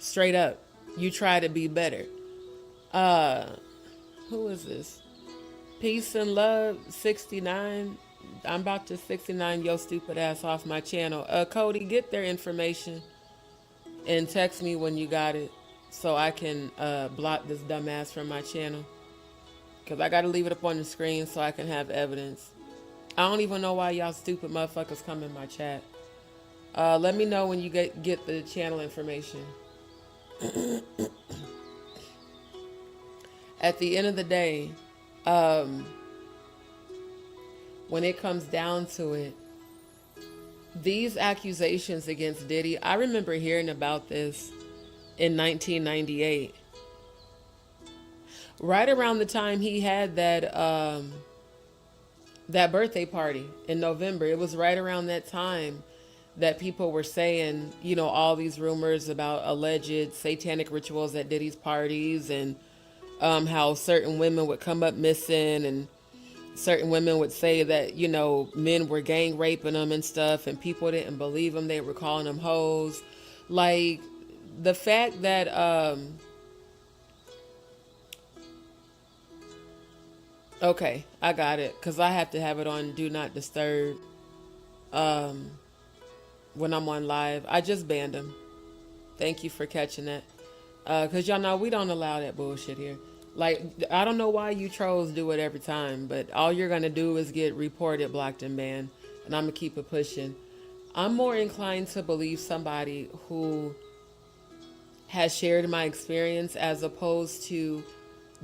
Speaker 1: Straight up, you try to be better. Who is this? Peace and Love 69. I'm about to 69 your stupid ass off my channel. Cody, get their information and text me when you got it so I can block this dumbass from my channel. Because I got to leave it up on the screen so I can have evidence. I don't even know why y'all stupid motherfuckers come in my chat. Let me know when you get the channel information. At the end of the day, when it comes down to it, these accusations against Diddy, I remember hearing about this in 1998. Right around the time he had that birthday party in November. It was right around that time that people were saying, you know, all these rumors about alleged satanic rituals at Diddy's parties, and how certain women would come up missing, and certain women would say that, you know, men were gang raping them and stuff, and people didn't believe them. They were calling them hoes. Like, the fact that okay, I got it, because I have to have it on Do Not Disturb when I'm on live. I just banned him. Thank you for catching that. Because y'all know we don't allow that bullshit here. Like, I don't know why you trolls do it every time, but all you're going to do is get reported, blocked, and banned. And I'm going to keep it pushing. I'm more inclined to believe somebody who has shared my experience as opposed to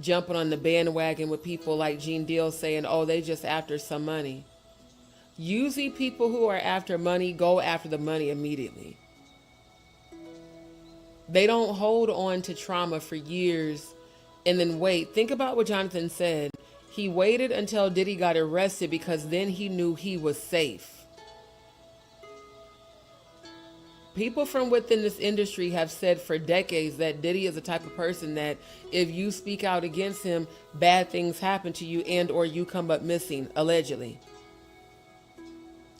Speaker 1: jumping on the bandwagon with people like Gene Deal saying, oh, they just after some money. Usually people who are after money go after the money immediately. They don't hold on to trauma for years and then wait. Think about what Jonathan said. He waited until Diddy got arrested because then he knew he was safe. People from within this industry have said for decades that Diddy is the type of person that if you speak out against him, bad things happen to you and or you come up missing, allegedly.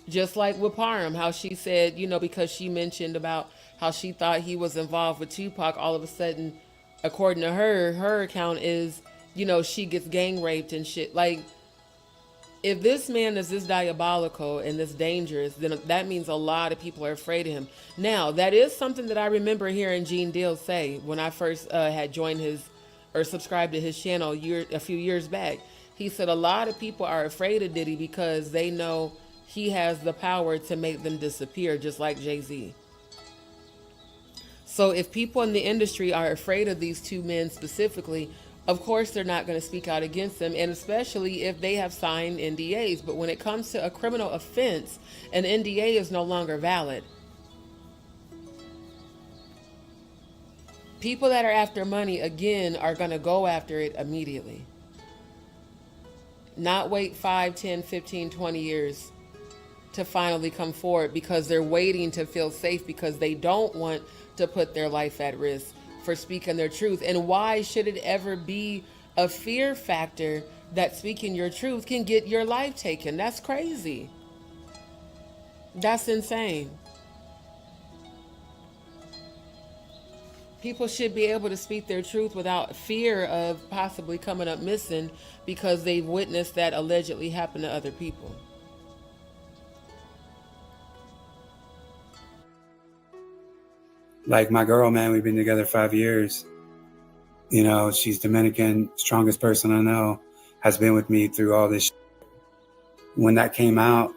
Speaker 1: Just like with Parham, how she said, you know, because she mentioned about how she thought he was involved with Tupac, all of a sudden, according to her account is, you know, she gets gang raped and shit. Like, if this man is this diabolical and this dangerous, then that means a lot of people are afraid of him. Now, that is something that I remember hearing John Doe say when I first had joined his or subscribed to his channel a few years back. He said a lot of people are afraid of Diddy because they know he has the power to make them disappear, just like Jay-Z. So if people in the industry are afraid of these two men specifically, of course they're not going to speak out against them, and especially if they have signed NDAs. But when it comes to a criminal offense, an NDA is no longer valid. People that are after money, again, are going to go after it immediately. Not wait 5, 10, 15, 20 years to finally come forward because they're waiting to feel safe because they don't want to put their life at risk for speaking their truth. And why should it ever be a fear factor that speaking your truth can get your life taken? That's crazy. That's insane. People should be able to speak their truth without fear of possibly coming up missing because they've witnessed that allegedly happen to other people.
Speaker 3: Like my girl, man, we've been together 5 years. You know, she's Dominican, strongest person I know, has been with me through all this. When that came out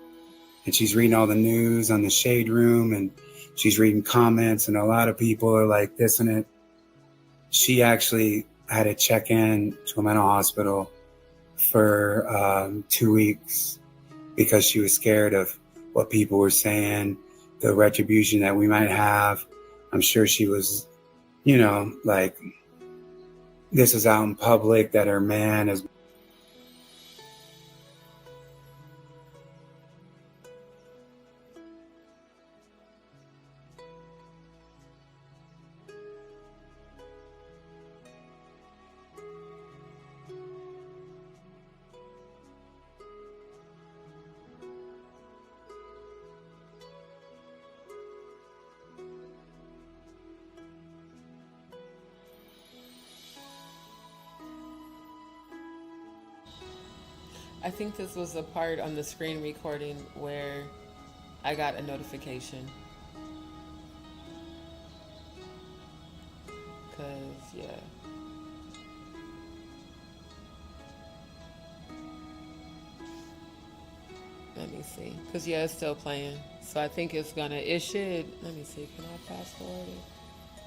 Speaker 3: and she's reading all the news on the Shade Room and she's reading comments and a lot of people are like this and it, she actually had to check in to a mental hospital for 2 weeks because she was scared of what people were saying, the retribution that we might have. I'm sure she was, you know, like, this is out in public that her man is.
Speaker 1: I think this was a part on the screen recording where I got a notification. Cause yeah. Let me see. Cause yeah, it's still playing. So I think it's gonna, it should, let me see, can I fast forward it?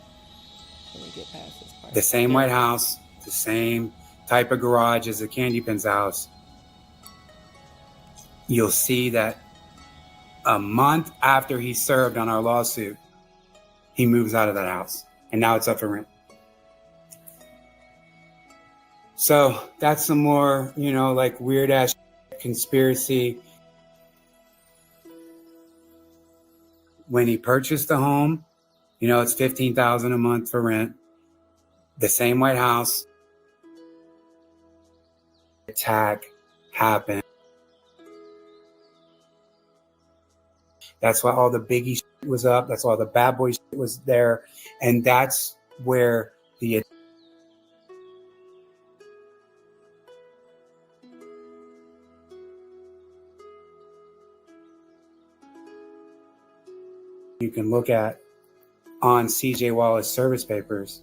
Speaker 1: Let me get past this part.
Speaker 3: The same White House, the same type of garage as the Candy Pin's house. You'll see that a month after he served on our lawsuit, he moves out of that house and now it's up for rent. So that's some more, you know, like weird ass conspiracy. When he purchased the home, you know, it's $15,000 a month for rent. The same White House. Attack happened. That's why all the Biggie shit was up. That's why all the Bad Boy shit was there. And that's where the you can look at on CJ Wallace service papers.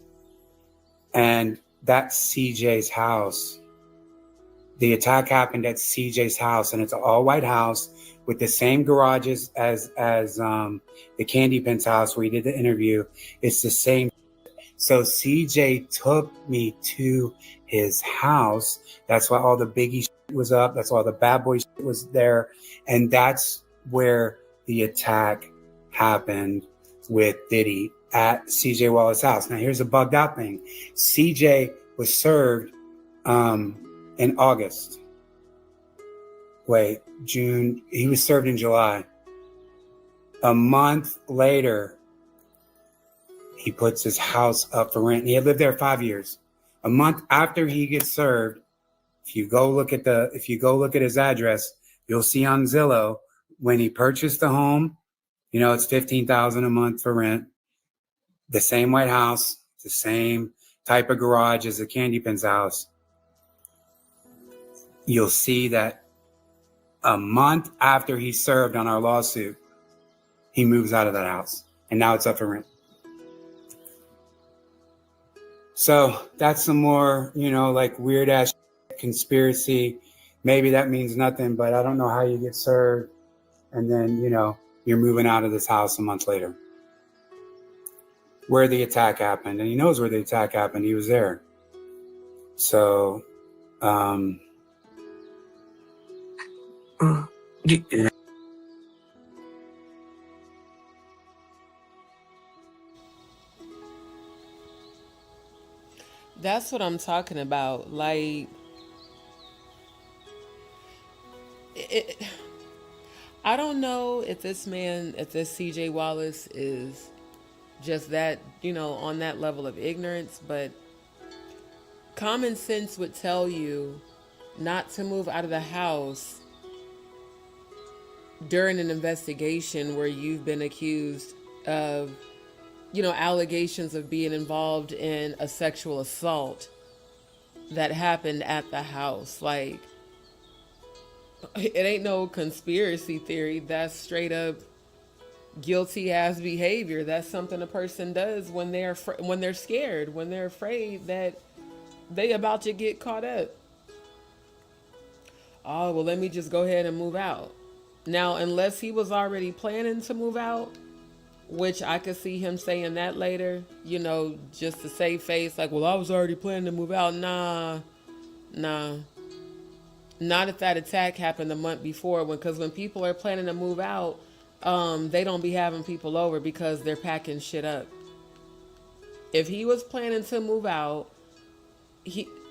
Speaker 3: And that's CJ's house. The attack happened at CJ's house, and it's an all-white house with the same garages as the Candy Pin's house where he did the interview. It's the same. So CJ took me to his house. That's why all the Biggie shit was up. That's why all the Bad Boy shit was there. And that's where the attack happened with Diddy at CJ Wallace's house. Now here's a bugged out thing. CJ was served in August. Wait, June. He was served in July. A month later, he puts his house up for rent. He had lived there 5 years. A month after he gets served, if you go look at his address, you'll see on Zillow when he purchased the home, you know, it's $15,000 a month for rent. The same white house, the same type of garage as the Candy Pin's house. You'll see that a month after he served on our lawsuit, he moves out of that house, and now it's up for rent. So that's some more, you know, like weird ass conspiracy. Maybe that means nothing, but I don't know how you get served and then, you know, you're moving out of this house a month later. Where the attack happened, and he knows where the attack happened. He was there. So,
Speaker 1: That's what I'm talking about. Like, I don't know if this CJ Wallace is just that, you know, on that level of ignorance, but common sense would tell you not to move out of the house during an investigation where you've been accused of, you know, allegations of being involved in a sexual assault that happened at the house. Like, it ain't no conspiracy theory. That's straight up guilty ass behavior. That's something a person does when they're scared, when they're afraid that they about to get caught up. Oh, well, let me just go ahead and move out. Now, unless he was already planning to move out, which I could see him saying that later, you know, just to save face, like, well, I was already planning to move out. Nah. Not if that attack happened the month before, because when people are planning to move out, they don't be having people over because they're packing shit up. If he was planning to move out,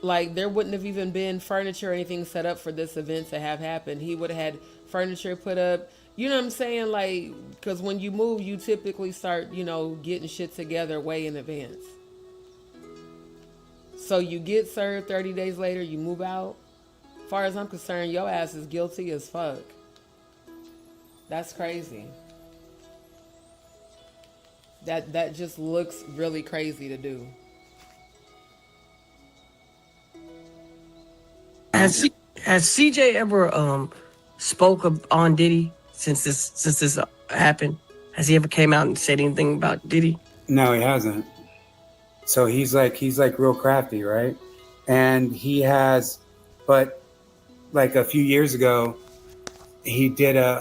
Speaker 1: there wouldn't have even been furniture or anything set up for this event to have happened. He would have had furniture put up. You know what I'm saying? Like, because when you move, you typically start, you know, getting shit together way in advance. So you get served 30 days later, you move out. As far as I'm concerned, your ass is guilty as fuck. That's crazy. That just looks really crazy to do.
Speaker 4: Has CJ ever spoke on Diddy since this happened? Has he ever came out and said anything about Diddy?
Speaker 3: no, he hasn't. So he's like real crafty, right? And he has, but like a few years ago, he did like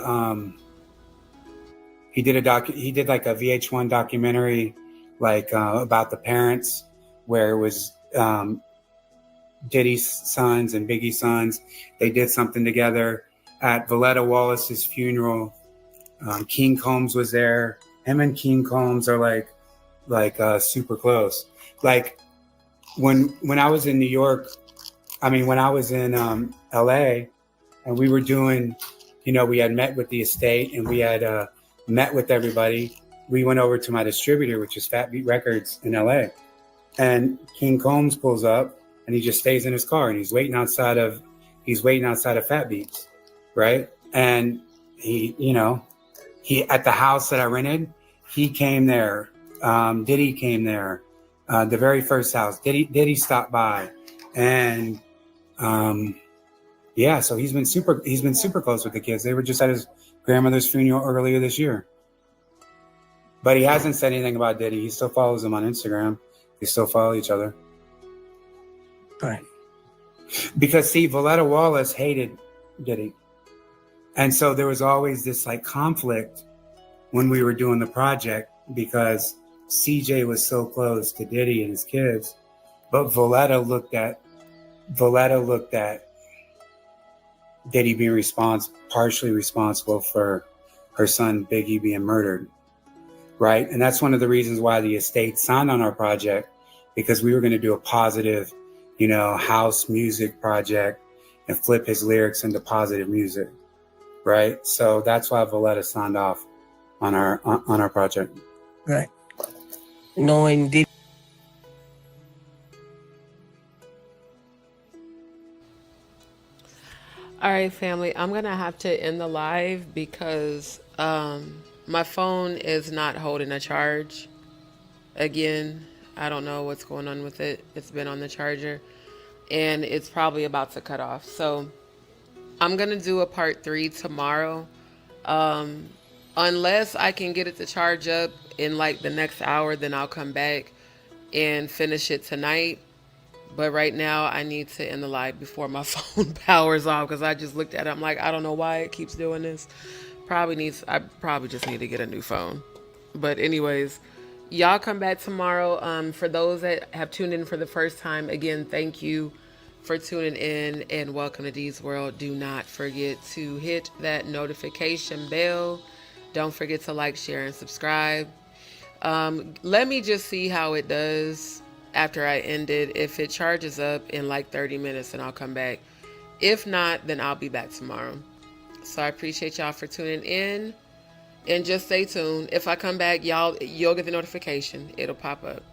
Speaker 3: a VH1 documentary, like about the parents, where it was Diddy's sons and Biggie's sons. They did something together at Valletta Wallace's funeral. King Combs was there. Him and King Combs are like super close. Like when I was in New York, when I was in LA, and we were doing, you know, we had met with the estate and we had met with everybody. We went over to my distributor, which is Fat Beat Records in LA, and King Combs pulls up and he just stays in his car and he's waiting outside of Fat Beats, right? And he at the house that I rented, he came there. Diddy came there. The very first house, Diddy stopped by, and so he's been super close with the kids. They were just at his grandmother's funeral earlier this year. But he hasn't said anything about Diddy. He still follows him on Instagram. They still follow each other.
Speaker 4: Right.
Speaker 3: Because see, Valletta Wallace hated Diddy. And so there was always this like conflict when we were doing the project, because CJ was so close to Diddy and his kids. But Valletta looked at Diddy being partially responsible for her son Biggie being murdered, right? And that's one of the reasons why the estate signed on our project, because we were going to do a positive house music project and flip his lyrics into positive music, right? So that's why Valletta signed off on our project.
Speaker 4: Right. Knowing Diddy.
Speaker 1: All right, family, I'm gonna have to end the live because my phone is not holding a charge. Again, I don't know what's going on with it. It's been on the charger and it's probably about to cut off. So I'm gonna do a part 3 tomorrow. Unless I can get it to charge up in like the next hour, then I'll come back and finish it tonight. But right now I need to end the live before my phone powers off, because I just looked at it. I'm like, I don't know why it keeps doing this. I probably just need to get a new phone. But anyways, y'all come back tomorrow. For those that have tuned in for the first time, again, thank you for tuning in and welcome to D's World. Do not forget to hit that notification bell. Don't forget to like, share, and subscribe. Let me just see how it does after I end it. If it charges up in like 30 minutes, then I'll come back. If not, then I'll be back tomorrow. So I appreciate y'all for tuning in, and just stay tuned. If I come back, you'll get the notification. It'll pop up.